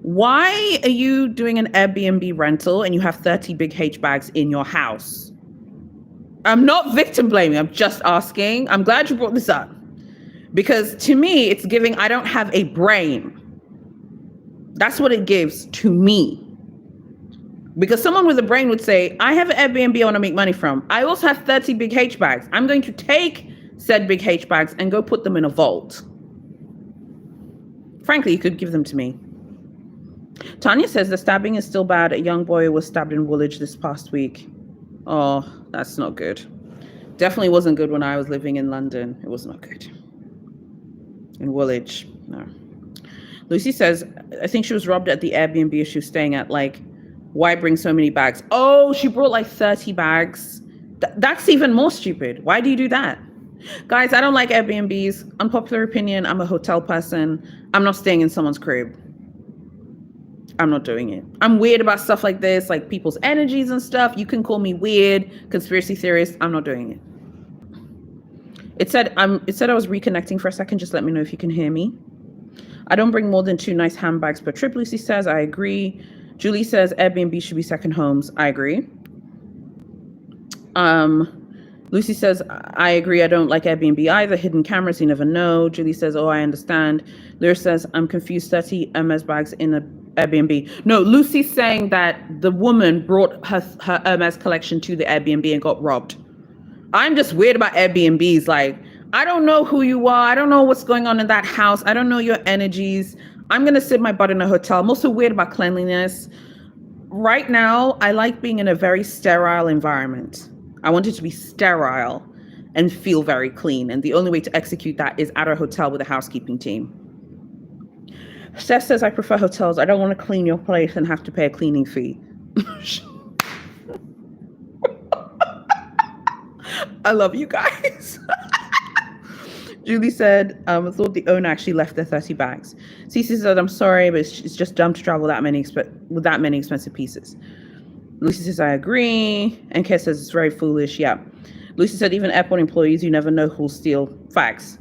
why are you doing an Airbnb rental and you have 30 big H bags in your house? I'm not victim blaming. I'm just asking. I'm glad you brought this up. Because to me, it's giving, I don't have a brain. That's what it gives to me. Because someone with a brain would say, I have an Airbnb I want to make money from. I also have 30 big H bags. I'm going to take said big H bags and go put them in a vault. Frankly, you could give them to me. Tanya says the stabbing is still bad. A young boy was stabbed in Woolwich this past week. Oh, that's not good. Definitely wasn't good when I was living in London. It was not good. In Woolwich, no. Lucy says, I think she was robbed at the Airbnb she was staying at, like, why bring so many bags? Oh, she brought like 30 bags. That's even more stupid. Why do you do that? Guys, I don't like Airbnbs. Unpopular opinion, I'm a hotel person. I'm not staying in someone's crib. I'm not doing it. I'm weird about stuff like this, like people's energies and stuff. You can call me weird, conspiracy theorist. I'm not doing it. It said I was reconnecting for a second. Just let me know if you can hear me. I don't bring more than 2 nice handbags per trip, Lucy says. I agree. Julie says Airbnb should be second homes. I agree. Lucy says, I agree. I don't like Airbnb either. Hidden cameras, you never know. Julie says, oh, I understand. Lyra says, I'm confused. 30 Hermes bags in a Airbnb. No, Lucy's saying that the woman brought her Hermes collection to the Airbnb and got robbed. I'm just weird about Airbnbs. Like, I don't know who you are. I don't know what's going on in that house. I don't know your energies. I'm going to sit my butt in a hotel. I'm also weird about cleanliness. Right now, I like being in a very sterile environment. I want it to be sterile and feel very clean. And the only way to execute that is at a hotel with a housekeeping team. Steph says, I prefer hotels. I don't want to clean your place and have to pay a cleaning fee. I love you guys. Julie said, I thought the owner actually left their 30 bags. Cece said, I'm sorry, but it's just dumb to travel with that many expensive pieces. Lucy says, I agree. And Kes says, it's very foolish. Yeah. Lucy said, even airport employees, you never know who'll steal. Facts.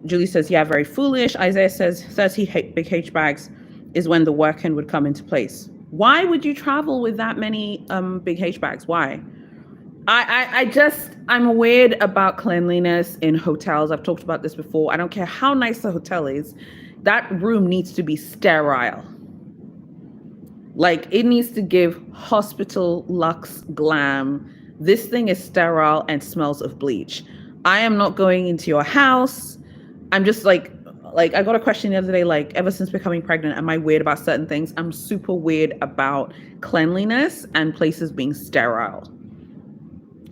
Julie says, yeah, very foolish. Isaiah says, 30 big H bags. is when the work-in would come into place. Why would you travel with that many big H bags? Why? I'm weird about cleanliness in hotels. I've talked about this before. I don't care how nice the hotel is. That room needs to be sterile. Like, it needs to give hospital luxe glam. This thing is sterile and smells of bleach. I am not going into your house. I'm just like I got a question the other day, like, ever since becoming pregnant, am I weird about certain things? I'm super weird about cleanliness and places being sterile.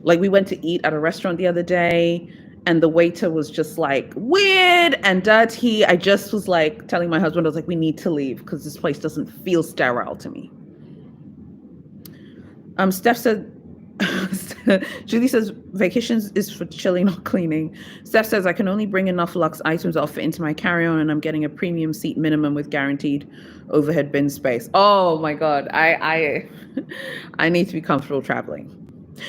Like, we went to eat at a restaurant the other day and the waiter was just like weird and dirty. I just was like telling my husband, I was like, we need to leave because this place doesn't feel sterile to me. Steph said, Julie says, vacations is for chilling, not cleaning. Steph says, I can only bring enough luxe items I'll fit into my carry-on and I'm getting a premium seat minimum with guaranteed overhead bin space. Oh my God. I need to be comfortable traveling.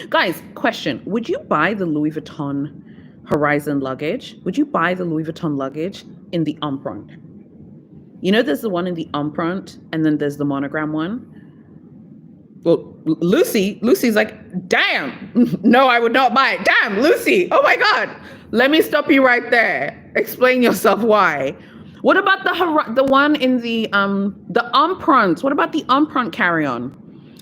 Guys, question. Would you buy the Louis Vuitton Horizon luggage? Would you buy the Louis Vuitton luggage in the Empreinte? You know, there's the one in the Empreinte and then there's the monogram one. Well, Lucy's like, damn, no, I would not buy it. Damn, Lucy, oh my God. Let me stop you right there. Explain yourself why. What about the one in the Empreinte? What about the Empreinte carry-on?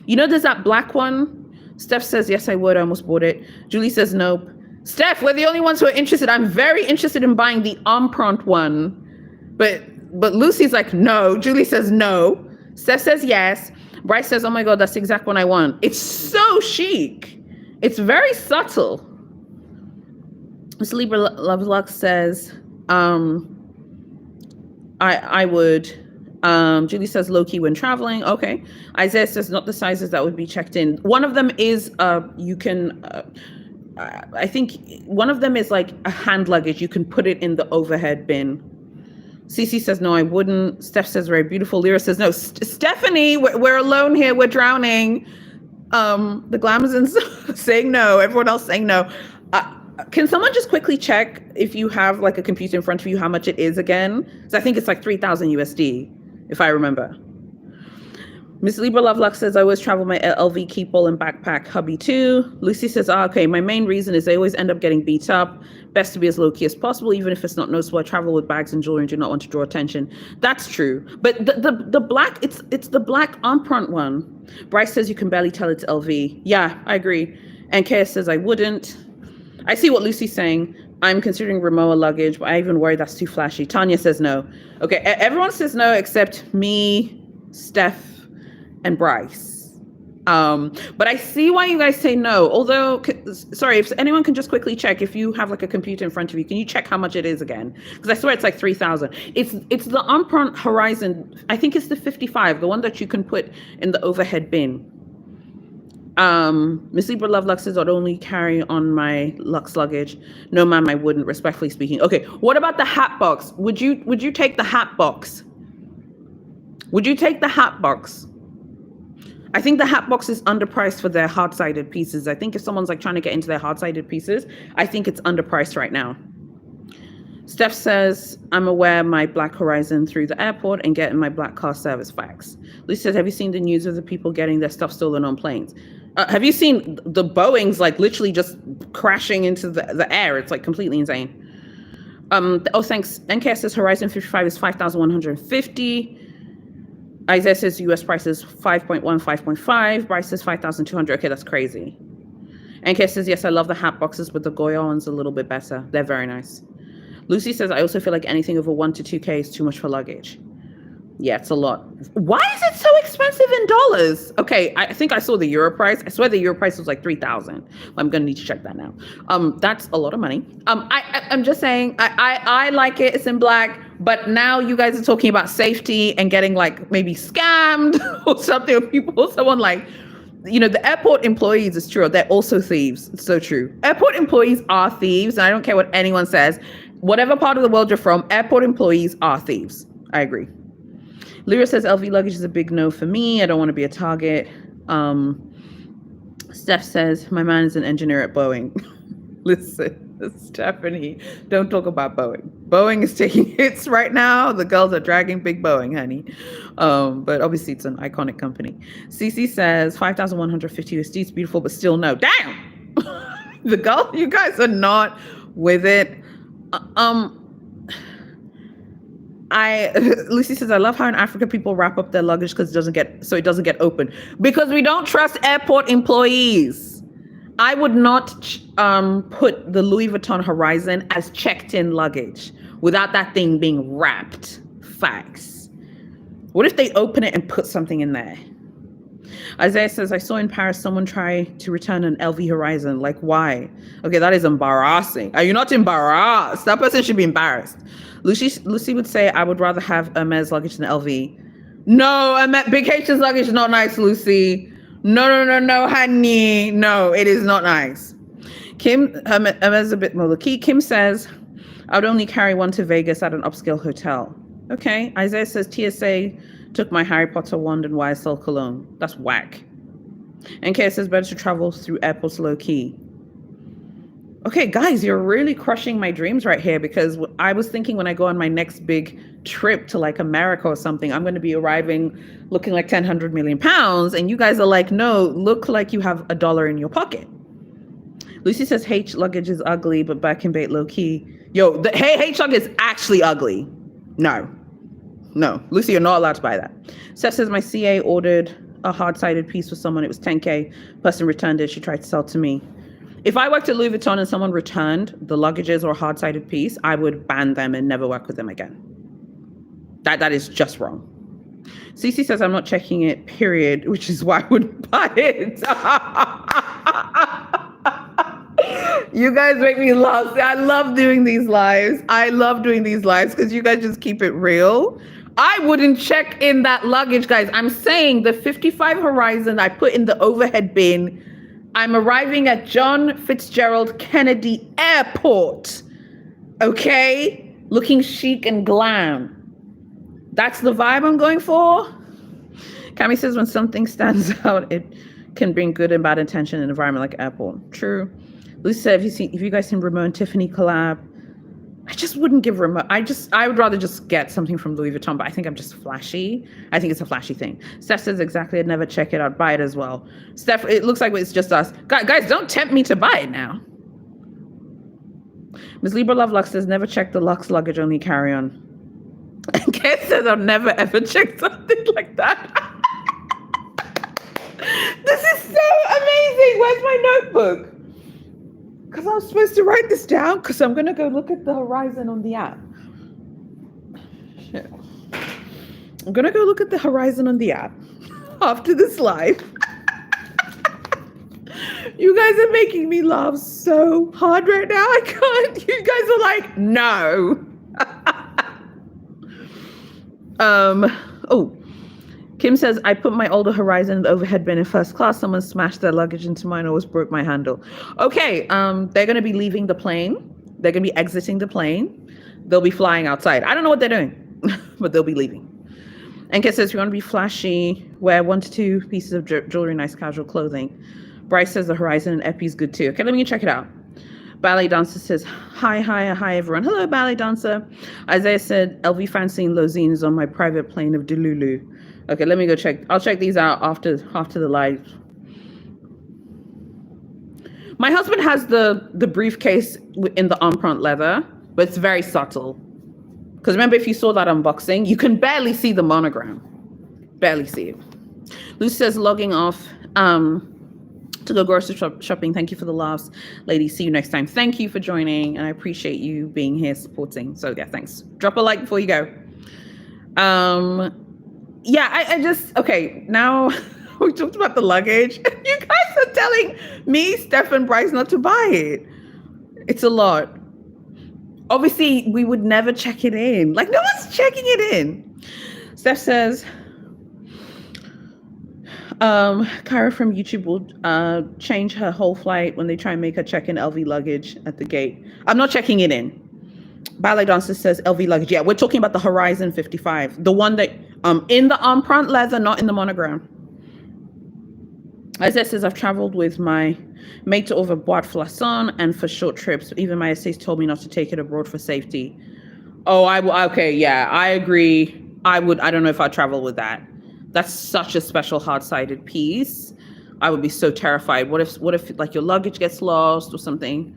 You know, there's that black one. Steph says, yes, I would. I almost bought it. Julie says, nope. Steph, we're the only ones who are interested. I'm very interested in buying the Empreinte one. But Lucy's like, no. Julie says, no. Steph says, yes. Bryce says, oh my God, that's the exact one I want. It's so chic. It's very subtle. Miss Libra Lovelux says, I would. Julie says low-key when traveling. Okay. Isaiah says not the sizes that would be checked in. One of them is you can I think one of them is like a hand luggage. You can put it in the overhead bin. Cece says no, I wouldn't. Steph says very beautiful. Lyra says no. Stephanie, we're alone here. We're drowning. The Glamazons saying no. Everyone else saying no. Can someone just quickly check if you have like a computer in front of you how much it is again? Because I think it's like 3,000 USD, if I remember. Miss Libra Lovelock says, I always travel my LV Keepall and backpack hubby too. Lucy says, okay, my main reason is they always end up getting beat up. Best to be as low-key as possible, even if it's not noticeable. I travel with bags and jewelry and do not want to draw attention. That's true. But the black, it's the black Empreinte one. Bryce says you can barely tell it's LV. Yeah, I agree. And KS says I wouldn't. I see what Lucy's saying. I'm considering Rimowa luggage, but I even worry that's too flashy. Tanya says no. Okay, everyone says no except me, Steph, and Bryce. But I see why you guys say no. Although, sorry, if anyone can just quickly check if you have like a computer in front of you, can you check how much it is again? Because I swear it's like 3,000. It's the Empreinte Horizon. I think it's the 55, the one that you can put in the overhead bin. Miss Libra Lovelock says I'd only carry on my luxe luggage. No, ma'am, I wouldn't, respectfully speaking. Okay, what about the hat box? Would you take the hat box? Would you take the hat box? I think the hat box is underpriced for their hard-sided pieces. I think if someone's like trying to get into their hard-sided pieces, I think it's underpriced right now. Steph says, I'm aware my Black Horizon through the airport and getting my black car service facts. Lucy says, have you seen the news of the people getting their stuff stolen on planes? Have you seen the Boeings like literally just crashing into the air? It's like completely insane. Oh, thanks. NKS says Horizon 55 is 5,150. Isaiah says US price is 5.1, 5.5. Bryce says 5,200. Okay, that's crazy. NKS says, yes, I love the hat boxes, but the Goya one's a little bit better. They're very nice. Lucy says, I also feel like anything over 1 to 2K is too much for luggage. Yeah, it's a lot. Why is it so expensive in dollars? Okay, I think I saw the euro price. I swear the euro price was like 3,000. I'm going to need to check that now. That's a lot of money. I'm just saying, I like it. It's in black. But now you guys are talking about safety and getting like maybe scammed or something. Or someone like, you know, the airport employees, it's true. They're also thieves. It's so true. Airport employees are thieves. And I don't care what anyone says. Whatever part of the world you're from, airport employees are thieves. I agree. Lyra says LV luggage is a big no for me. I don't want to be a target. Steph says my man is an engineer at Boeing. Listen, Stephanie, don't talk about Boeing. Boeing is taking hits right now. The girls are dragging big Boeing, honey. But obviously it's an iconic company. CC says 5,150 USD is beautiful, but still no. Damn! The girl, you guys are not with it. Lucy says, I love how in Africa people wrap up their luggage because it doesn't get open. Because we don't trust airport employees. I would not put the Louis Vuitton Horizon as checked-in luggage without that thing being wrapped. Facts. What if they open it and put something in there? Isaiah says, I saw in Paris someone try to return an LV Horizon. Like, why? Okay, that is embarrassing. Are you not embarrassed? That person should be embarrassed. Lucy would say, I would rather have Hermes luggage than LV. No, Big H's luggage is not nice, Lucy. No, honey. No, it is not nice. Kim, Hermes is a bit more low-key. Kim says, I would only carry one to Vegas at an upscale hotel. Okay. Isaiah says, TSA took my Harry Potter wand and YSL cologne. That's whack. And Kay says, better to travel through airports low-key. Okay, guys, you're really crushing my dreams right here, because I was thinking when I go on my next big trip to like America or something, I'm going to be arriving looking like 100 million pounds. And you guys are like, no, look like you have $1 in your pocket. Lucy says H luggage is ugly, but back in bait low key. Yo, the H luggage is actually ugly. No, Lucy, you're not allowed to buy that. Steph says my CA ordered a hard-sided piece for someone. It was 10K. Person returned it. She tried to sell to me. If I worked at Louis Vuitton and someone returned the luggages or a hard-sided piece, I would ban them and never work with them again. That is just wrong. Cece says, I'm not checking it, period, which is why I wouldn't buy it. You guys make me laugh. I love doing these lives. Because you guys just keep it real. I wouldn't check in that luggage, guys. I'm saying the 55 Horizon I put in the overhead bin. I'm arriving at John Fitzgerald Kennedy Airport, okay? Looking chic and glam. That's the vibe I'm going for. Cami says when something stands out, it can bring good and bad intention in an environment like airport. True. Lucy said, if you guys seen Ramon and Tiffany collab, I just wouldn't give Ramon. I would rather just get something from Louis Vuitton, but I think I'm just flashy. I think it's a flashy thing. Steph says exactly, I'd never check it out, buy it as well. Steph, it looks like it's just us. Guys, don't tempt me to buy it now. Ms. Libra Love Lux says, never check the Lux luggage, only carry on. And Kate says, I've never ever checked something like that. This is so amazing. Where's my notebook? Because I was supposed to write this down because I'm going to go look at the Horizon on the app. Shit. I'm going to go look at the Horizon on the app after this live. You guys are making me laugh so hard right now. I can't. You guys are like, no. Kim says, I put my older Horizon in the overhead bin in first class. Someone smashed their luggage into mine, almost broke my handle. Okay, they're going to be leaving the plane. They're going to be exiting the plane. They'll be flying outside. I don't know what they're doing, but they'll be leaving. And Kim says, if you want to be flashy, wear 1 to 2 pieces of jewelry, nice casual clothing. Bryce says the Horizon and Epi's good too. Okay, let me check it out. Ballet Dancer says, hi everyone. Hello, Ballet Dancer. Isaiah said, LV Fancy Lozine is on my private plane of Delulu. Okay, let me go check. I'll check these out after the live. My husband has the briefcase in the empreinte leather, but it's very subtle. Because remember, if you saw that unboxing, you can barely see the monogram. Barely see it. Lucy says, logging off to go grocery shopping. Thank you for the laughs. Ladies, see you next time. Thank you for joining, and I appreciate you being here supporting. So yeah, thanks. Drop a like before you go. Yeah, I just, okay, now we talked about the luggage. You guys are telling me, Steph and Bryce, not to buy it. It's a lot. Obviously, we would never check it in. Like, no one's checking it in. Steph says, Kyra from YouTube will change her whole flight when they try and make her check in LV luggage at the gate. I'm not checking it in. Ballet Dancer says LV luggage. Yeah, we're talking about the Horizon 55. The one that in the empreinte leather, not in the monogram. Isaiah says, I've traveled with my mate to over Boîte Flasson and for short trips. Even my estates told me not to take it abroad for safety. Oh, okay, yeah, I agree. I don't know if I'd travel with that. That's such a special hard-sided piece. I would be so terrified. What if like your luggage gets lost or something?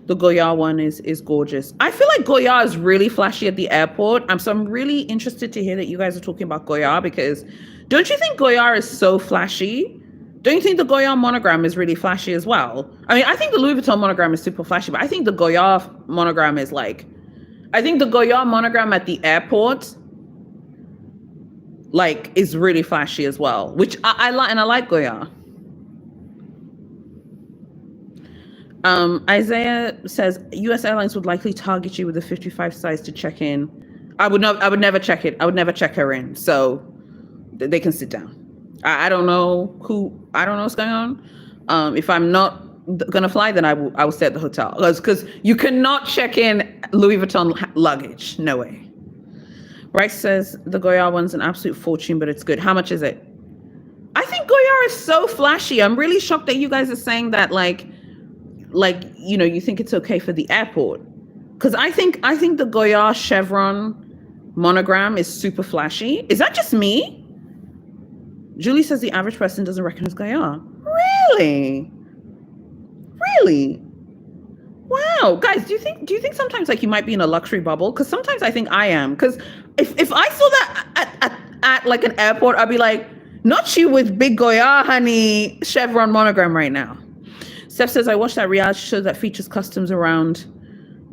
The Goya one is gorgeous. I feel like Goya is really flashy at the airport. So I'm really interested to hear that you guys are talking about Goya, because don't you think Goya is so flashy? Don't you think the Goya monogram is really flashy as well? I mean, I think the Louis Vuitton monogram is super flashy, but I think the Goya monogram is like, I think the Goya monogram at the airport like is really flashy as well, which I like, and I like Goya. Isaiah says U.S. airlines would likely target you with a 55 size to check in. I would never check it. I would never check her in. So they can sit down. I don't know what's going on. If I'm not gonna fly, then I will stay at the hotel, because you cannot check in Louis Vuitton luggage. No way. Rice says the Goya one's an absolute fortune, but it's good. How much is it? I think Goya is so flashy. I'm really shocked that you guys are saying that like you think it's okay for the airport, because I think the Goya chevron monogram is super flashy. Is that just me? Julie says the average person doesn't recognize Goya. Really? Wow, guys, do you think sometimes like you might be in a luxury bubble? Because sometimes I think I am. Because if I saw that at like an airport, I'd be like, not you with big Goya, honey, chevron monogram right now. Steph says, I watched that reality show that features customs around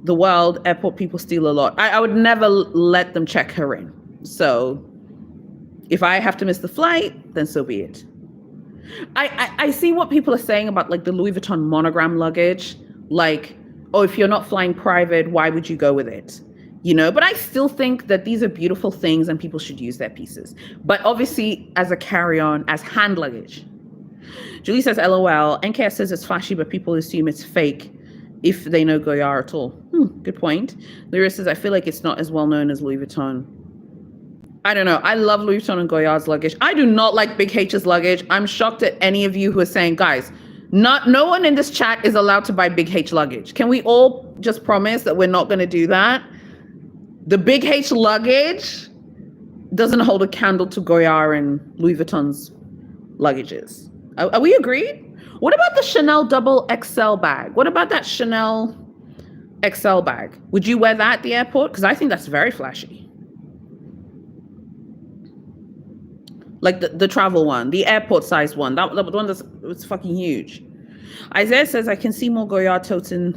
the world. Airport people steal a lot. I would never let them check her in. So if I have to miss the flight, then so be it. I see what people are saying about like the Louis Vuitton monogram luggage. Like, oh, if you're not flying private, why would you go with it? But I still think that these are beautiful things and people should use their pieces. But obviously as a carry-on, as hand luggage. Julie says, LOL. NKS says it's flashy, but people assume it's fake if they know Goya at all. Good point. Lyra says, I feel like it's not as well known as Louis Vuitton. I don't know. I love Louis Vuitton and Goya's luggage. I do not like Big H's luggage. I'm shocked at any of you who are saying, guys, no one in this chat is allowed to buy Big H luggage. Can we all just promise that we're not going to do that? The Big H luggage doesn't hold a candle to Goya and Louis Vuitton's luggages. Are we agreed? What about the Chanel double XL bag? What about that Chanel XL bag? Would you wear that at the airport? Because I think that's very flashy. Like the travel one, the airport size one, that one was fucking huge. Isaiah says, I can see more Goya totes in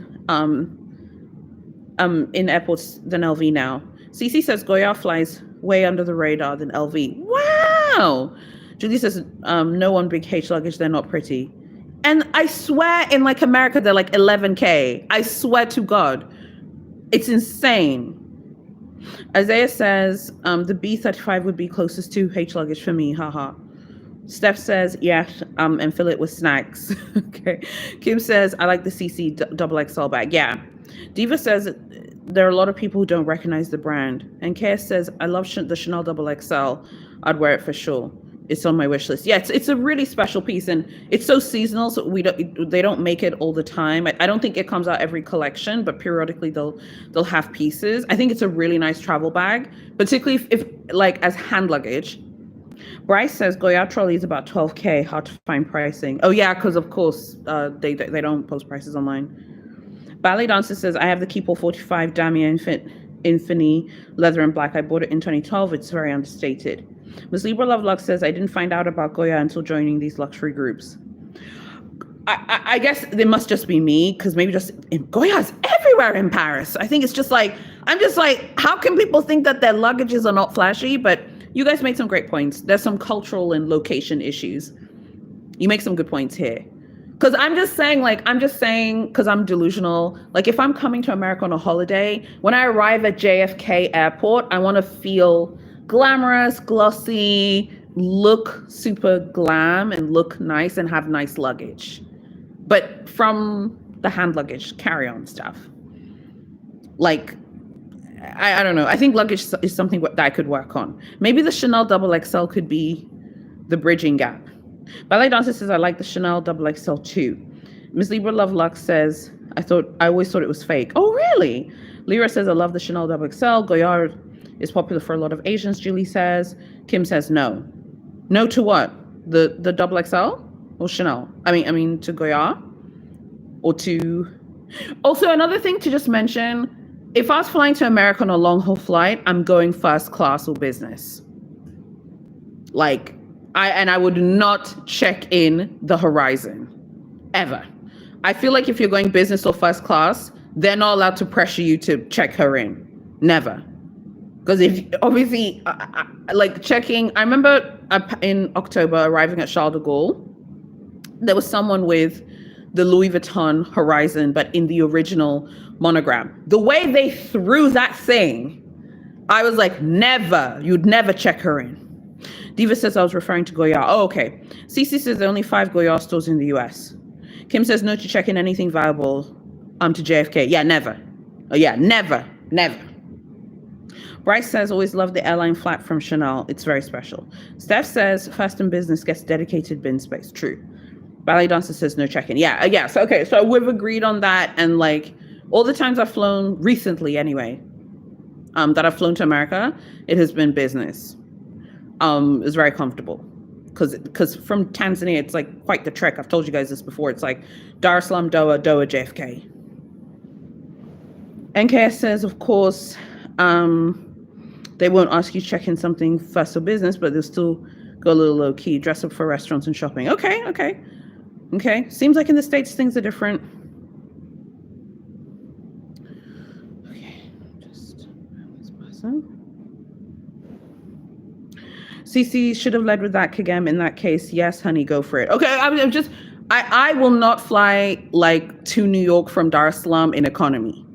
airports than LV now. CC says Goya flies way under the radar than LV. Wow. Julie says, no one Big H luggage, they're not pretty. And I swear in like America, they're like 11K. I swear to God. It's insane. Isaiah says, the B35 would be closest to H luggage for me, haha. Steph says, yes, and fill it with snacks. Okay. Kim says, I like the CC double XL bag. Yeah. Diva says, there are a lot of people who don't recognize the brand. And KS says, I love the Chanel double XL. I'd wear it for sure. It's on my wish list. Yeah, it's a really special piece, and it's so seasonal. So they don't make it all the time. I don't think it comes out every collection, but periodically they'll have pieces. I think it's a really nice travel bag, particularly if like as hand luggage. Bryce says Goya trolley is about 12K. Hard to find pricing. Oh yeah, because of course they don't post prices online. Ballet Dancer says I have the Keeple 45 Damier Infini leather and black. I bought it in 2012. It's very understated. Miss Libra Love Luck says, I didn't find out about Goya until joining these luxury groups. I guess it must just be me, because maybe just Goya's everywhere in Paris. I think it's just like, I'm just like, how can people think that their luggages are not flashy? But you guys made some great points. There's some cultural and location issues. You make some good points here. Because I'm just saying, because I'm delusional. Like if I'm coming to America on a holiday, when I arrive at JFK airport, I want to feel glamorous, glossy, look super glam and look nice and have nice luggage. But from the hand luggage, carry-on stuff. Like, I don't know. I think luggage is something that I could work on. Maybe the Chanel double XL could be the bridging gap. Ballet Dancer says, I like the Chanel double XL too. Miss Libra Love Lux says, I always thought it was fake. Oh, really? Lyra says, I love the Chanel Double XL. Goyard is popular for a lot of Asians, Julie says. Kim says, no. No to what? The Double XL or Chanel? I mean to Goyard or to... Also, another thing to just mention, if I was flying to America on a long haul flight, I'm going first class or business. Like, I would not check in the Horizon ever. I feel like if you're going business or first class, they're not allowed to pressure you to check her in. Never. Because if obviously, like checking, I remember in October arriving at Charles de Gaulle, there was someone with the Louis Vuitton Horizon, but in the original monogram. The way they threw that thing, I was like, never, you'd never check her in. Diva says I was referring to Goya. Oh, okay. Cece says there are only 5 Goya stores in the US. Kim says no to check in anything valuable to JFK. Yeah, never. Oh yeah, never. Bryce says always love the airline flat from Chanel. It's very special. Steph says first in business gets dedicated bin space. True. Ballet dancer says no check-in. Yeah. So okay, so we've agreed on that. And like all the times I've flown recently anyway, that I've flown to America, it has been business. It's very comfortable. Because from Tanzania, it's like quite the trek. I've told you guys this before. It's like Dar es Salaam, Doha, JFK. NKS says, of course, they won't ask you to check in something first or business, but they'll still go a little low key, dress up for restaurants and shopping. Okay. Seems like in the States, things are different. Okay, just this person. CC should have led with that, Kagem. In that case, yes, honey, go for it. Okay, I will not fly like to New York from Dar es Salaam in economy.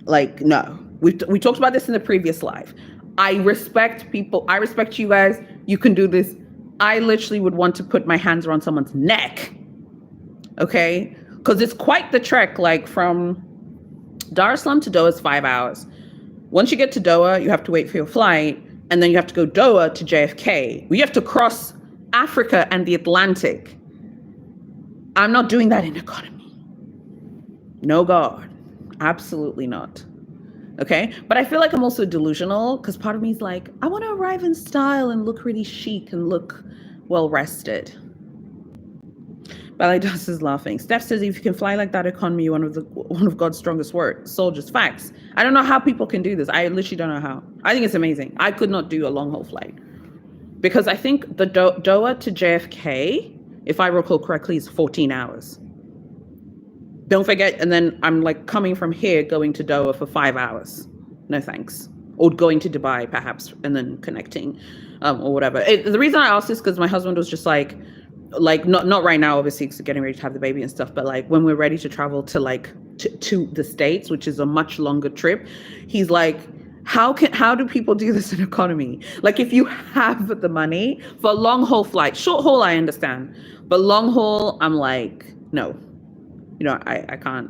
Like, no. We talked about this in the previous live. I respect people. I respect you guys. You can do this. I literally would want to put my hands around someone's neck. Okay? Because it's quite the trek. Like from Dar es Salaam to Doha is 5 hours. Once you get to Doha, you have to wait for your flight. And then you have to go Doha to JFK. We have to cross Africa and the Atlantic. I'm not doing that in economy. No, God. Absolutely not. Okay? But I feel like I'm also delusional because part of me is like, I want to arrive in style and look really chic and look well rested. Ballet Dust is laughing. Steph says if you can fly like that economy, one of God's strongest soldiers. Facts. I don't know how people can do this. I literally don't know how. I think it's amazing. I could not do a long haul flight because I think the Doha to JFK, if I recall correctly, is 14 hours. Don't forget, and then I'm like coming from here going to Doha for 5 hours. No thanks. Or going to Dubai perhaps and then connecting or whatever. The reason I asked this because my husband was just like not right now, obviously, because getting ready to have the baby and stuff, but like when we're ready to travel to like to the States, which is a much longer trip, he's like, how do people do this in economy? Like if you have the money for a long haul flight, short haul I understand, but long haul I'm like, no, I can't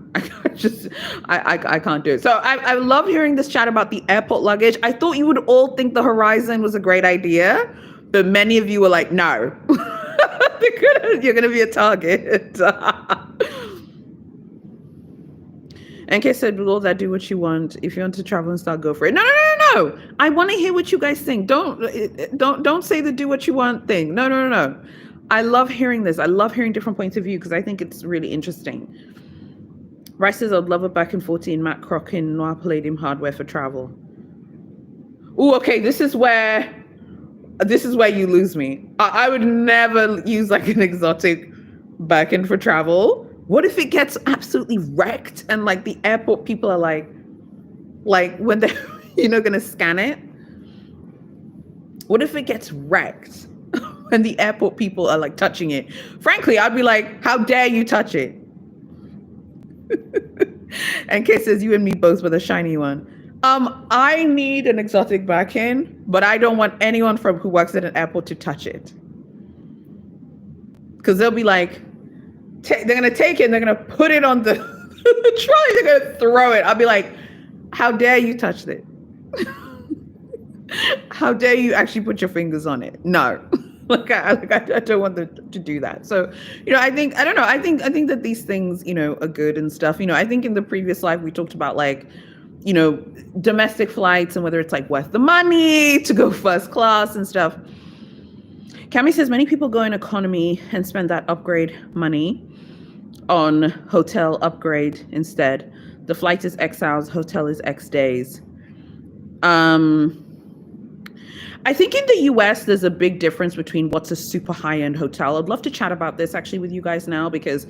do it. So I love hearing this chat about the airport luggage. I thought you would all think the Horizon was a great idea, but many of you were like, no. You're gonna be a target. NK said, with all that, do what you want. If you want to travel and start, go for it. No. I want to hear what you guys think. Don't say the do what you want thing. No. I love hearing this. I love hearing different points of view because I think it's really interesting. Rice says, I'd love a back and 14 Matte Croc in Noir Palladium hardware for travel. Oh, okay. This is where you lose me. I would never use like an exotic Birkin for travel. What if it gets absolutely wrecked and like the airport people are like when they're gonna scan it? What if it gets wrecked and the airport people are like touching it? Frankly, I'd be like, how dare you touch it? And Kay says, you and me both with a shiny one. I need an exotic Birkin, but I don't want anyone who works at an airport to touch it. Because they'll be like, they're going to take it and they're going to put it on the trolley. They're going to throw it. I'll be like, how dare you touch it? How dare you actually put your fingers on it? No. I don't want them to do that. So, I don't know. I think that these things, are good and stuff. I think in the previous live we talked about like, domestic flights and whether it's like worth the money to go first class and stuff. Cami says many people go in economy and spend that upgrade money on hotel upgrade instead. The flight is X hours, hotel is X days. I think in the US, there's a big difference between what's a super high-end hotel. I'd love to chat about this actually with you guys now, because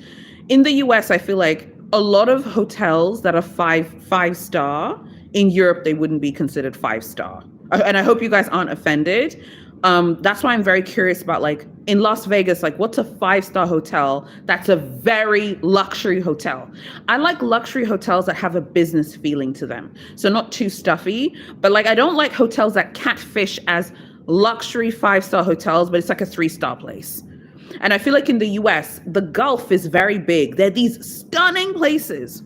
in the US, I feel like a lot of hotels that are five star, in Europe, they wouldn't be considered 5-star. And I hope you guys aren't offended. That's why I'm very curious about, like, in Las Vegas, like, what's a 5-star hotel that's a very luxury hotel? I like luxury hotels that have a business feeling to them. So not too stuffy, but like, I don't like hotels that catfish as luxury 5-star hotels, but it's like a 3-star place. And I feel like in the US, the Gulf is very big. They're these stunning places.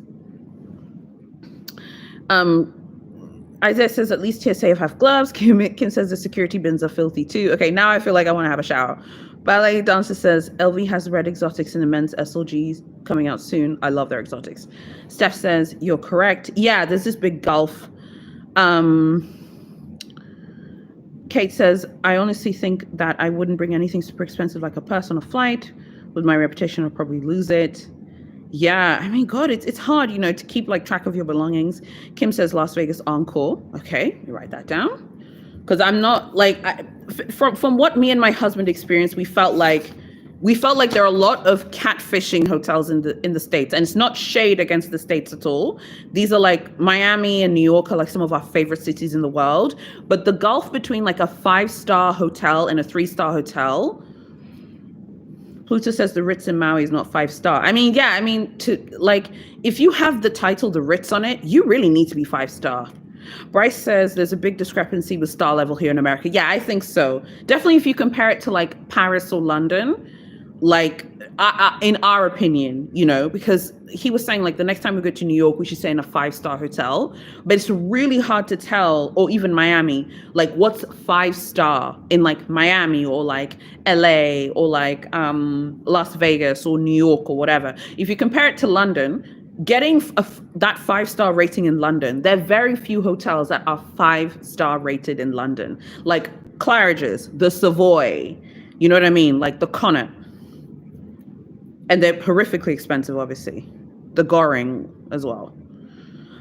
Isaiah says at least TSA have gloves. Kim says the security bins are filthy too. Okay, now I feel like I want to have a shower. Ballet Dancer says LV has red exotics in the men's SLGs coming out soon. I love their exotics. Steph says you're correct. Yeah, there's this big gulf. Kate says I honestly think that I wouldn't bring anything super expensive like a purse on a flight. With my reputation, I'll probably lose it. Yeah, I mean, God, it's hard, to keep like track of your belongings. Kim says Las Vegas Encore. Okay, you write that down. Because I'm not like, from what me and my husband experienced, we felt like there are a lot of catfishing hotels in the States, and it's not shade against the States at all. These are like Miami and New York are like some of our favorite cities in the world. But the gulf between like a 5-star hotel and a 3-star hotel. Pluto says the Ritz in Maui is not 5-star. I mean, yeah, if you have the title, the Ritz on it, you really need to be 5-star. Bryce says there's a big discrepancy with star level here in America. Yeah, I think so. Definitely if you compare it to like Paris or London, like in our opinion, because he was saying like the next time we go to New York, we should stay in a 5-star hotel. But it's really hard to tell, or even Miami, like what's 5-star in like Miami or like LA or like Las Vegas or New York or whatever. If you compare it to London, getting that 5-star rating in London, there are very few hotels that are 5-star rated in London, like Claridge's, the Savoy, you know what I mean, like the Connaught. And they're horrifically expensive, obviously. The Goring as well.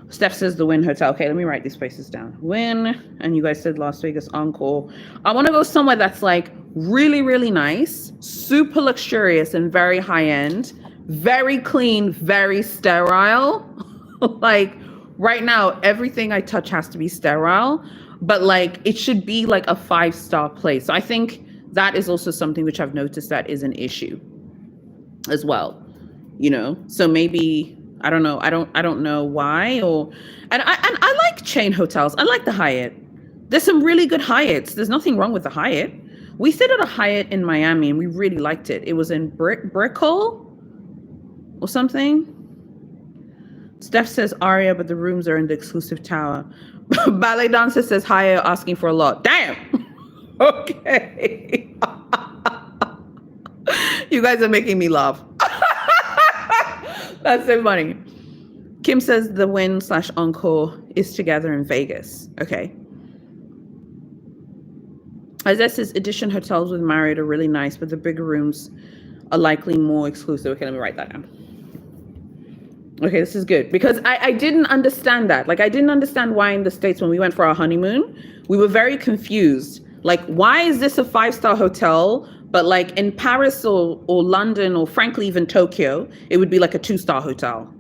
Steph says the Wynn Hotel. Okay, let me write these places down. Wynn, and you guys said Las Vegas Encore. I want to go somewhere that's like really, really nice, super luxurious and very high end, very clean, very sterile. Like right now, everything I touch has to be sterile, but like it should be like a 5-star place. So I think that is also something which I've noticed that is an issue as well, so maybe I don't know why, and I like chain hotels. I like the Hyatt. There's some really good Hyatts. There's nothing wrong with the Hyatt. We stayed at a Hyatt in Miami and we really liked it. It was in Brickell or something. Steph says Aria, but the rooms are in the exclusive tower. Ballet Dancer says Haya asking for a lot. Damn. Okay. You guys are making me laugh. That's so funny. Kim says the Wynn/Encore is together in Vegas. Okay. Isaiah says Edition hotels with Marriott are really nice, but the bigger rooms are likely more exclusive. Okay, let me write that down. Okay, this is good because I didn't understand that. Like, I didn't understand why in the States when we went for our honeymoon, we were very confused. Like, why is this a 5-star hotel? But like in Paris or London or frankly even Tokyo, it would be like a 2-star hotel.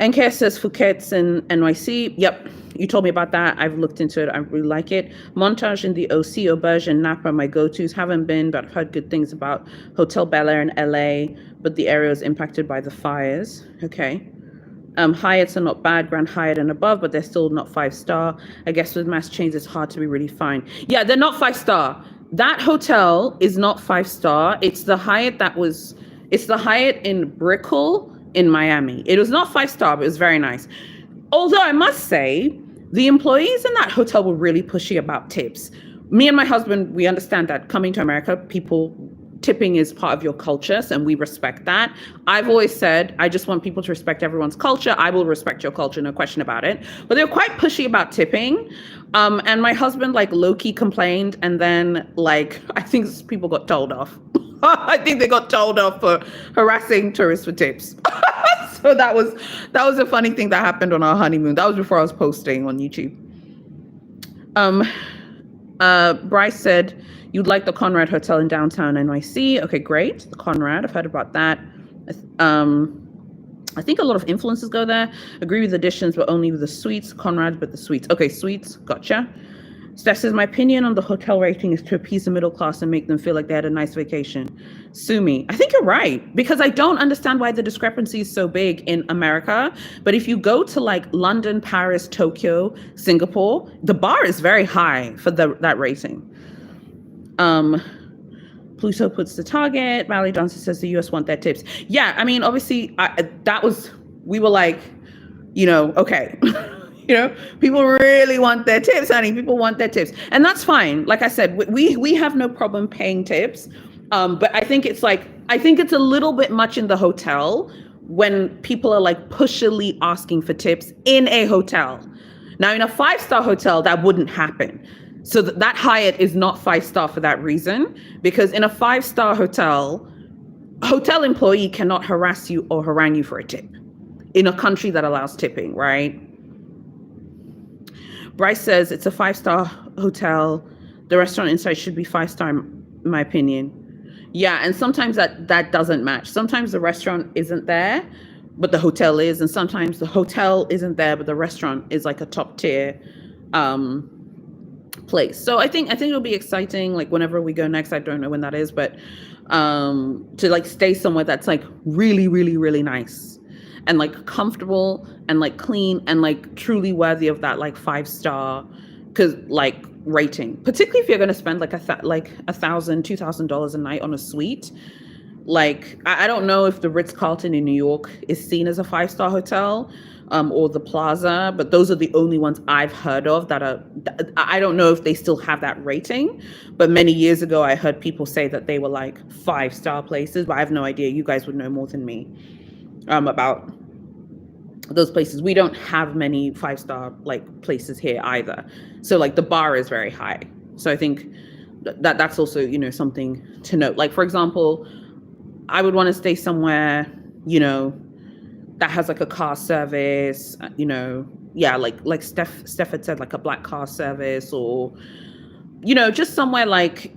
NK says Phuket's in NYC. Yep, you told me about that. I've looked into it. I really like it. Montage in the OC, Auberge and Napa are my go-tos. Haven't been, but I've heard good things about Hotel Bel Air in LA, but the area is impacted by the fires. Okay. Hyatts are not bad, Grand Hyatt and above, but they're still not 5-star. I guess with mass chains, it's hard to be really fine. Yeah, they're not 5-star. That hotel is not 5-star. It's the Hyatt in Brickell in Miami. It was not 5-star, but it was very nice. Although I must say, the employees in that hotel were really pushy about tips. Me and my husband, we understand that coming to America, tipping is part of your culture, and we respect that. I've always said, I just want people to respect everyone's culture. I will respect your culture, no question about it. But they're quite pushy about tipping. And my husband like low-key complained, and then like I think people got told off. I think they got told off for harassing tourists for tips. So that was a funny thing that happened on our honeymoon. That was before I was posting on YouTube. Bryce said, you'd like the Conrad Hotel in downtown NYC. Okay, great. The Conrad, I've heard about that. I think a lot of influencers go there. Agree with additions, but only with the suites. Conrad, but the suites. Okay, suites, gotcha. Steph says, my opinion on the hotel rating is to appease the middle class and make them feel like they had a nice vacation. Sue me. I think you're right, because I don't understand why the discrepancy is so big in America. But if you go to like London, Paris, Tokyo, Singapore, the bar is very high for that rating. Pluto puts the target. Valley Johnson says the US want their tips. Yeah, I mean, obviously, we were like, okay. People really want their tips, honey. People want their tips. And that's fine. Like I said, we have no problem paying tips. But I think it's a little bit much in the hotel when people are like pushily asking for tips in a hotel. Now, in a 5-star hotel, that wouldn't happen. So that Hyatt is not 5-star for that reason, because in a 5-star hotel employee cannot harass you or harangue you for a tip in a country that allows tipping, right? Bryce says it's a 5-star hotel. The restaurant inside should be 5-star, in my opinion. Yeah, and sometimes that doesn't match. Sometimes the restaurant isn't there, but the hotel is, and sometimes the hotel isn't there, but the restaurant is like a top tier place. So I think it'll be exciting. Like whenever we go next, I don't know when that is, but to like stay somewhere that's like really, really, really nice. And like comfortable and like clean and like truly worthy of that like 5-star like rating, particularly if you're going to spend like $1,000-$2,000 a night on a suite. Like I don't know if the Ritz-Carlton in New York is seen as a 5-star hotel, or the Plaza, but those are the only ones I've heard of that are. I don't know if they still have that rating, but many years ago I heard people say that they were like 5-star places, but I have no idea. You guys would know more than me about those places. We don't have many 5-star like places here either. So like the bar is very high. So I think that's also, something to note. Like, for example, I would want to stay somewhere, that has like a car service, like Steph had said, like a black car service, or, just somewhere like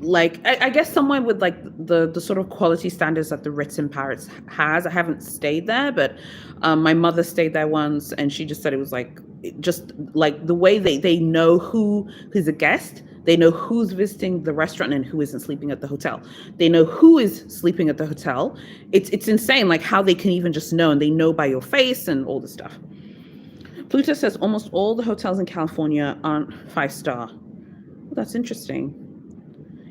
I guess somewhere with like the sort of quality standards that the Ritz in Paris has. I haven't stayed there, but my mother stayed there once, and she just said it was like, just like the way they know who's a guest. They know who's visiting the restaurant and who isn't sleeping at the hotel. They know who is sleeping at the hotel. It's insane, like how they can even just know, and they know by your face and all this stuff. Pluto says almost all the hotels in California aren't 5-star. Well, that's interesting.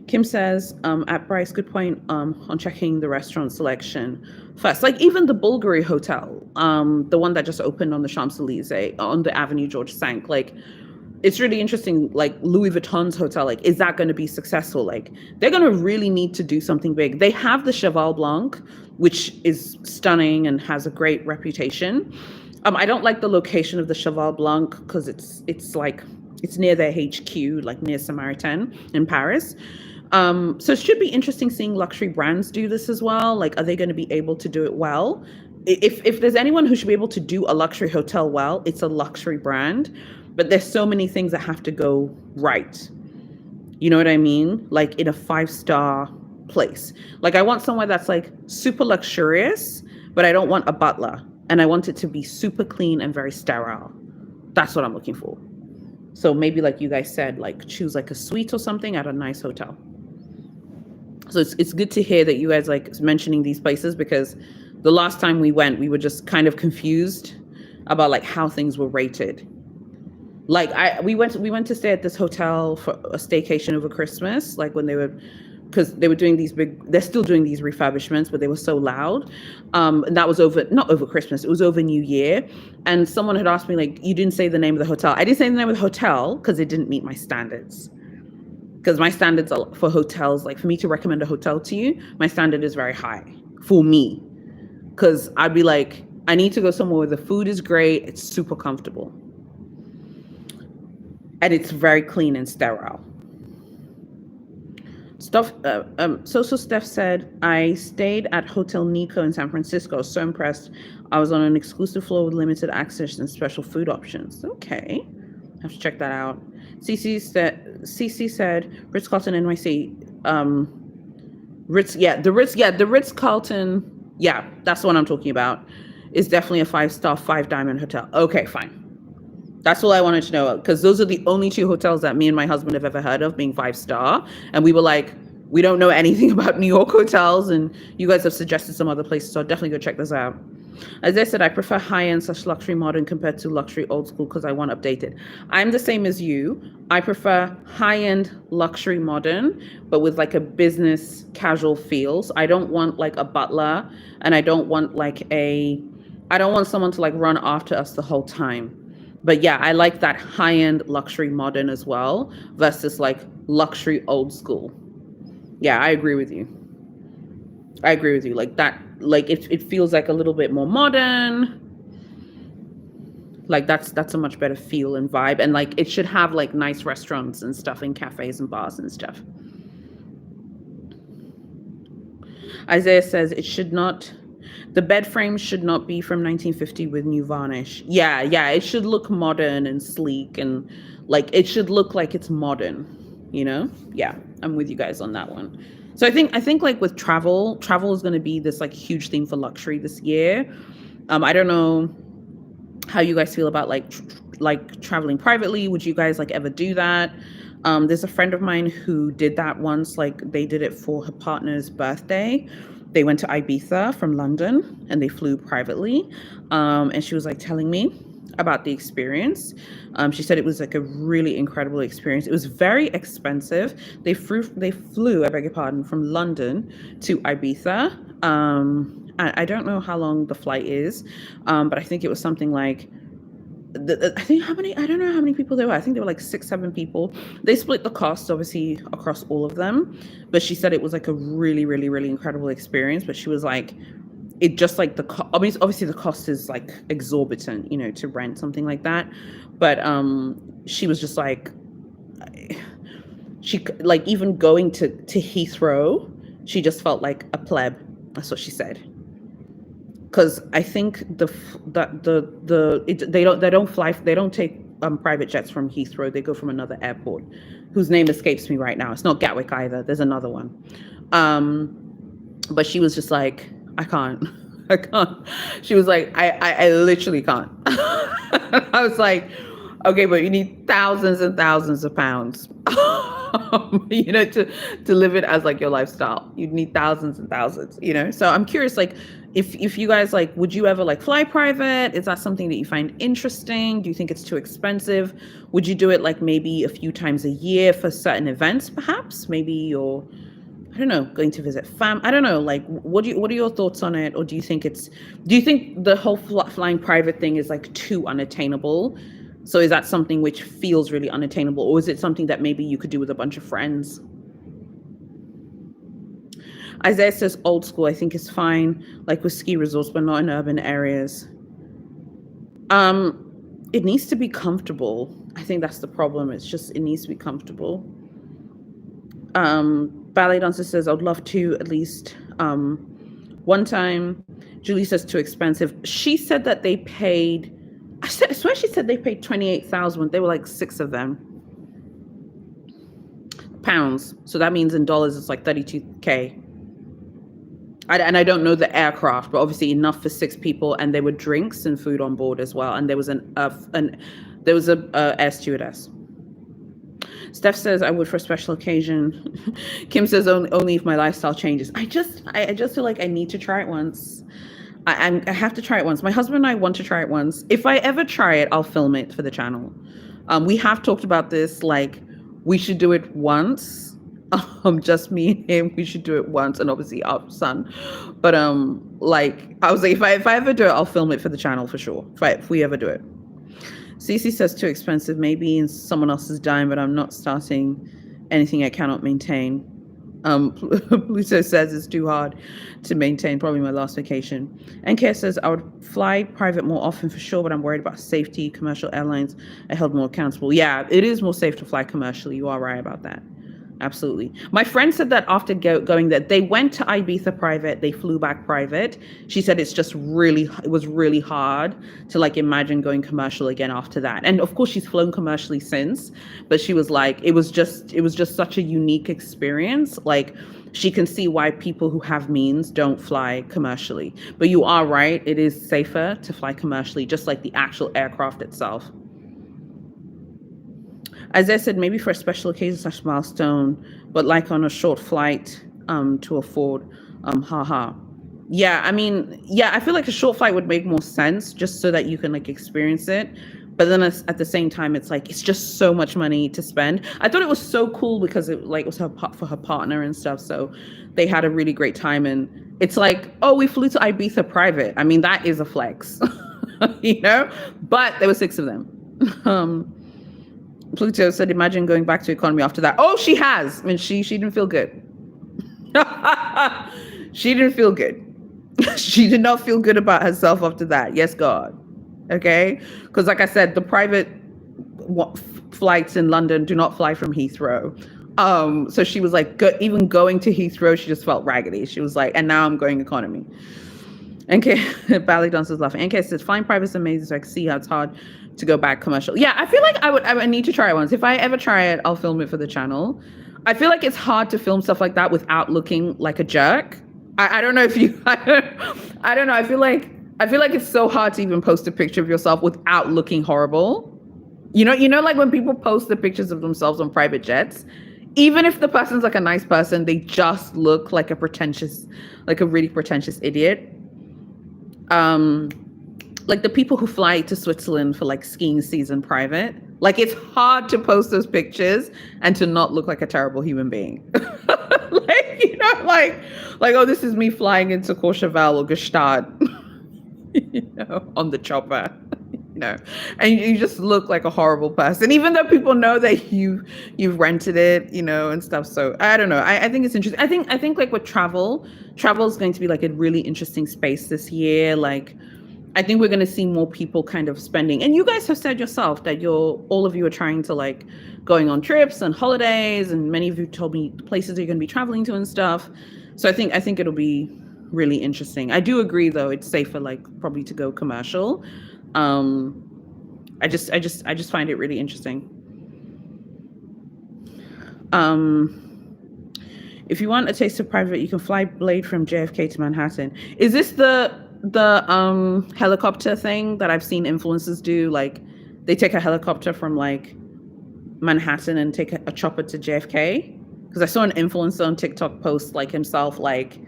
Kim says, at Bryce, good point on checking the restaurant selection first. Like even the Bulgari Hotel, the one that just opened on the Champs-Elysees, on the Avenue George Cinq, like, it's really interesting, like Louis Vuitton's hotel, like, is that going to be successful? Like, they're going to really need to do something big. They have the Cheval Blanc, which is stunning and has a great reputation. I don't like the location of the Cheval Blanc because it's near their HQ, like near Saint-Martin in Paris. So it should be interesting seeing luxury brands do this as well. Like, are they going to be able to do it well? If there's anyone who should be able to do a luxury hotel well, it's a luxury brand. But there's so many things that have to go right. You know what I mean? Like in a 5-star place. Like I want somewhere that's like super luxurious, but I don't want a butler. And I want it to be super clean and very sterile. That's what I'm looking for. So maybe like you guys said, like choose like a suite or something at a nice hotel. So it's good to hear that you guys like mentioning these places, because the last time we went, we were just kind of confused about like how things were rated. Like we went to stay at this hotel for a staycation over Christmas, like when because they were doing they're still doing these refurbishments, but they were so loud. And that was not over Christmas, it was over New Year. And someone had asked me, like, you didn't say the name of the hotel. I didn't say the name of the hotel because it didn't meet my standards. because my standards are, for hotels, like for me to recommend a hotel to you, my standard is very high for me. Because I'd be like, I need to go somewhere where the food is great, it's super comfortable, and it's very clean and sterile. Social Steph said, I stayed at Hotel Nico in San Francisco. So impressed. I was on an exclusive floor with limited access and special food options. Okay. Have to check that out. CC said, Ritz-Carlton NYC. The Ritz-Carlton, yeah, that's the one I'm talking about. Is definitely a 5-star, 5-diamond hotel. Okay, fine. That's all I wanted to know, because those are the only 2 hotels that me and my husband have ever heard of being 5-star. And we were like, we don't know anything about New York hotels, and you guys have suggested some other places, so I'll definitely go check this out. As I said, I prefer high-end/luxury modern compared to luxury old school because I want updated. I'm the same as you. I prefer high-end luxury modern, but with like a business casual feels. I don't want like a butler, and I don't want someone to like run after us the whole time. But yeah, I like that high-end luxury modern as well versus like luxury old school. Yeah, I agree with you. Like that, like it feels like a little bit more modern. Like that's a much better feel and vibe. And like it should have like nice restaurants and stuff and cafes and bars and stuff. Isaiah says the bed frame should not be from 1950 with new varnish. Yeah, it should look modern and sleek, and like it should look like it's modern, you know? Yeah, I'm with you guys on that one. So I think like with travel is going to be this like huge theme for luxury this year. I don't know how you guys feel about like traveling privately. Would you guys like ever do that? There's a friend of mine who did that once. Like they did it for her partner's birthday. They went to Ibiza from London and they flew privately. And she was like telling me about the experience. She said it was like a really incredible experience. It was very expensive. They flew, I beg your pardon, from London to Ibiza. I don't know how long the flight is, but I think it was something like, I don't know how many people there were. I think there were like 6-7 people. They split the cost obviously across all of them, but she said it was like a really, really, really incredible experience. But she was like, it just like obviously the cost is like exorbitant, you know, to rent something like that. But she was just like, she like even going to Heathrow, she just felt like a pleb. That's what she said. Because I think they don't take private jets from Heathrow. They go from another airport, whose name escapes me right now. It's not Gatwick either. There's another one. But she was just like, I can't. She was like, I literally can't. I was like, okay, but you need thousands and thousands of pounds, you know, to live it as like your lifestyle. You'd need thousands and thousands, you know? So I'm curious, like, if you guys like, would you ever like fly private? Is that something that you find interesting? Do you think it's too expensive? Would you do it like maybe a few times a year for certain events, perhaps? Maybe you're, I don't know, going to visit fam. I don't know, like, what are your thoughts on it? Or do you think the whole flying private thing is like too unattainable? So is that something which feels really unattainable, or is it something that maybe you could do with a bunch of friends? Isaiah says old school, I think is fine, like with ski resorts, but not in urban areas. It needs to be comfortable. I think that's the problem. It needs to be comfortable. Ballet dancer says, I would love to at least one time. Julie says too expensive. She said that they paid, I swear she said they paid 28,000. They were like 6 of them. Pounds. So that means in dollars, it's like 32K. And I don't know the aircraft, but obviously enough for 6 people, and there were drinks and food on board as well. And there was a air stewardess. Steph says, I would for a special occasion. Kim says, only if my lifestyle changes. I just feel like I need to try it once. I have to try it once. My husband and I want to try it once. If I ever try it, I'll film it for the channel. We have talked about this, like we should do it once. Just me and him, we should do it once, and obviously our son. But like I was like, if I ever do it, I'll film it for the channel for sure. If we ever do it. Cece says too expensive, maybe in someone else's dime, but I'm not starting anything I cannot maintain. Pluto says it's too hard to maintain, probably my last vacation. NK says I would fly private more often for sure, but I'm worried about safety. Commercial airlines are held more accountable. Yeah, it is more safe to fly commercially. You are right about that. Absolutely. My friend said that after going there, they went to Ibiza private, they flew back private. She said it was really hard to like imagine going commercial again after that. And of course she's flown commercially since, but she was like, it was just such a unique experience. Like she can see why people who have means don't fly commercially. But you are right, it is safer to fly commercially, just like the actual aircraft itself. As I said, maybe for a special occasion / milestone, but like on a short flight to afford, haha. Yeah, I mean, yeah, I feel like a short flight would make more sense just so that you can like experience it. But then at the same time, it's like, it's just so much money to spend. I thought it was so cool because it like was for her partner and stuff. So they had a really great time. And it's like, oh, we flew to Ibiza private. I mean, that is a flex, you know, but there were 6 of them. Pluto said, imagine going back to economy after that. Oh, she has. I mean, she didn't feel good. She didn't feel good. She did not feel good about herself after that. Yes, God. Okay? Because like I said, the private flights in London do not fly from Heathrow. So she was like, even going to Heathrow, she just felt raggedy. She was like, and now I'm going economy. NK, ballet dancers laughing. NK says, flying private is amazing, so I can see how it's hard to go back commercial. Yeah, I feel like I would need to try it once. If I ever try it, I'll film it for the channel. I feel like it's hard to film stuff like that without looking like a jerk. I don't know if you, I don't know. I feel like it's so hard to even post a picture of yourself without looking horrible. You know, like when people post the pictures of themselves on private jets, even if the person's like a nice person, they just look like a really pretentious idiot. Like the people who fly to Switzerland for like skiing season private, like it's hard to post those pictures and to not look like a terrible human being. Like, you know, like, oh, this is me flying into Courchevel or Gstaad, you know, on the chopper, you know, and you just look like a horrible person, even though people know that you've rented it, you know, and stuff. So I don't know. I think it's interesting. I think like with travel is going to be like a really interesting space this year. Like, I think we're going to see more people kind of spending, and you guys have said yourself that all of you are trying to like going on trips and holidays, and many of you told me places you're going to be traveling to and stuff. So I think it'll be really interesting. I do agree though, it's safer like probably to go commercial. I just find it really interesting. If you want a taste of private, you can fly Blade from JFK to Manhattan. Is this the helicopter thing that I've seen influencers do? Like they take a helicopter from like Manhattan and take a chopper to JFK? Because I saw an influencer on TikTok post like himself, like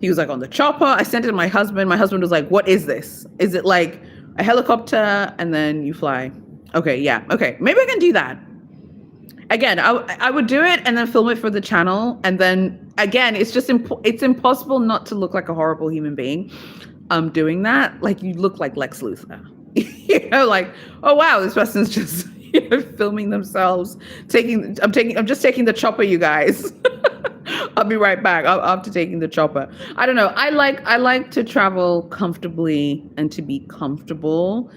he was like on the chopper. I sent it to my husband. My husband was like, what is this? Is it like a helicopter and then you fly? Okay, yeah, okay. Maybe I can do that. Again, I would do it and then film it for the channel. And then again, it's just it's impossible not to look like a horrible human being doing that. Like you look like Lex Luthor. You know, like, oh wow, this person's just filming themselves. I'm just taking the chopper, you guys. I'll be right back after taking the chopper. I don't know. I like to travel comfortably and to be comfortable.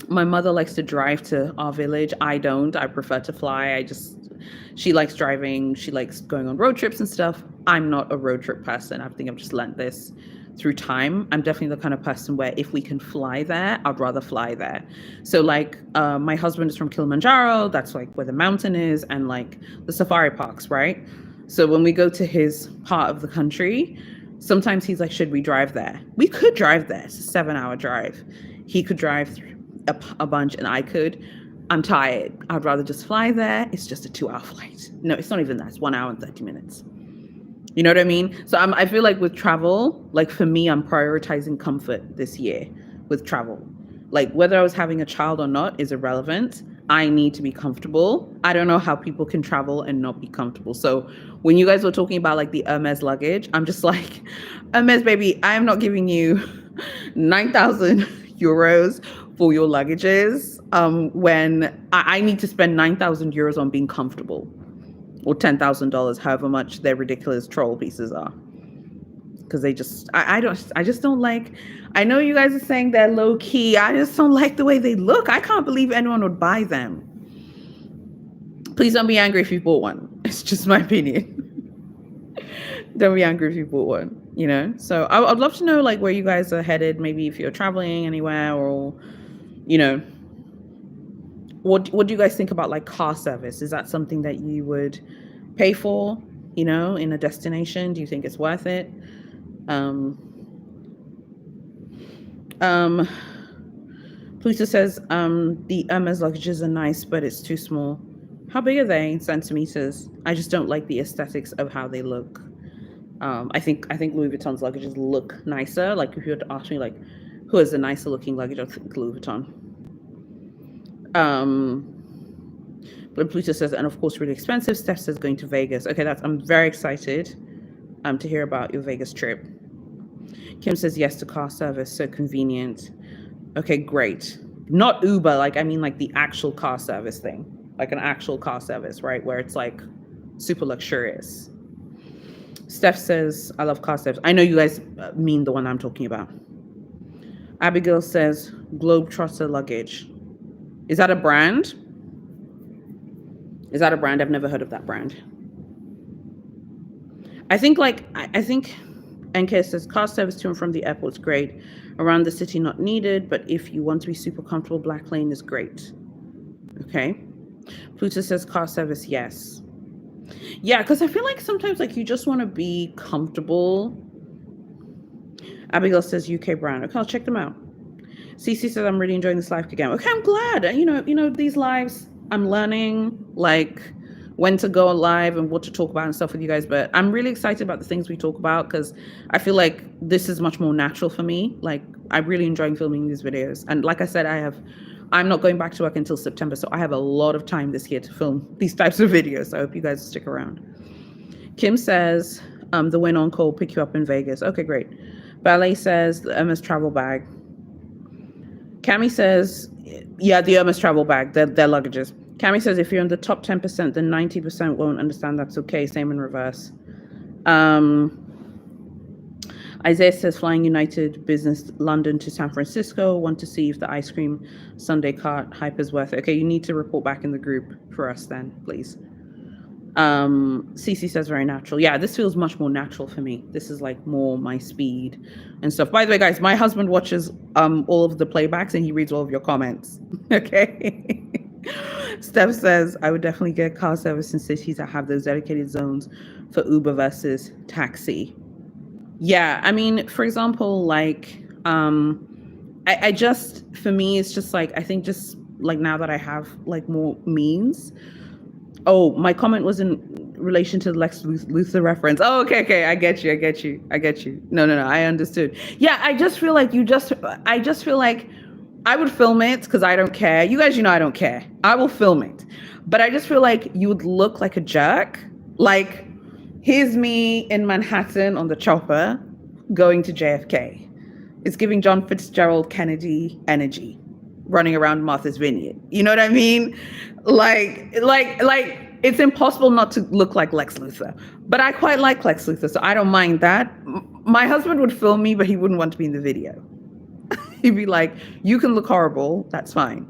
My mother likes to drive to our village. I don't. I prefer to fly. She likes driving. She likes going on road trips and stuff. I'm not a road trip person. I think I've just learned this through time. I'm definitely the kind of person where if we can fly there, I'd rather fly there. So like my husband is from Kilimanjaro. That's like where the mountain is, and like the safari parks, right? So when we go to his part of the country, sometimes he's like, should we drive there? We could drive there. It's a 7-hour drive. He could drive through a bunch and I could. I'm tired. I'd rather just fly there. It's just a 2-hour flight. No, it's not even that. It's 1 hour and 30 minutes. You know what I mean? So I feel like with travel, like for me, I'm prioritizing comfort this year with travel. Like whether I was having a child or not is irrelevant. I need to be comfortable. I don't know how people can travel and not be comfortable. So when you guys were talking about like the Hermes luggage, I'm just like, Hermes, baby, I am not giving you 9,000 euros for your luggages. when I need to spend 9,000 euros on being comfortable, or $10,000, however much their ridiculous troll pieces are. Because I just don't like, I know you guys are saying they're low key. I just don't like the way they look. I can't believe anyone would buy them. Please don't be angry if you bought one. It's just my opinion. Don't be angry if you bought one, you know? So I'd love to know like where you guys are headed. Maybe if you're traveling anywhere, or, you know, what do you guys think about like car service? Is that something that you would pay for, you know, in a destination? Do you think it's worth it? Pluto says, the Hermes luggages are nice, but it's too small. How big are they in centimeters? I just don't like the aesthetics of how they look. I think Louis Vuitton's luggages look nicer. Like if you were to ask me like who has a nicer looking luggage, I think Louis Vuitton. But Pluto says, and of course really expensive. Steph says going to Vegas. Okay, I'm very excited to hear about your Vegas trip. Kim says yes to car service, so convenient. Okay, great. Not Uber, like I mean like the actual car service thing. Like an actual car service, right? Where it's like super luxurious. Steph says, I love car service. I know you guys mean the one I'm talking about. Abigail says, Globetrotter luggage. Is that a brand? Is that a brand? I've never heard of that brand. I think NK says car service to and from the airport's great. Around the city, not needed. But if you want to be super comfortable, Black Lane is great. Okay. Pluto says car service, yes. Yeah, because I feel like sometimes like you just want to be comfortable. Abigail says UK brand. Okay, I'll check them out. Cece says I'm really enjoying this live again. Okay, I'm glad. You know these lives, I'm learning like when to go live and what to talk about and stuff with you guys. But I'm really excited about the things we talk about because I feel like this is much more natural for me. Like I'm really enjoying filming these videos. And like I said, I'm not going back to work until September, so I have a lot of time this year to film these types of videos. So I hope you guys stick around. Kim says, the Win On Call pick you up in Vegas. Okay, great. Ballet says the Hermes travel bag. Cami says, yeah, the Hermes travel bag, their luggages. Cami says if you're in the top 10%, then 90% won't understand that's okay. Same in reverse. Isaiah says flying United Business London to San Francisco. Want to see if the ice cream sundae cart hype is worth it. Okay, you need to report back in the group for us then, please. Cece says very natural. Yeah, this feels much more natural for me. This is like more my speed and stuff. By the way, guys, my husband watches all of the playbacks and he reads all of your comments. Okay. Steph says, I would definitely get car service in cities that have those dedicated zones for Uber versus taxi. Yeah, I mean, for example, like, I just, for me, it's just like, I think just like now that I have like more means. Oh, my comment was in relation to the Lex Luthor reference. Oh, okay. I get you. No, I understood. Yeah, I just feel like I would film it because I don't care. You guys, I don't care. I will film it. But I just feel like you would look like a jerk. Like, here's me in Manhattan on the chopper going to JFK. It's giving John Fitzgerald Kennedy energy running around Martha's Vineyard. You know what I mean? Like it's impossible not to look like Lex Luthor. But I quite like Lex Luthor, so I don't mind that. My husband would film me, but he wouldn't want to be in the video. He'd be like, you can look horrible. That's fine.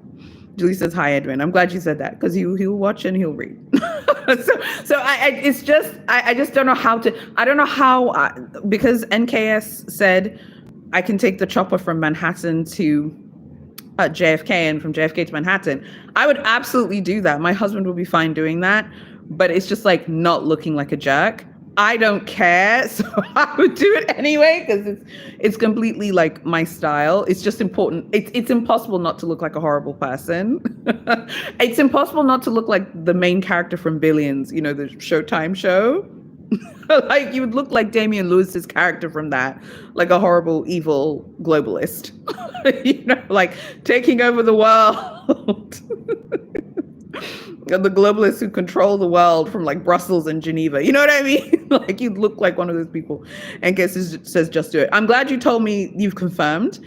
Julie says, hi, Edwin. I'm glad you said that because he'll watch and he'll read. so I just don't know how to, I don't know how, because NKS said I can take the chopper from Manhattan to JFK and from JFK to Manhattan. I would absolutely do that. My husband would be fine doing that, but it's just like not looking like a jerk. I don't care, so I would do it anyway because it's completely like my style. It's just important. It's impossible not to look like a horrible person. It's impossible not to look like the main character from Billions, the Showtime show. Like you would look like Damian Lewis's character from that, like a horrible, evil globalist, like taking over the world. The globalists who control the world from like Brussels and Geneva. You know what I mean? Like you look like one of those people. And guess says just do it. I'm glad you told me you've confirmed,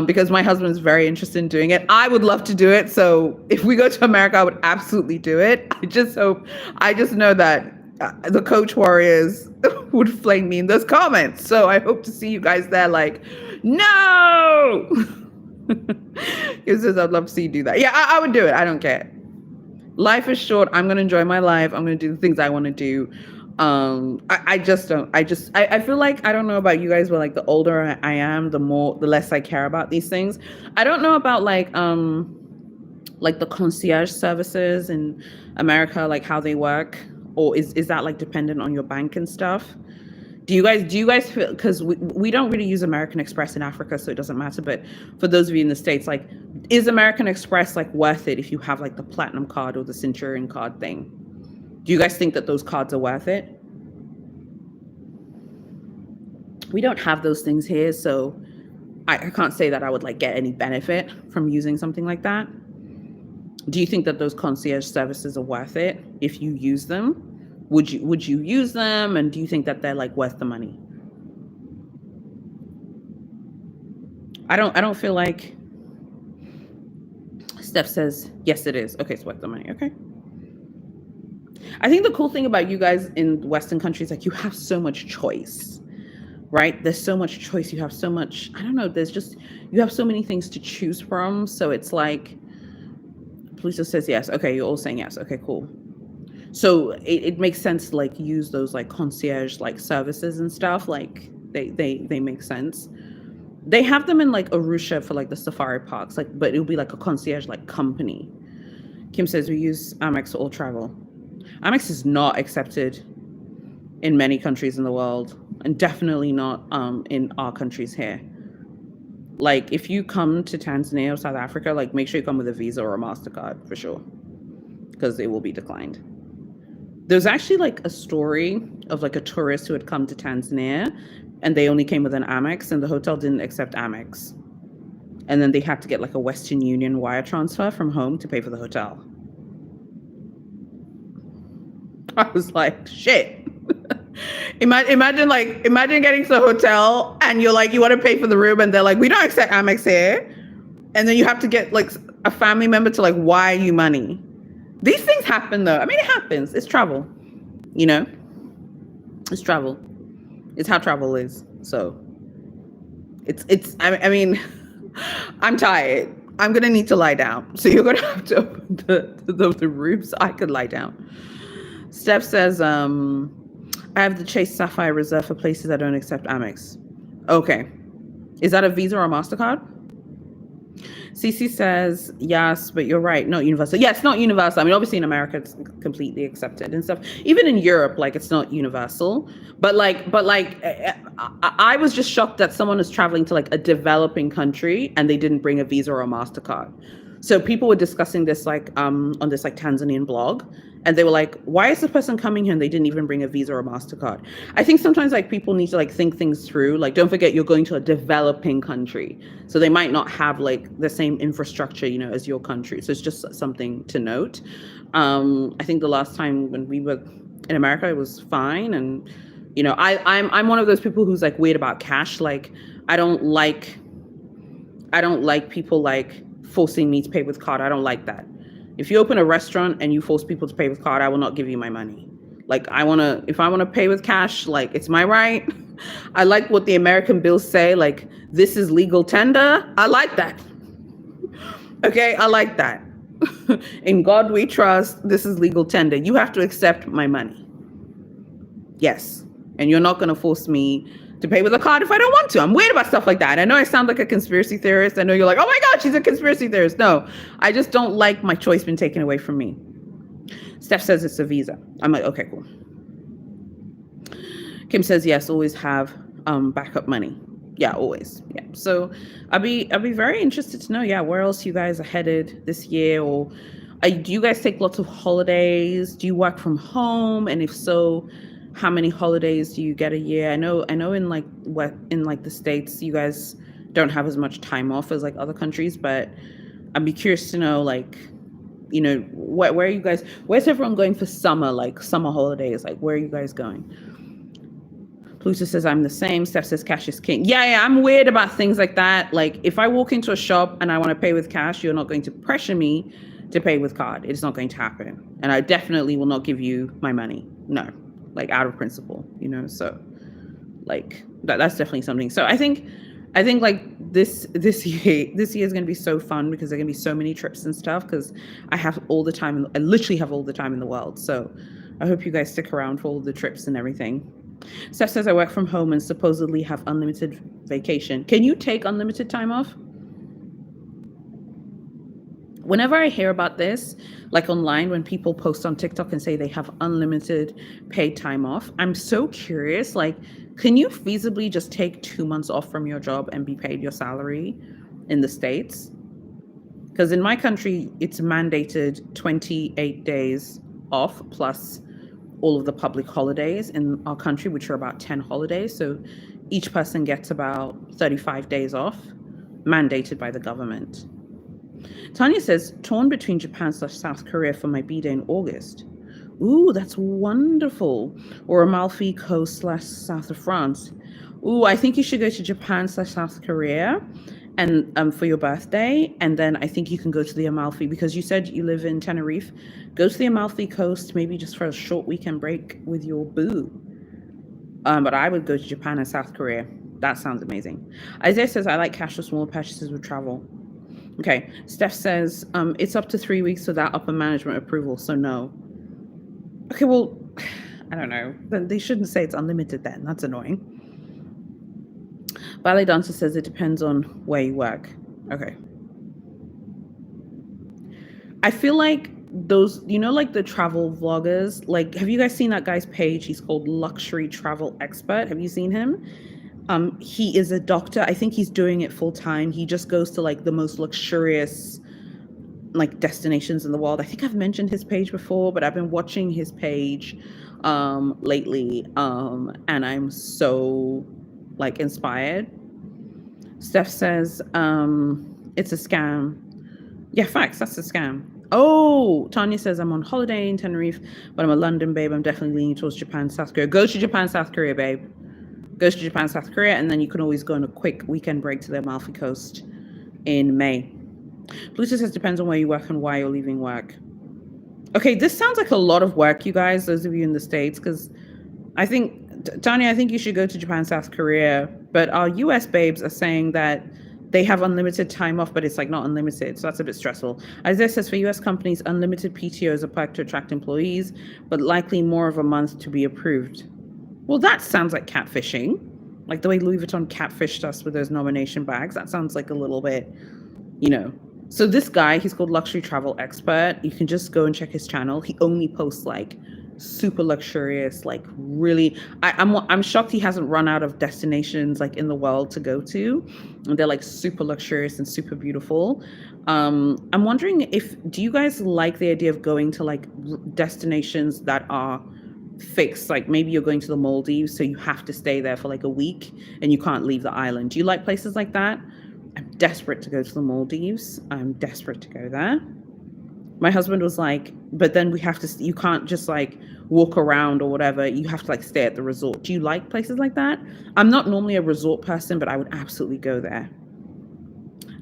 because my husband is very interested in doing it. I would love to do it. So if we go to America, I would absolutely do it. I just know that the coach warriors would flame me in those comments. So I hope to see you guys there. Like, no. It says I'd love to see you do that. Yeah, I would do it. I don't care. Life is short. I'm going to enjoy my life. I'm going to do the things I want to do. I feel like, I don't know about you guys, but like the older I am, the less I care about these things. I don't know about like the concierge services in America, like how they work, or is that like dependent on your bank and stuff? Do you guys feel, because we don't really use American Express in Africa, so it doesn't matter. But for those of you in the States, like, is American Express like worth it if you have like the platinum card or the Centurion card thing? Do you guys think that those cards are worth it? We don't have those things here, so I can't say that I would like get any benefit from using something like that. Do you think that those concierge services are worth it if you use them? Would you use them, and do you think that they're like worth the money? I don't feel like. Steph says yes, it is. Okay, it's worth the money. Okay. I think the cool thing about you guys in Western countries, like you have so much choice, right? There's so much choice. You have so much. I don't know. You have so many things to choose from. So it's like. Police says yes. Okay, you're all saying yes. Okay, cool. So it makes sense to like use those like concierge like services and stuff. Like they make sense. They have them in like Arusha for like the safari parks, like, but it'll be like a concierge like company. Kim says we use Amex for all travel. Amex is not accepted in many countries in the world, and definitely not in our countries here. Like if you come to Tanzania or South Africa, like make sure you come with a Visa or a MasterCard for sure, because it will be declined. There's actually like a story of like a tourist who had come to Tanzania and they only came with an Amex, and the hotel didn't accept Amex. And then they had to get like a Western Union wire transfer from home to pay for the hotel. I was like, shit. Imagine getting to the hotel and you're like, you want to pay for the room, and they're like, we don't accept Amex here. And then you have to get like a family member to like wire you money. These things happen though. I mean, it happens. It's travel, you know? It's travel. It's how travel is. So I mean, I'm tired. I'm going to need to lie down. So you're going to have to open the room so I could lie down. Steph says, I have the Chase Sapphire Reserve for places that don't accept Amex. Okay. Is that a Visa or a MasterCard? Cece says, yes, but you're right. Not universal. Yeah, it's not universal. I mean, obviously in America, it's completely accepted and stuff. Even in Europe, like it's not universal. But I was just shocked that someone was traveling to like a developing country and they didn't bring a Visa or a MasterCard. So people were discussing this like on this like Tanzanian blog. And they were like, why is the person coming here and they didn't even bring a Visa or a MasterCard? I think sometimes like people need to like think things through. Like, don't forget you're going to a developing country. So they might not have like the same infrastructure, you know, as your country. So it's just something to note. I think the last time when we were in America, it was fine. And, you know, I'm one of those people who's like weird about cash. Like, I don't like people like forcing me to pay with card. I don't like that. If you open a restaurant and you force people to pay with card, I will not give you my money. Like if I want to pay with cash, like it's my right. I like what the American bills say, like this is legal tender. I like that. Okay, I like that. In God we trust, this is legal tender. You have to accept my money. Yes. And you're not going to force me to pay with a card if I don't want to. I'm weird about stuff like that. I know I sound like a conspiracy theorist. I know you're like, oh my God, she's a conspiracy theorist. No, I just don't like my choice being taken away from me. Steph says it's a Visa. I'm like, okay, cool. Kim says, yes, always have backup money. Yeah, always. Yeah. So I'll be very interested to know, yeah, where else you guys are headed this year, or do you guys take lots of holidays? Do you work from home? And if so, how many holidays do you get a year? I know in like the States, you guys don't have as much time off as like other countries, but I'd be curious to know like You know, where are you guys? Where's everyone going for summer? Like summer holidays? Like where are you guys going? Pluto says I'm the same. Steph says cash is king. Yeah, I'm weird about things like that. Like if I walk into a shop and I want to pay with cash, you're not going to pressure me to pay with card. It's not going to happen. And I definitely will not give you my money. No, like out of principle, you know. So like that's definitely something. So I think like this year is going to be so fun because there are going to be so many trips and stuff because I have all the time. I literally have all the time in the world. So I hope you guys stick around for all the trips and everything. Steph says I work from home and supposedly have unlimited vacation. Can you take unlimited time off? Whenever I hear about this, like online, when people post on TikTok and say they have unlimited paid time off, I'm so curious, like, can you feasibly just take 2 months off from your job and be paid your salary in the States? Because in my country, it's mandated 28 days off plus all of the public holidays in our country, which are about 10 holidays. So each person gets about 35 days off, mandated by the government. Tanya says, torn between Japan/South Korea for my B-Day in August. Ooh, that's wonderful. Or Amalfi Coast/South of France. Ooh, I think you should go to Japan/South Korea and for your birthday, and then I think you can go to the Amalfi because you said you live in Tenerife. Go to the Amalfi Coast, maybe just for a short weekend break with your boo. But I would go to Japan and South Korea. That sounds amazing. Isaiah says, I like cash for small purchases with travel. Okay, Steph says, it's up to 3 weeks without upper management approval, so no. Okay, well, I don't know. They shouldn't say it's unlimited then. That's annoying. Ballet Dancer says it depends on where you work. Okay. I feel like those, you know, like the travel vloggers, like, have you guys seen that guy's page? He's called Luxury Travel Expert. Have you seen him? He is a doctor. I think he's doing it full time. He just goes to like the most luxurious like destinations in the world. I think I've mentioned his page before, but I've been watching his page lately, and I'm so like inspired. Steph says it's a scam. Yeah, facts. That's a scam. Oh, Tanya says I'm on holiday in Tenerife, but I'm a London babe. I'm definitely leaning towards Japan, South Korea. Go to Japan, South Korea, babe. Go to Japan, South Korea, and then you can always go on a quick weekend break to the Amalfi Coast in May. Pluto says depends on where you work and why you're leaving work. Okay, this sounds like a lot of work, you guys, those of you in the States, because I think, Tanya, I think you should go to Japan, South Korea, but our US babes are saying that they have unlimited time off, but it's like not unlimited, so that's a bit stressful. Isaiah says for US companies, unlimited PTO is a perk to attract employees, but likely more of a month to be approved. Well, that sounds like catfishing, like the way Louis Vuitton catfished us with those nomination bags. That sounds like a little bit, you know. So this guy, he's called Luxury Travel Expert. You can just go and check his channel. He only posts like super luxurious, like really, I'm shocked he hasn't run out of destinations like in the world to go to. And they're like super luxurious and super beautiful. I'm wondering do you guys like the idea of going to like destinations that are fixed, like maybe you're going to the Maldives, so you have to stay there for like a week and you can't leave the island. Do you like places like that? I'm desperate to go to the Maldives. I'm desperate to go there. My husband was like, but then you can't just like walk around or whatever. You have to like stay at the resort. Do you like places like that? I'm not normally a resort person, but I would absolutely go there.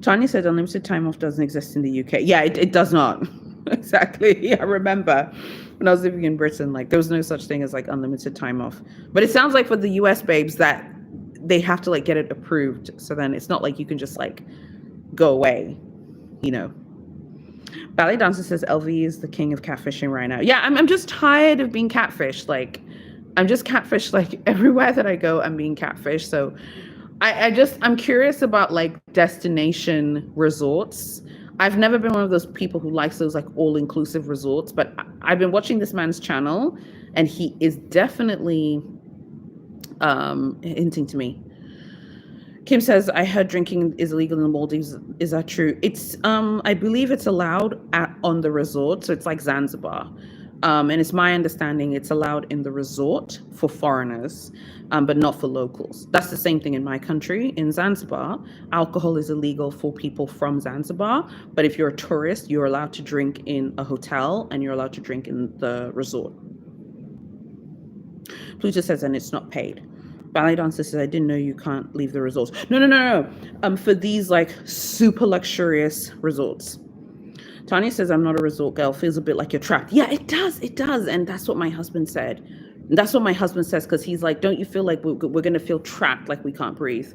Tanya said unlimited time off doesn't exist in the UK. Yeah, it does not. Exactly. I remember when I was living in Britain, like there was no such thing as like unlimited time off. But it sounds like for the US babes that they have to like get it approved. So then it's not like you can just like go away, you know. Ballet Dancer says LV is the king of catfishing right now. Yeah, I'm just tired of being catfished. Like I'm just catfished like everywhere that I go, I'm being catfished. So I'm curious about like destination resorts. I've never been one of those people who likes those like all-inclusive resorts, but I've been watching this man's channel and he is definitely hinting to me. Kim says, I heard drinking is illegal in the Maldives. Is that true? It's I believe it's allowed on the resort, so it's like Zanzibar. And it's my understanding it's allowed in the resort for foreigners, but not for locals. That's the same thing in my country. In Zanzibar, alcohol is illegal for people from Zanzibar, but if you're a tourist, you're allowed to drink in a hotel and you're allowed to drink in the resort. Pluto says, and it's not paid. Ballet dancer says, I didn't know you can't leave the resorts. No. For these like super luxurious resorts. Tanya says, I'm not a resort girl. Feels a bit like you're trapped. Yeah, it does. And that's what my husband said. And that's what my husband says, because he's like, don't you feel like we're going to feel trapped, like we can't breathe?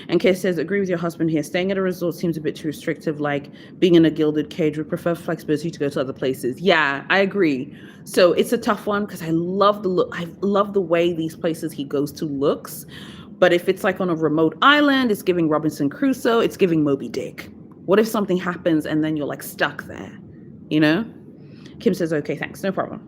And Kay says, agree with your husband here. Staying at a resort seems a bit too restrictive, like being in a gilded cage. Would prefer flexibility to go to other places. Yeah, I agree. So it's a tough one because I love the look. I love the way these places he goes to looks. But if it's like on a remote island, it's giving Robinson Crusoe, it's giving Moby Dick. What if something happens and then you're like stuck there, you know? Kim says, okay, thanks, no problem.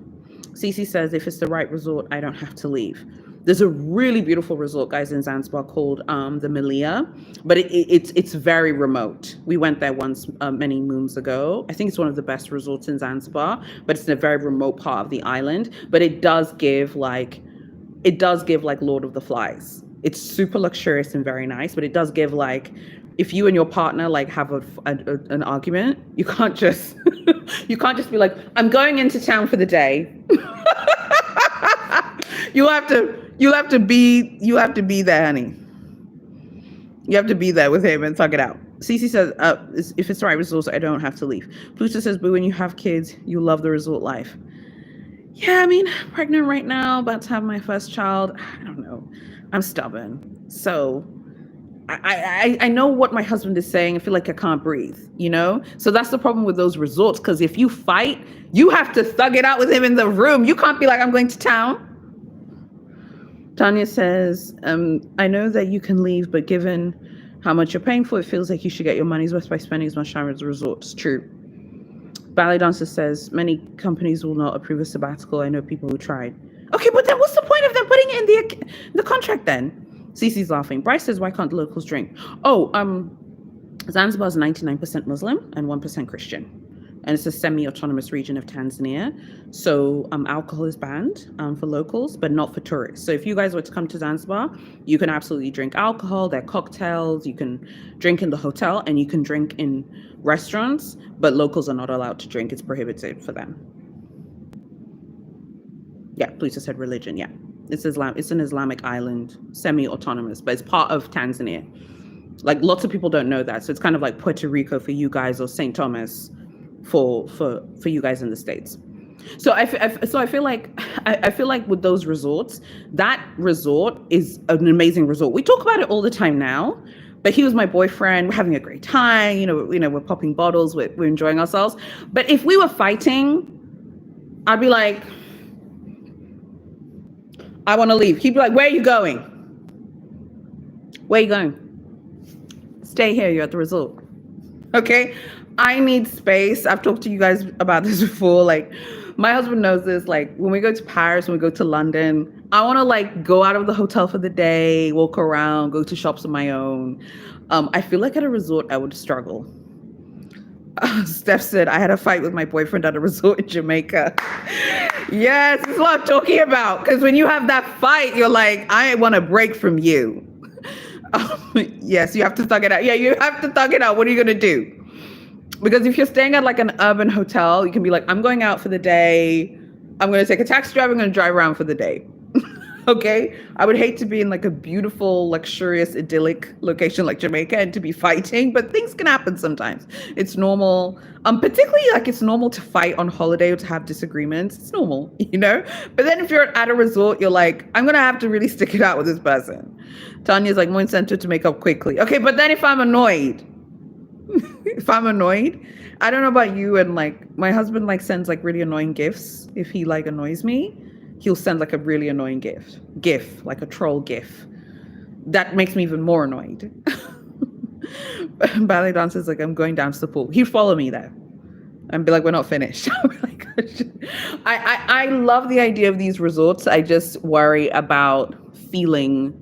Cece says, if it's the right resort, I don't have to leave. There's a really beautiful resort, guys, in Zanzibar called the Melia, but it's very remote. We went there once many moons ago. I think it's one of the best resorts in Zanzibar, but it's in a very remote part of the island. But it does give like Lord of the Flies. It's super luxurious and very nice, but it does give like, if you and your partner like have an argument, you can't just you can't just be like, I'm going into town for the day. You have to be there, honey. You have to be there with him and talk it out. Cece says, if it's the right resort, I don't have to leave. Pluto says, but when you have kids, you love the resort life. Yeah, I mean, pregnant right now, about to have my first child. I don't know. I'm stubborn. So I know what my husband is saying. I feel like I can't breathe, you know? So that's the problem with those resorts, because if you fight, you have to thug it out with him in the room. You can't be like, I'm going to town. Tanya says, I know that you can leave, but given how much you're paying for, it feels like you should get your money's worth by spending as much time at the resorts. True. Ballet dancer says, many companies will not approve a sabbatical. I know people who tried. Okay, but then what's the point of them putting it in the contract then? Cece's laughing. Bryce says, why can't the locals drink? Oh, Zanzibar is 99% Muslim and 1% Christian. And it's a semi-autonomous region of Tanzania. So alcohol is banned for locals, but not for tourists. So if you guys were to come to Zanzibar, you can absolutely drink alcohol. There are cocktails. You can drink in the hotel and you can drink in restaurants, but locals are not allowed to drink. It's prohibited for them. Yeah, Pluto said religion. Yeah, it's Islam. It's an Islamic island, semi-autonomous, but it's part of Tanzania. Like lots of people don't know that. So it's kind of like Puerto Rico for you guys, or St. Thomas for you guys in the States. So I feel like with those resorts, that resort is an amazing resort. We talk about it all the time now, but he was my boyfriend. We're having a great time. You know, we're popping bottles. We're enjoying ourselves. But if we were fighting, I'd be like, I want to leave. He'd be like, where are you going? Where are you going? Stay here. You're at the resort. Okay. I need space. I've talked to you guys about this before. Like, my husband knows this. Like, when we go to Paris, when we go to London, I want to like go out of the hotel for the day, walk around, go to shops on my own. I feel like at a resort, I would struggle. Steph said, I had a fight with my boyfriend at a resort in Jamaica. Yes, this is what I'm talking about. Because when you have that fight, you're like, I want to break from you. Yes, you have to thug it out. Yeah, you have to thug it out. What are you going to do? Because if you're staying at like an urban hotel, you can be like, I'm going out for the day. I'm going to take a taxi driver. I'm going to drive around for the day. Okay. I would hate to be in like a beautiful, luxurious, idyllic location like Jamaica and to be fighting, but things can happen sometimes. It's normal. Particularly like it's normal to fight on holiday or to have disagreements. It's normal, you know? But then if you're at a resort, you're like, I'm going to have to really stick it out with this person. Tanya's like, more incentive to make up quickly. Okay. But then if I'm annoyed, I don't know about you, and like my husband like sends like really annoying gifts. If he like annoys me, he'll send like a really annoying gif, like a troll gif. That makes me even more annoyed. Ballet dancer's like, I'm going down to the pool. He'd follow me there and be like, we're not finished. I love the idea of these resorts. I just worry about feeling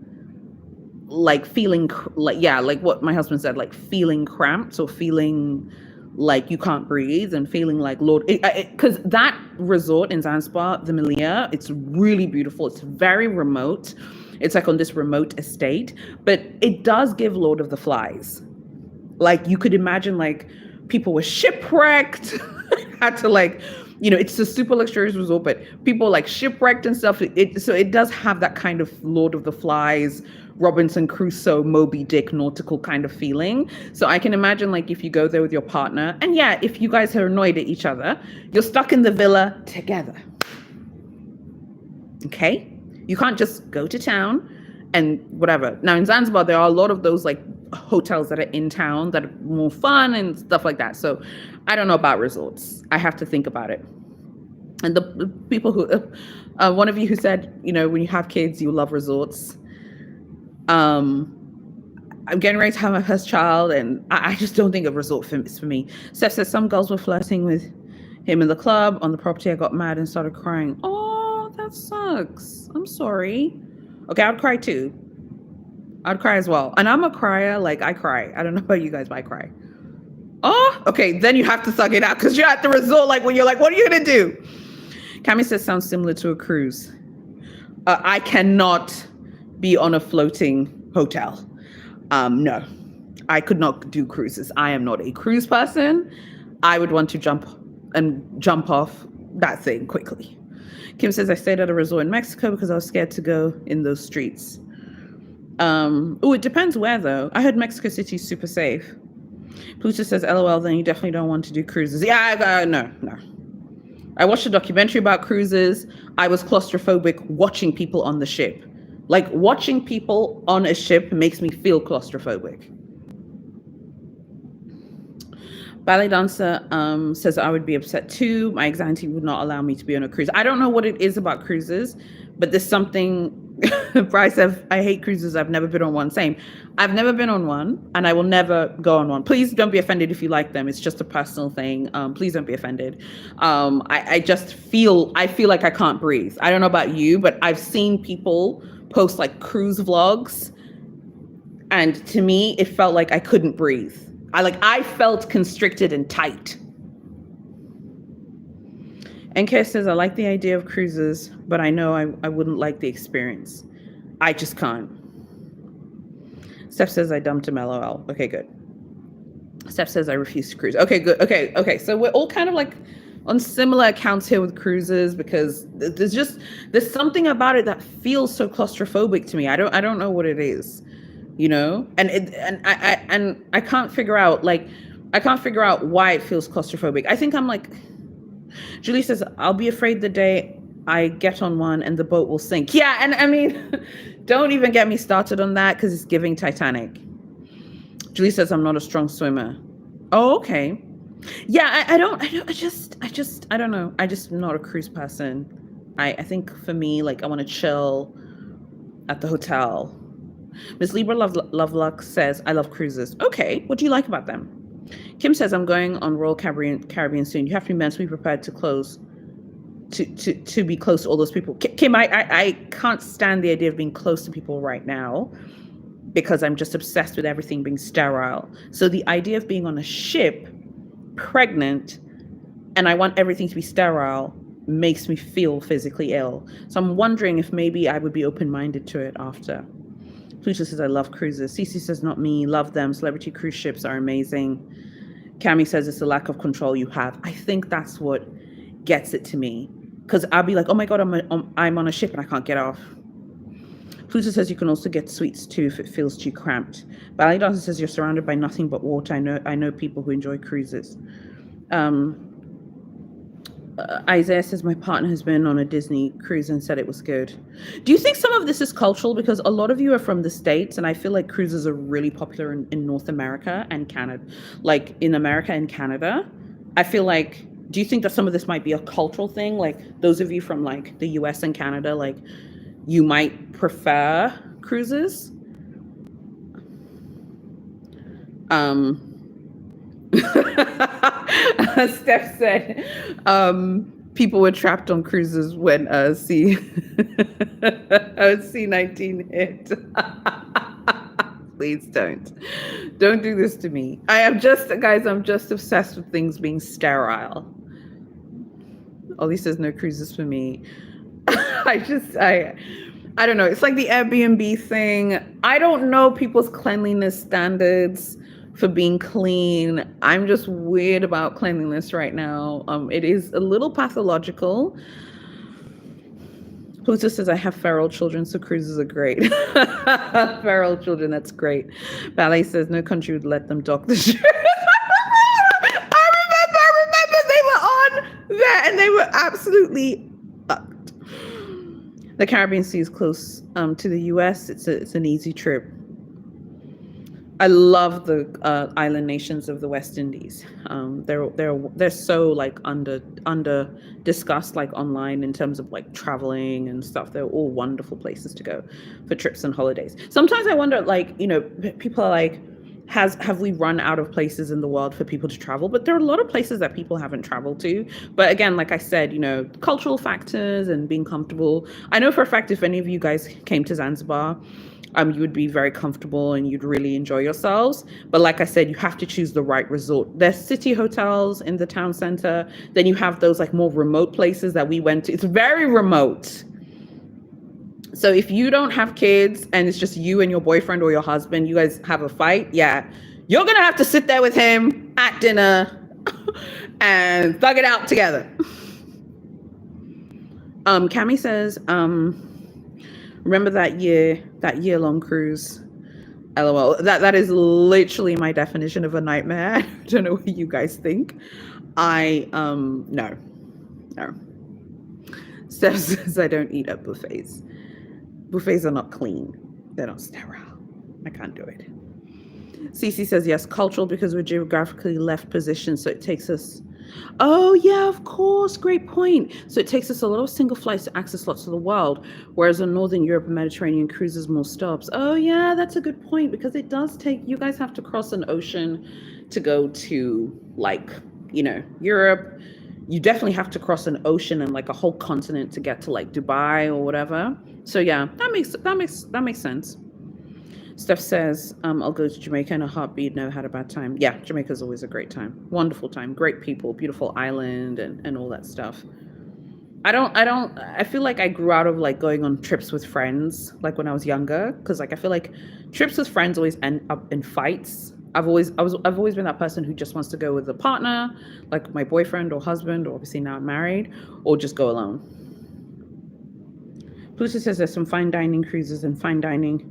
like what my husband said, like feeling cramped or feeling like you can't breathe and feeling like Lord, because that resort in Zanzibar, the Melia, it's really beautiful. It's very remote. It's like on this remote estate, but it does give Lord of the Flies. Like you could imagine, like people were shipwrecked, had to like, it's a super luxurious resort, but people like shipwrecked and stuff. So it does have that kind of Lord of the Flies, Robinson Crusoe, Moby Dick nautical kind of feeling. So I can imagine like if you go there with your partner, and yeah, if you guys are annoyed at each other, you're stuck in the villa together. Okay? You can't just go to town and whatever. Now in Zanzibar, there are a lot of those like hotels that are in town that are more fun and stuff like that. So I don't know about resorts. I have to think about it. And the people who, one of you who said, when you have kids, you love resorts. I'm getting ready to have my first child, and I just don't think a resort is for me. Steph says some girls were flirting with him in the club. On the property, I got mad and started crying. Oh, that sucks. I'm sorry. Okay, I'd cry too. I'd cry as well. And I'm a crier. Like, I cry. I don't know about you guys, but I cry. Oh, okay. Then you have to suck it out because you're at the resort. Like, when you're like, what are you going to do? Cami says, sounds similar to a cruise. I cannot be on a floating hotel. No, I could not do cruises. I am not a cruise person. I would want to jump off that thing quickly. Kim says, I stayed at a resort in Mexico because I was scared to go in those streets. It depends where though. I heard Mexico City's super safe. Pluto says, LOL, then you definitely don't want to do cruises. Yeah, no. I watched a documentary about cruises. I was claustrophobic watching people on the ship. Like, watching people on a ship makes me feel claustrophobic. Ballet dancer says I would be upset too. My anxiety would not allow me to be on a cruise. I don't know what it is about cruises, but there's something. Bryce, I hate cruises. I've never been on one. Same. I've never been on one, and I will never go on one. Please don't be offended if you like them. It's just a personal thing. Please don't be offended. I just feel like I can't breathe. I don't know about you, but I've seen people post like cruise vlogs, and to me, it felt like I couldn't breathe. I felt constricted and tight. NK says, I like the idea of cruises, but I know I wouldn't like the experience. I just can't. Steph says, I dumped him, LOL. Okay, good. Steph says, I refuse to cruise. Okay, good. Okay. So we're all kind of like on similar accounts here with cruises because there's something about it that feels so claustrophobic to me. I don't know what it is. And I can't figure out why it feels claustrophobic. I think I'm like, Julie says, I'll be afraid the day I get on one and the boat will sink. Yeah, and I mean, don't even get me started on that because it's giving Titanic. Julie says, I'm not a strong swimmer. Oh, okay. Yeah, I don't know. I just am not a cruise person. I think for me, like, I want to chill at the hotel. Miss Libra Loveluck says, I love cruises. Okay, what do you like about them? Kim says, I'm going on Royal Caribbean soon. You have to be mentally prepared to be close to all those people. Kim, I can't stand the idea of being close to people right now because I'm just obsessed with everything being sterile. So the idea of being on a ship, pregnant, and I want everything to be sterile makes me feel physically ill. So I'm wondering if maybe I would be open-minded to it after. Pluto says, I love cruises. Cece says, not me. Love them. Celebrity cruise ships are amazing. Cami says, it's the lack of control you have. I think that's what gets it to me. Because I'll be like, oh my God, I'm on a ship and I can't get off. Pluto says, you can also get sweets too if it feels too cramped. Ballet dancer says, you're surrounded by nothing but water. I know people who enjoy cruises. Isaiah says, my partner has been on a Disney cruise and said it was good. Do you think some of this is cultural? Because a lot of you are from the States, and I feel like cruises are really popular in North America and Canada. Like in America and Canada, I feel like, do you think that some of this might be a cultural thing? Like those of you from like the US and Canada, like you might prefer cruises? Steph said, people were trapped on cruises when C-19 hit. Please don't. Don't do this to me. I'm just obsessed with things being sterile. Ollie says no cruises for me. I don't know. It's like the Airbnb thing. I don't know people's cleanliness standards for being clean. I'm just weird about cleanliness right now. It is a little pathological. Pluto says, I have feral children, so cruises are great. Feral children, that's great. Ballet says, no country would let them dock the ship. I remember they were on there and they were absolutely fucked. The Caribbean Sea is close to the US. It's an easy trip. I love the island nations of the West Indies. They're so like under discussed like online in terms of like traveling and stuff. They're all wonderful places to go for trips and holidays. Sometimes I wonder, like, you know, people are like, have we run out of places in the world for people to travel? But there are a lot of places that people haven't traveled to. But again, like I said, you know, cultural factors and being comfortable. I know for a fact if any of you guys came to Zanzibar, you would be very comfortable and you'd really enjoy yourselves. But like I said, you have to choose the right resort. There's city hotels in the town center. Then you have those like more remote places that we went to. It's very remote. So if you don't have kids and it's just you and your boyfriend or your husband, you guys have a fight, yeah, you're going to have to sit there with him at dinner and thug it out together. Cami says, remember that year-long cruise? LOL. That is literally my definition of a nightmare. I don't know what you guys think. No. Steph says I don't eat at buffets. Buffets are not clean. They're not sterile. I can't do it. Cece says yes, cultural because we're geographically left positioned, so it takes us. Oh yeah, of course, great point. So it takes us a lot of single flights to access lots of the world, whereas in Northern Europe and Mediterranean cruises more stops. Oh yeah, that's a good point because it does take. You guys have to cross an ocean to go to, like, you know, Europe. You definitely have to cross an ocean and like a whole continent to get to like Dubai or whatever. So yeah, that makes sense. Steph says, I'll go to Jamaica in a heartbeat, never had a bad time. Yeah, Jamaica's always a great time. Wonderful time, great people, beautiful island and all that stuff. I feel like I grew out of like going on trips with friends, like when I was younger, because like I feel like trips with friends always end up in fights. I've always been that person who just wants to go with a partner, like my boyfriend or husband, or obviously now I'm married, or just go alone. Pluto says there's some fine dining cruises and fine dining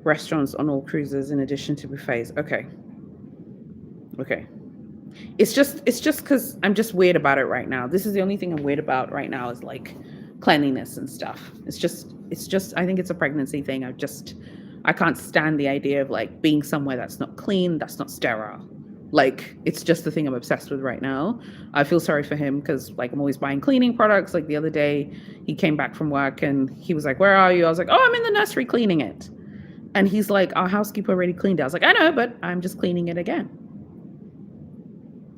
restaurants on all cruises in addition to buffets. Okay. It's just because I'm just weird about it right now. This is the only thing I'm weird about right now is like cleanliness and stuff. It's just I think it's a pregnancy thing. I can't stand the idea of like being somewhere that's not clean, that's not sterile. Like, it's just the thing I'm obsessed with right now. I feel sorry for him because like I'm always buying cleaning products. Like the other day he came back from work and he was like, where are you? I was like, oh, I'm in the nursery cleaning it. And he's like, our housekeeper already cleaned it. I was like, I know, but I'm just cleaning it again.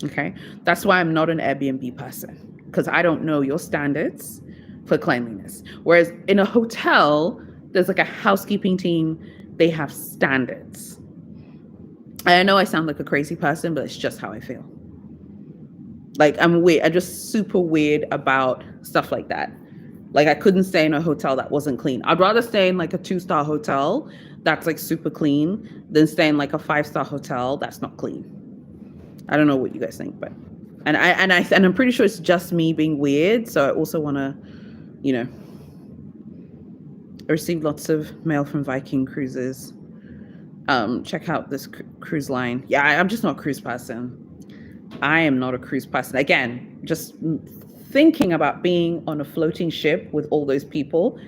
Okay. That's why I'm not an Airbnb person, because I don't know your standards for cleanliness. Whereas in a hotel, there's like a housekeeping team. They have standards. I know I sound like a crazy person, but it's just how I feel. Like, I'm weird. I'm just super weird about stuff like that. Like, I couldn't stay in a hotel that wasn't clean. I'd rather stay in like a 2-star hotel that's like super clean than stay in like a 5-star hotel that's not clean. I don't know what you guys think, but and I'm pretty sure it's just me being weird. So I also want to, you know, I received lots of mail from Viking cruises. Check out this cruise line. Yeah, I'm just not a cruise person. I am not a cruise person. Again, just thinking about being on a floating ship with all those people,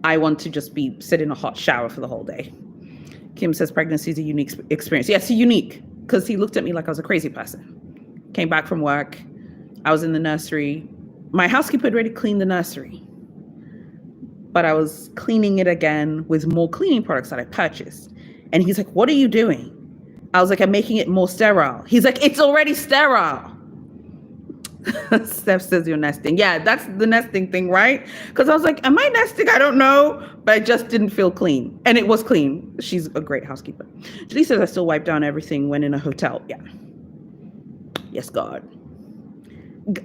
I want to just sit in a hot shower for the whole day. Kim says pregnancy is a unique experience. Yes, unique, because he looked at me like I was a crazy person. Came back from work. I was in the nursery. My housekeeper had already cleaned the nursery, but I was cleaning it again with more cleaning products that I purchased. And he's like, what are you doing? I was like, I'm making it more sterile. He's like, it's already sterile. Steph says you're nesting. Yeah, that's the nesting thing, right? Because I was like, am I nesting? I don't know. But I just didn't feel clean. And it was clean. She's a great housekeeper. Julie says I still wipe down everything when in a hotel. Yeah. Yes, God.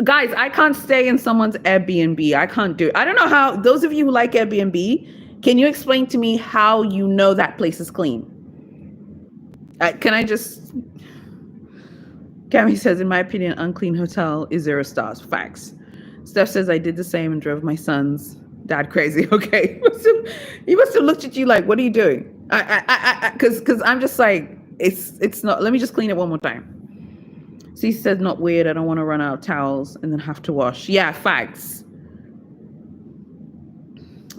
Guys, I can't stay in someone's Airbnb. I can't do it. I don't know how, those of you who like Airbnb, can you explain to me how you know that place is clean? Can I just... Cami says, in my opinion, unclean hotel is 0 stars. Facts. Steph says, I did the same and drove my son's dad crazy. Okay. He must have looked at you like, what are you doing? Because I'm just like, it's not, let me just clean it one more time. C says, not weird. I don't want to run out of towels and then have to wash. Yeah, facts.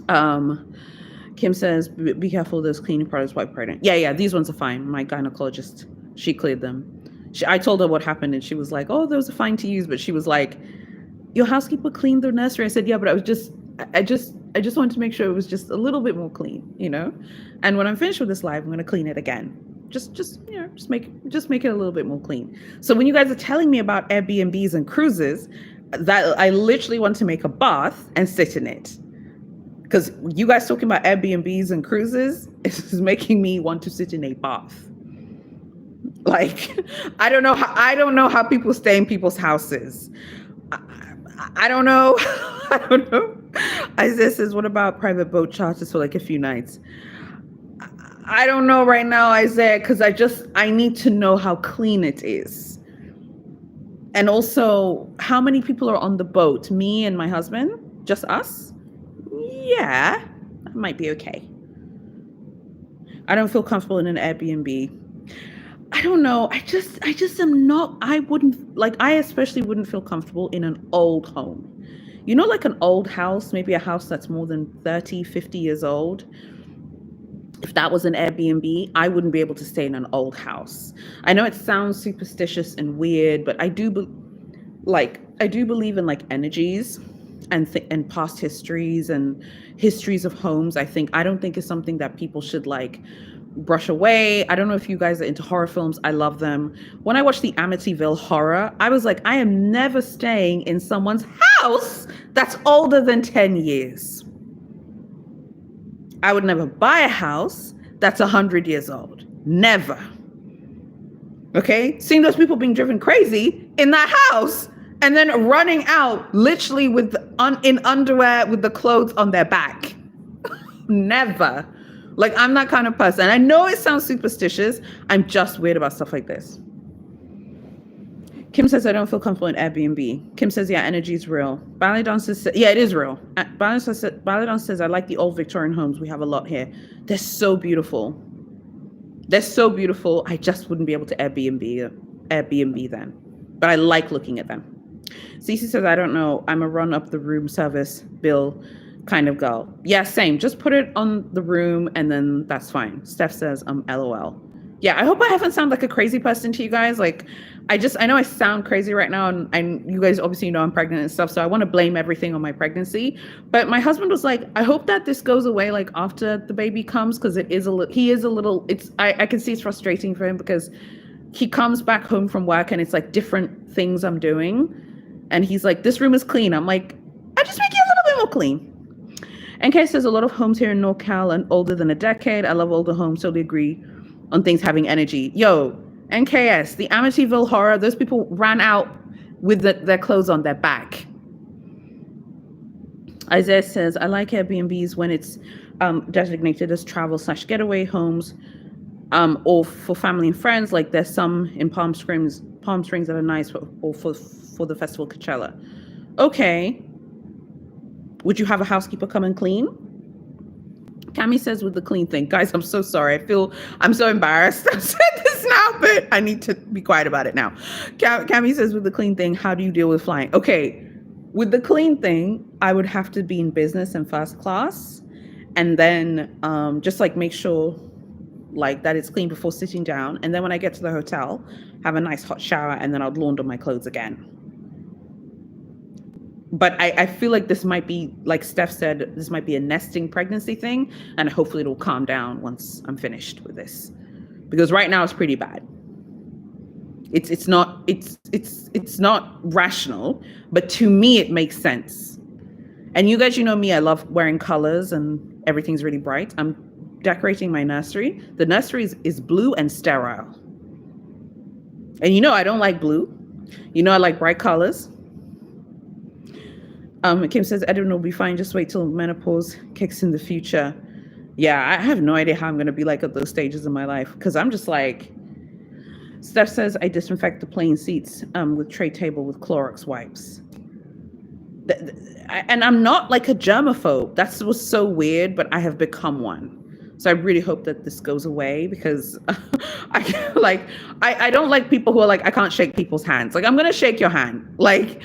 Kim says, be careful, those cleaning products wipe pregnant. Yeah, these ones are fine. My gynecologist, she cleared them. I told her what happened and she was like, oh, those are fine to use. But she was like, your housekeeper cleaned the nursery. I said, yeah, but I just wanted to make sure it was just a little bit more clean, you know? And when I'm finished with this live, I'm going to clean it again. Just make it a little bit more clean. So when you guys are telling me about Airbnbs and cruises, that I literally want to make a bath and sit in it. Because you guys talking about Airbnbs and cruises is making me want to sit in a bath. Like, I don't know how people stay in people's houses. I don't know. I don't know. Isaiah says, what about private boat charters for like a few nights? I don't know right now, Isaiah, because I need to know how clean it is. And also, how many people are on the boat? Me and my husband? Just us? Yeah, that might be okay. I don't feel comfortable in an Airbnb. I don't know. I just am not, I especially wouldn't feel comfortable in an old home. You know, like an old house, maybe a house that's more than 30, 50 years old. If that was an Airbnb, I wouldn't be able to stay in an old house. I know it sounds superstitious and weird, but I do believe in like energies and past histories and histories of homes. I don't think it's something that people should like brush away. I don't know if you guys are into horror films. I love them. When I watched the Amityville Horror, I was like, I am never staying in someone's house that's older than 10 years. I would never buy a house that's 100 years old. Never. Okay? Seeing those people being driven crazy in that house and then running out literally in underwear with the clothes on their back. Never. Like, I'm that kind of person. I know it sounds superstitious. I'm just weird about stuff like this. Kim says, I don't feel comfortable in Airbnb. Kim says, yeah, energy is real. Baladon says, yeah, it is real. Baladon says, I like the old Victorian homes. We have a lot here. They're so beautiful. They're so beautiful. I just wouldn't be able to Airbnb them. But I like looking at them. Cece says, I don't know. I'm a run up the room service bill kind of girl. Yeah, same. Just put it on the room and then that's fine. Steph says, LOL. Yeah, I hope I haven't sounded like a crazy person to you guys. Like, I know I sound crazy right now, and you guys obviously know I'm pregnant and stuff, so I want to blame everything on my pregnancy. But my husband was like, I hope that this goes away like after the baby comes, because I can see it's frustrating for him because he comes back home from work and it's like different things I'm doing. And he's like, this room is clean. I'm like, I just make it a little bit more clean. NK says a lot of homes here in NorCal are older than a decade. I love older homes, totally agree on things having energy. Yo, NKS, the Amityville Horror, those people ran out with their clothes on their back. Isaiah says, I like Airbnbs when it's designated as travel/getaway homes or for family and friends. Like there's some in Palm Springs that are nice for the festival Coachella. Okay. Would you have a housekeeper come and clean? Cami says with the clean thing. Guys, I'm so sorry. I'm so embarrassed. I've said this now, but I need to be quiet about it now. Cami says with the clean thing, how do you deal with flying? Okay, with the clean thing, I would have to be in business and first class. And then just like make sure like that it's clean before sitting down. And then when I get to the hotel, have a nice hot shower and then I'd launder my clothes again. But I feel like this might be, like Steph said, this might be a nesting pregnancy thing. And hopefully it'll calm down once I'm finished with this. Because right now it's pretty bad. It's not rational, but to me it makes sense. And you guys, you know me, I love wearing colors and everything's really bright. I'm decorating my nursery. The nursery is blue and sterile. And you know I don't like blue. You know I like bright colors. Kim says, Edwin will be fine. Just wait till menopause kicks in the future. Yeah, I have no idea how I'm going to be like at those stages in my life because I'm just like, Steph says, I disinfect the plain seats with tray table with Clorox wipes. And I'm not like a germaphobe. That was so weird, but I have become one. So I really hope that this goes away because I don't like people who are like, I can't shake people's hands. Like, I'm going to shake your hand. Like,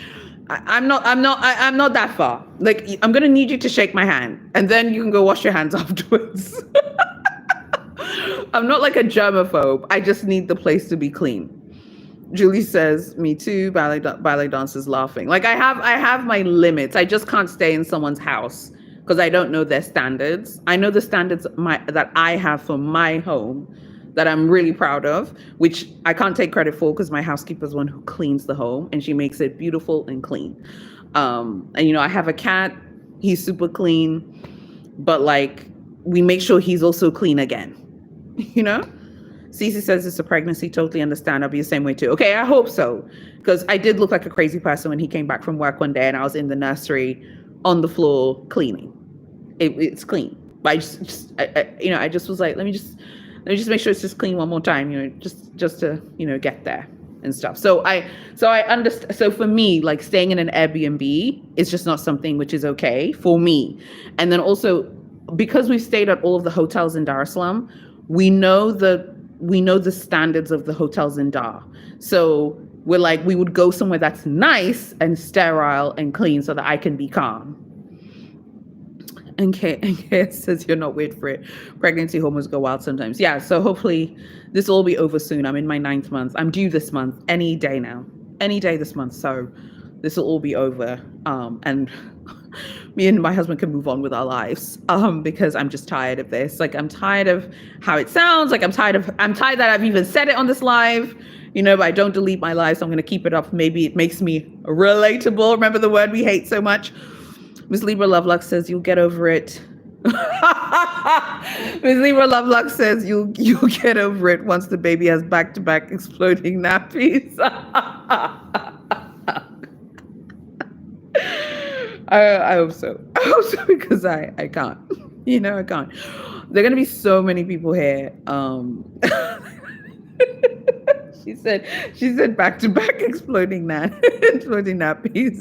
I'm not that far. Like, I'm going to need you to shake my hand and then you can go wash your hands afterwards. I'm not like a germaphobe. I just need the place to be clean. Julie says, me too. Ballet dancers laughing. Like, I have my limits. I just can't stay in someone's house because I don't know their standards. I know the standards that I have for my home that I'm really proud of, which I can't take credit for because my housekeeper's one who cleans the home and she makes it beautiful and clean. And you know, I have a cat. He's super clean, but like we make sure he's also clean again. You know? Cece says it's a pregnancy. Totally understand. I'll be the same way too. Okay, I hope so. Because I did look like a crazy person when he came back from work one day and I was in the nursery on the floor cleaning. It's clean. But I just was like, let me just make sure it's just clean one more time, you know, just to, you know, get there and stuff. So I understand. So for me, like staying in an Airbnb is just not something which is okay for me. And then also because we've stayed at all of the hotels in Dar es Salaam, we know the standards of the hotels in Dar. So we're like, we would go somewhere that's nice and sterile and clean so that I can be calm. And Kate says you're not weird for it. Pregnancy hormones go wild sometimes. Yeah, so hopefully this will all be over soon. I'm in my 9th month. I'm due this month, any day now. Any day this month. So this will all be over. And me and my husband can move on with our lives. Because I'm just tired of this. Like I'm tired of how it sounds. Like I'm tired that I've even said it on this live. You know, but I don't delete my live, so I'm gonna keep it up. Maybe it makes me relatable. Remember the word we hate so much? Miss Libra Loveluck says you'll get over it. Miss Libra Loveluck says you'll get over it once the baby has back-to-back exploding nappies. I hope so. I hope so because I can't. You know, I can't. There are gonna be so many people here. She said back-to-back exploding nappies.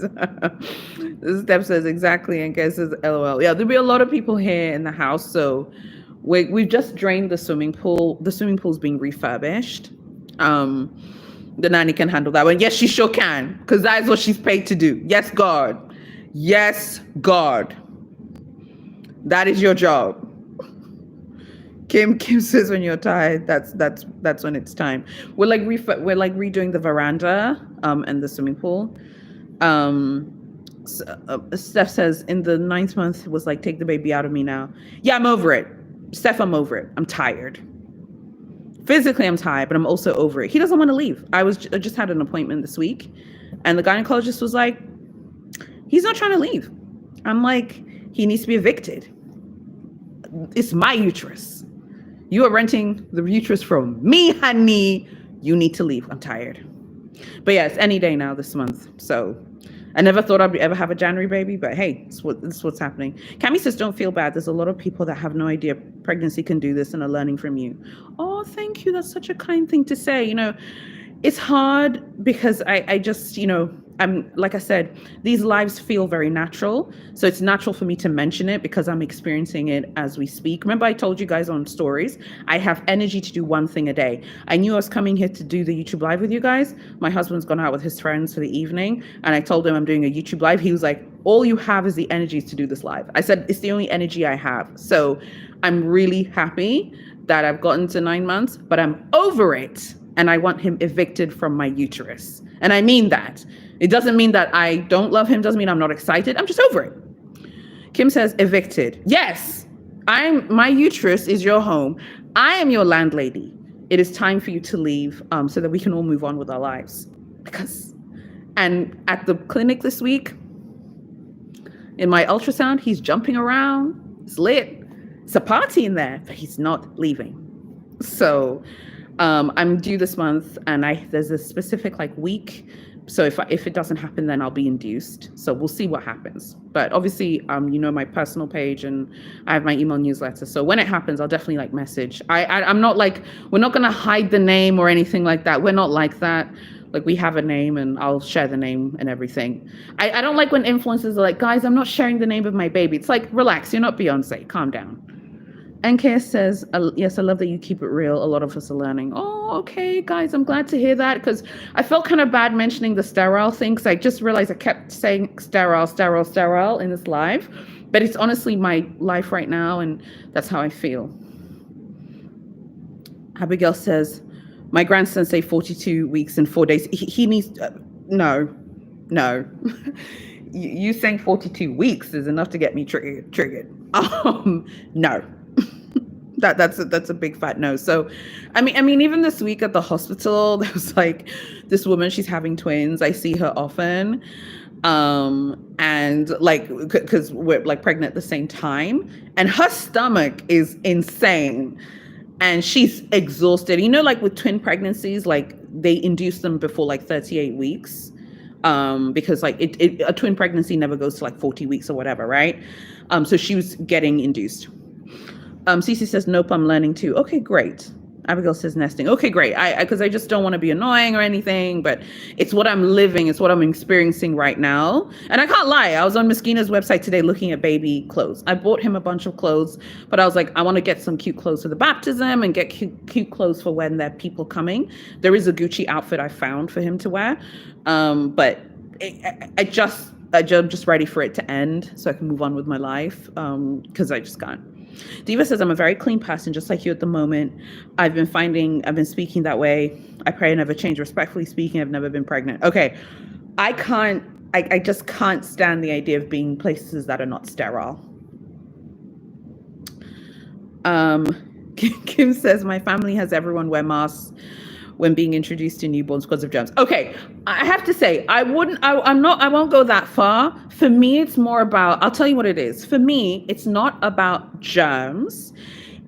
Steph says exactly, and Guy says LOL. Yeah, there'll be a lot of people here in the house, so we've just drained the swimming pool. The swimming pool's being refurbished. The nanny can handle that one. Yes, she sure can, because that is what she's paid to do. Yes, God. Yes, God. That is your job. Kim says when you're tired, that's when it's time. We're like redoing the veranda and the swimming pool. Steph says in the 9th month was like, take the baby out of me now. Yeah, I'm over it. Steph, I'm over it. I'm tired. Physically, I'm tired, but I'm also over it. He doesn't want to leave. I just had an appointment this week, and the gynecologist was like, he's not trying to leave. I'm like, he needs to be evicted. It's my uterus. You are renting the uterus from me, honey. You need to leave. I'm tired. But yeah, it's any day now this month. So I never thought I'd ever have a January baby, but hey, this is what's happening. Cami says, don't feel bad. There's a lot of people that have no idea pregnancy can do this and are learning from you. Oh, thank you. That's such a kind thing to say. You know, it's hard because I just, you know, like I said, these lives feel very natural. So it's natural for me to mention it because I'm experiencing it as we speak. Remember, I told you guys on stories, I have energy to do one thing a day. I knew I was coming here to do the YouTube live with you guys. My husband's gone out with his friends for the evening. And I told him I'm doing a YouTube live. He was like, all you have is the energy to do this live. I said, it's the only energy I have. So I'm really happy that I've gotten to 9 months, but I'm over it. And I want him evicted from my uterus. And I mean that. It doesn't mean that I don't love him. Doesn't mean I'm not excited. I'm just over it. Kim says evicted. Yes, my uterus is your home. I am your landlady. it is time for you to leave, so that we can all move on with our lives. And at the clinic this week, in my ultrasound, he's jumping around. It's lit. It's a party in there, but he's not leaving. So I'm due this month, and there's a specific week. So if it doesn't happen, then I'll be induced. So we'll see what happens. But obviously, my personal page, and I have my email newsletter. So when it happens, I'll definitely message. I'm not we're not gonna hide the name or anything like that. We're not like that. We have a name, and I'll share the name and everything. I don't like when influencers are like, guys, I'm not sharing the name of my baby. It's relax, you're not Beyonce, calm down. NKS says, yes, I love that you keep it real. A lot of us are learning. Oh, okay, guys, I'm glad to hear that, because I felt kind of bad mentioning the sterile thing, because I just realized I kept saying sterile in this live. But it's honestly my life right now, and that's how I feel. Abigail says, my grandson say 42 weeks and 4 days. He needs, no. You saying 42 weeks is enough to get me triggered. No. That's a big fat no. So, I mean, even this week at the hospital, there was this woman, she's having twins. I see her often. And because we're pregnant at the same time, and her stomach is insane. And she's exhausted. With twin pregnancies, they induce them before 38 weeks. Because a twin pregnancy never goes to 40 weeks or whatever, right? So she was getting induced. Cece says, nope, I'm learning too. Okay, great. Abigail says nesting. Okay, great. Because I just don't want to be annoying or anything, but it's what I'm living. It's what I'm experiencing right now. And I can't lie. I was on Miskina's website today looking at baby clothes. I bought him a bunch of clothes, but I was like, I want to get some cute clothes for the baptism and get cute clothes for when there are people coming. There is a Gucci outfit I found for him to wear. But I'm just ready for it to end so I can move on with my life. Because I just can't. Diva says, I'm a very clean person, just like you at the moment. I've been speaking that way. I pray I never change. Respectfully speaking, I've never been pregnant. Okay. I just can't stand the idea of being places that are not sterile. Kim says, my family has everyone wear masks when being introduced to newborns because of germs. Okay, I have to say, I won't go that far. For me, it's more about, I'll tell you what it is. For me, it's not about germs.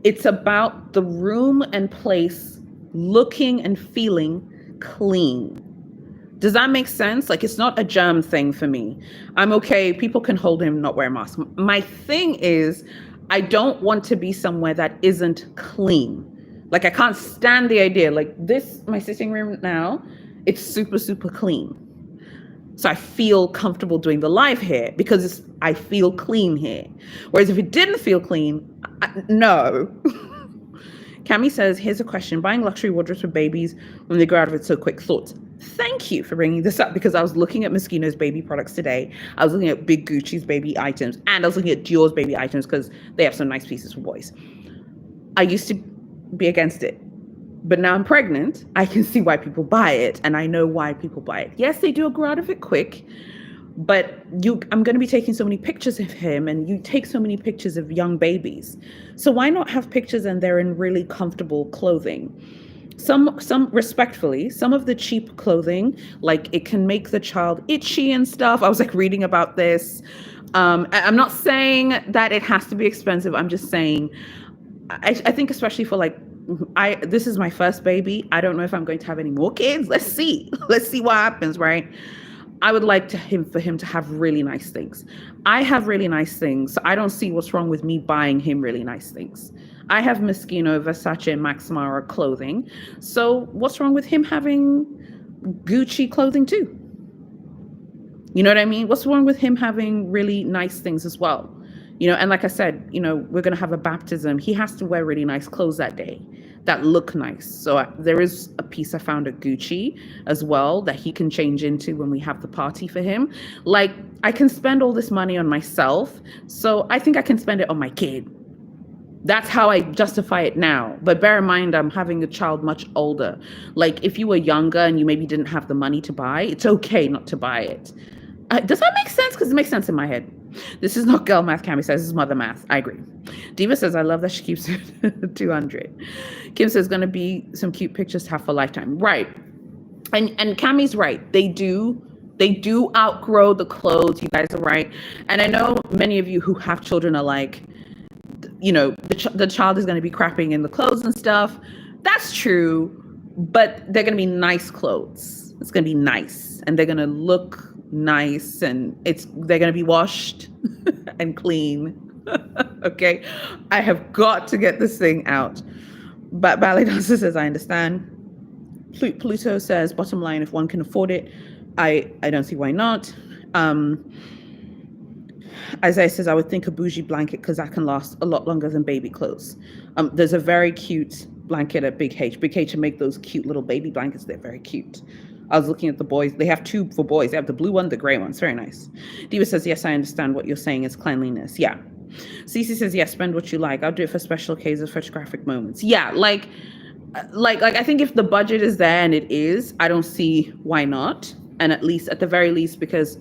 It's about the room and place looking and feeling clean. Does that make sense? It's not a germ thing for me. I'm okay. People can hold him, not wear a mask. My thing is, I don't want to be somewhere that isn't clean. I can't stand the idea. My sitting room now, it's super, super clean. So I feel comfortable doing the live here because I feel clean here. Whereas if it didn't feel clean, no. Cami says, here's a question. Buying luxury wardrobes for babies when they grow out of it so quick. Thoughts? Thank you for bringing this up, because I was looking at Moschino's baby products today. I was looking at Big Gucci's baby items, and I was looking at Dior's baby items because they have some nice pieces for boys. I used to be against it, but now I'm pregnant. I can see why people buy it, and I know why people buy it. Yes, they do grow out of it quick, but I'm going to be taking so many pictures of him, and you take so many pictures of young babies. So why not have pictures and they're in really comfortable clothing? Some respectfully, some of the cheap clothing, it can make the child itchy and stuff. I was reading about this. I'm not saying that it has to be expensive. I'm just saying, I think especially for this is my first baby. I don't know if I'm going to have any more kids. Let's see what happens, right? I would like for him to have really nice things. I have really nice things. So I don't see what's wrong with me buying him really nice things. I have Moschino, Versace, and Max Mara clothing. So what's wrong with him having Gucci clothing too? You know what I mean? What's wrong with him having really nice things as well? And like I said, we're going to have a baptism. He has to wear really nice clothes that day that look nice. So there is a piece I found at Gucci as well that he can change into when we have the party for him. I can spend all this money on myself, so I think I can spend it on my kid. That's how I justify it now. But bear in mind, I'm having a child much older. If you were younger and you maybe didn't have the money to buy, it's okay not to buy it. Does that make sense? Because it makes sense in my head. This is not girl math, Cami says. This is mother math. I agree. Diva says, I love that she keeps it 200. Kim says, going to be some cute pictures to have for a lifetime. Right. And Cami's right. They do outgrow the clothes. You guys are right. And I know many of you who have children are like, you know, the child is going to be crapping in the clothes and stuff. That's true. But they're going to be nice clothes. It's going to be nice. And they're going to look nice. And they're going to be washed and clean. Okay. I have got to get this thing out. But Ballet Dancer says, I understand. Pluto says, bottom line, if one can afford it, I don't see why not. Isaiah says, I would think a bougie blanket because that can last a lot longer than baby clothes. There's a very cute blanket at Big H. Big H make those cute little baby blankets. They're very cute. I was looking at the boys. They have two for boys. They have the blue one, the gray one. It's very nice. Diva says, yes, I understand what you're saying is cleanliness. Yeah. Cece says, yes, spend what you like. I'll do it for special occasions, photographic moments. Yeah, like I think if the budget is there, and it is, I don't see why not. And at the very least, because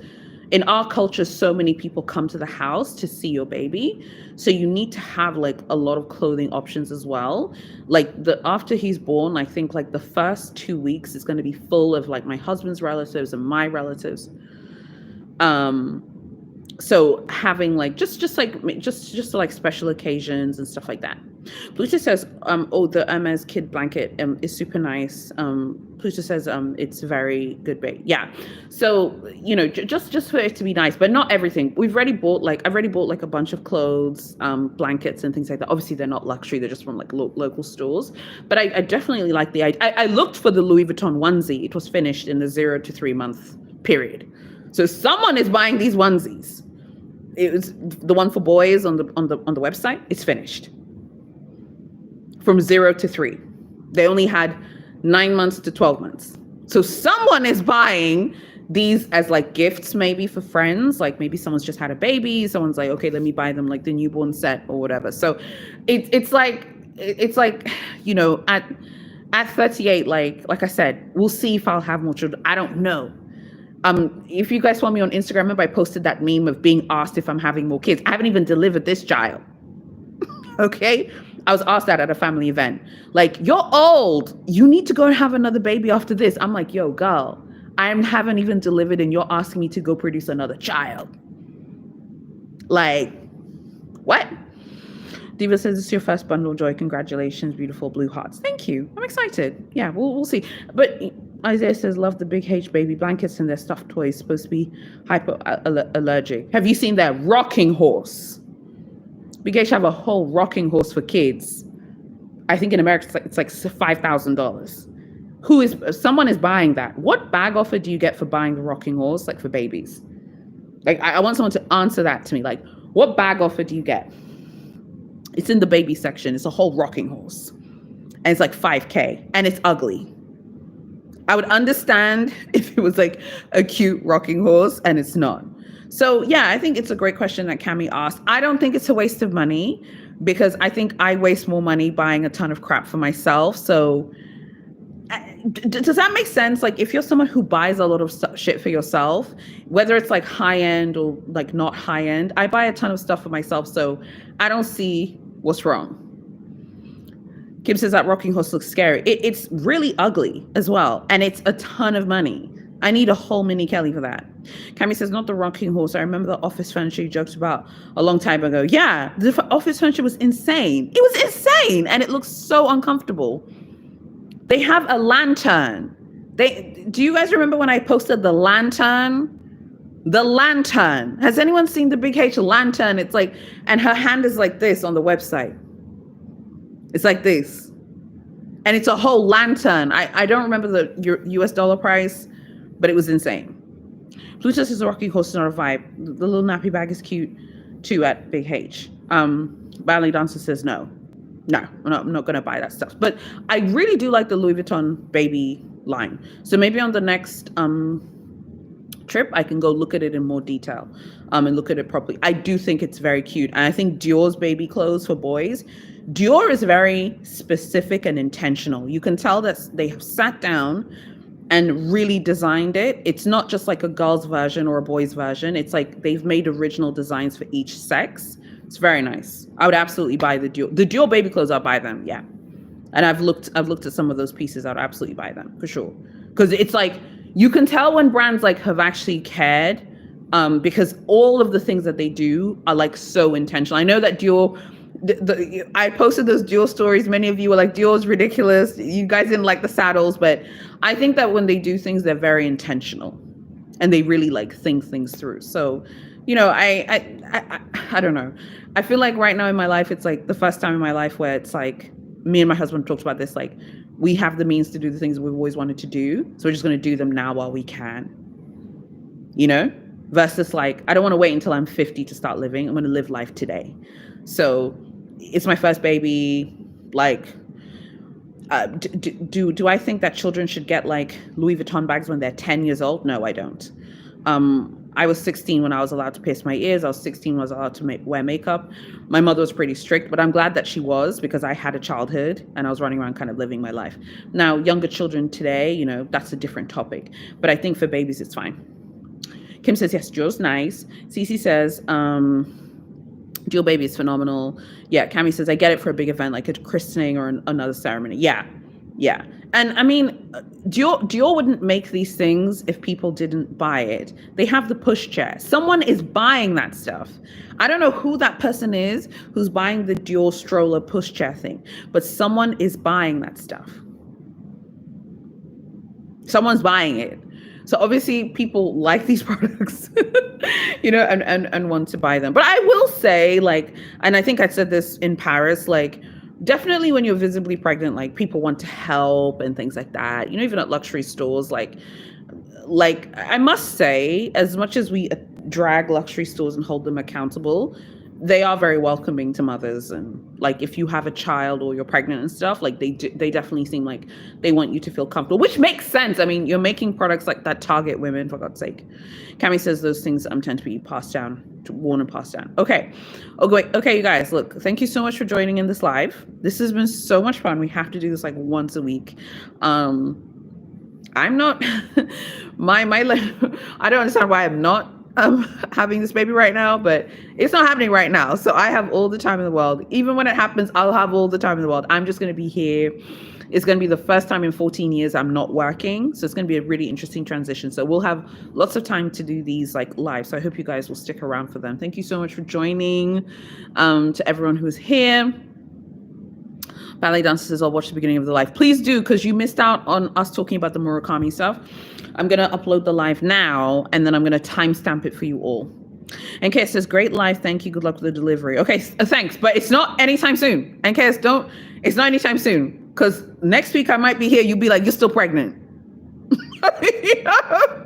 in our culture, so many people come to the house to see your baby. So you need to have like a lot of clothing options as well. Like after he's born, I think like the first 2 weeks is going to be full of like my husband's relatives and my relatives. So having like just like special occasions and stuff like that. Pluto says, the Hermes kid blanket is super nice. Pluto says it's very good bait. Yeah. So, you know, just for it to be nice, but not everything. I've already bought like a bunch of clothes, blankets and things like that. Obviously they're not luxury, they're just from like local stores. But I definitely like the idea. I looked for the Louis Vuitton onesie. It was finished in the 0 to 3 month period. So someone is buying these onesies. It was the one for boys on the website. It's finished. From 0 to 3. They only had 9 months to 12 months. So someone is buying these as like gifts, maybe for friends. Like maybe someone's just had a baby. Someone's like, okay, let me buy them like the newborn set or whatever. So it's like, you know, at 38, like I said, we'll see if I'll have more children. I don't know. If you guys follow me on Instagram, remember I posted that meme of being asked if I'm having more kids. I haven't even delivered this child. Okay? I was asked that at a family event. Like, you're old. You need to go and have another baby after this. I'm like, yo, girl, I haven't even delivered and you're asking me to go produce another child. Like, what? Diva says, it's your first bundle of joy. Congratulations, beautiful blue hearts. Thank you. I'm excited. Yeah, we'll see. But Isaiah says, love the Big H baby blankets and their stuffed toys. Supposed to be hypoallergic. Have you seen their rocking horse? Big H have a whole rocking horse for kids. I think in America it's like $5,000. Someone is buying that. What bag offer do you get for buying the rocking horse, like for babies? Like I want someone to answer that to me. Like, what bag offer do you get? It's in the baby section. It's a whole rocking horse. And it's like $5,000 and it's ugly. I would understand if it was like a cute rocking horse and it's not. So yeah, I think it's a great question that Cami asked. I don't think it's a waste of money because I think I waste more money buying a ton of crap for myself. So does that make sense? Like if you're someone who buys a lot of shit for yourself, whether it's like high end or like not high end, I buy a ton of stuff for myself. So I don't see what's wrong. Kim says that rocking horse looks scary. It's really ugly as well. And it's a ton of money. I need a whole mini Kelly for that. Cami says, not the rocking horse. I remember the office furniture you joked about a long time ago. Yeah, the office furniture was insane. It was insane. And it looks so uncomfortable. They have a lantern. Do you guys remember when I posted the lantern? The lantern. Has anyone seen the Big H lantern? It's like, and her hand is like this on the website. It's like this. And it's a whole lantern. I don't remember the US dollar price, but it was insane. Pluto says the rocking horse is not a vibe. The little nappy bag is cute too at Big H. Ballet Dancer says no, I'm not going to buy that stuff. But I really do like the Louis Vuitton baby line. So maybe on the next trip, I can go look at it in more detail and look at it properly. I do think it's very cute. And I think Dior's baby clothes for boys, Dior is very specific and intentional. You can tell that they have sat down and really designed it. It's not just like a girl's version or a boy's version. It's like they've made original designs for each sex. It's very nice. I would absolutely buy the Dior baby clothes. I'll buy them. Yeah. And I've looked at some of those pieces. I'd absolutely buy them for sure. Because it's like, you can tell when brands like have actually cared, because all of the things that they do are like so intentional. I know that Dior, I posted those Dior stories. Many of you were like, Dior's ridiculous. You guys didn't like the saddles, but I think that when they do things, they're very intentional and they really like think things through. So, you know, I don't know. I feel like right now in my life, it's like the first time in my life where it's like, me and my husband talked about this, like, we have the means to do the things we've always wanted to do. So we're just going to do them now while we can, you know, versus like, I don't want to wait until I'm 50 to start living. I'm going to live life today. So it's my first baby. Like, do I think that children should get like Louis Vuitton bags when they're 10 years old? No, I don't. I was 16 when I was allowed to pierce my ears. I was 16 when I was allowed to wear makeup. My mother was pretty strict, but I'm glad that she was, because I had a childhood and I was running around kind of living my life. Now, younger children today, you know, that's a different topic. But I think for babies, it's fine. Kim says, yes, Joe's nice. Cece says, Jewel baby is phenomenal. Yeah, Cami says, I get it for a big event like a christening or another ceremony. Yeah. And I mean, Dior wouldn't make these things if people didn't buy it. They have the pushchair. Someone is buying that stuff. I don't know who that person is who's buying the Dior stroller pushchair thing, but someone is buying that stuff. Someone's buying it. So obviously people like these products, you know, and want to buy them. But I will say, like, and I think I said this in Paris, like, definitely when you're visibly pregnant, like, people want to help and things like that. You know, even at luxury stores, like I must say, as much as we drag luxury stores and hold them accountable, they are very welcoming to mothers. And like, if you have a child or you're pregnant and stuff, like they definitely seem like they want you to feel comfortable, which makes sense. I mean, you're making products like that target women, for God's sake. Cami says those things tend to be worn and passed down. Okay. Okay, you guys, look, thank you so much for joining in this live. This has been so much fun. We have to do this like once a week. I'm not I don't understand why I'm not having this baby right now, but it's not happening right now. So I have all the time in the world. Even when it happens, I'll have all the time in the world. I'm just going to be here. It's going to be the first time in 14 years I'm not working. So it's going to be a really interesting transition. So we'll have lots of time to do these like live. So I hope you guys will stick around for them. Thank you so much for joining. To everyone who's here. Ballet Dancer says, I'll watch the beginning of the live. Please do, because you missed out on us talking about the Murakami stuff. I'm going to upload the live now, and then I'm going to timestamp it for you all. NKS says, great live. Thank you. Good luck with the delivery. Okay, thanks. But it's not anytime soon. NKS, it's not anytime soon. Because next week I might be here. You'll be like, you're still pregnant. You know?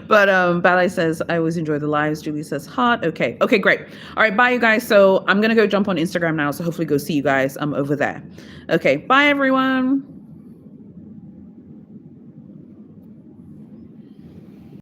But Ballet says, I always enjoy the lives. Julie says, hot. Okay, great. All right, bye, you guys. So I'm going to go jump on Instagram now. So hopefully go see you guys over there. Okay, bye, everyone.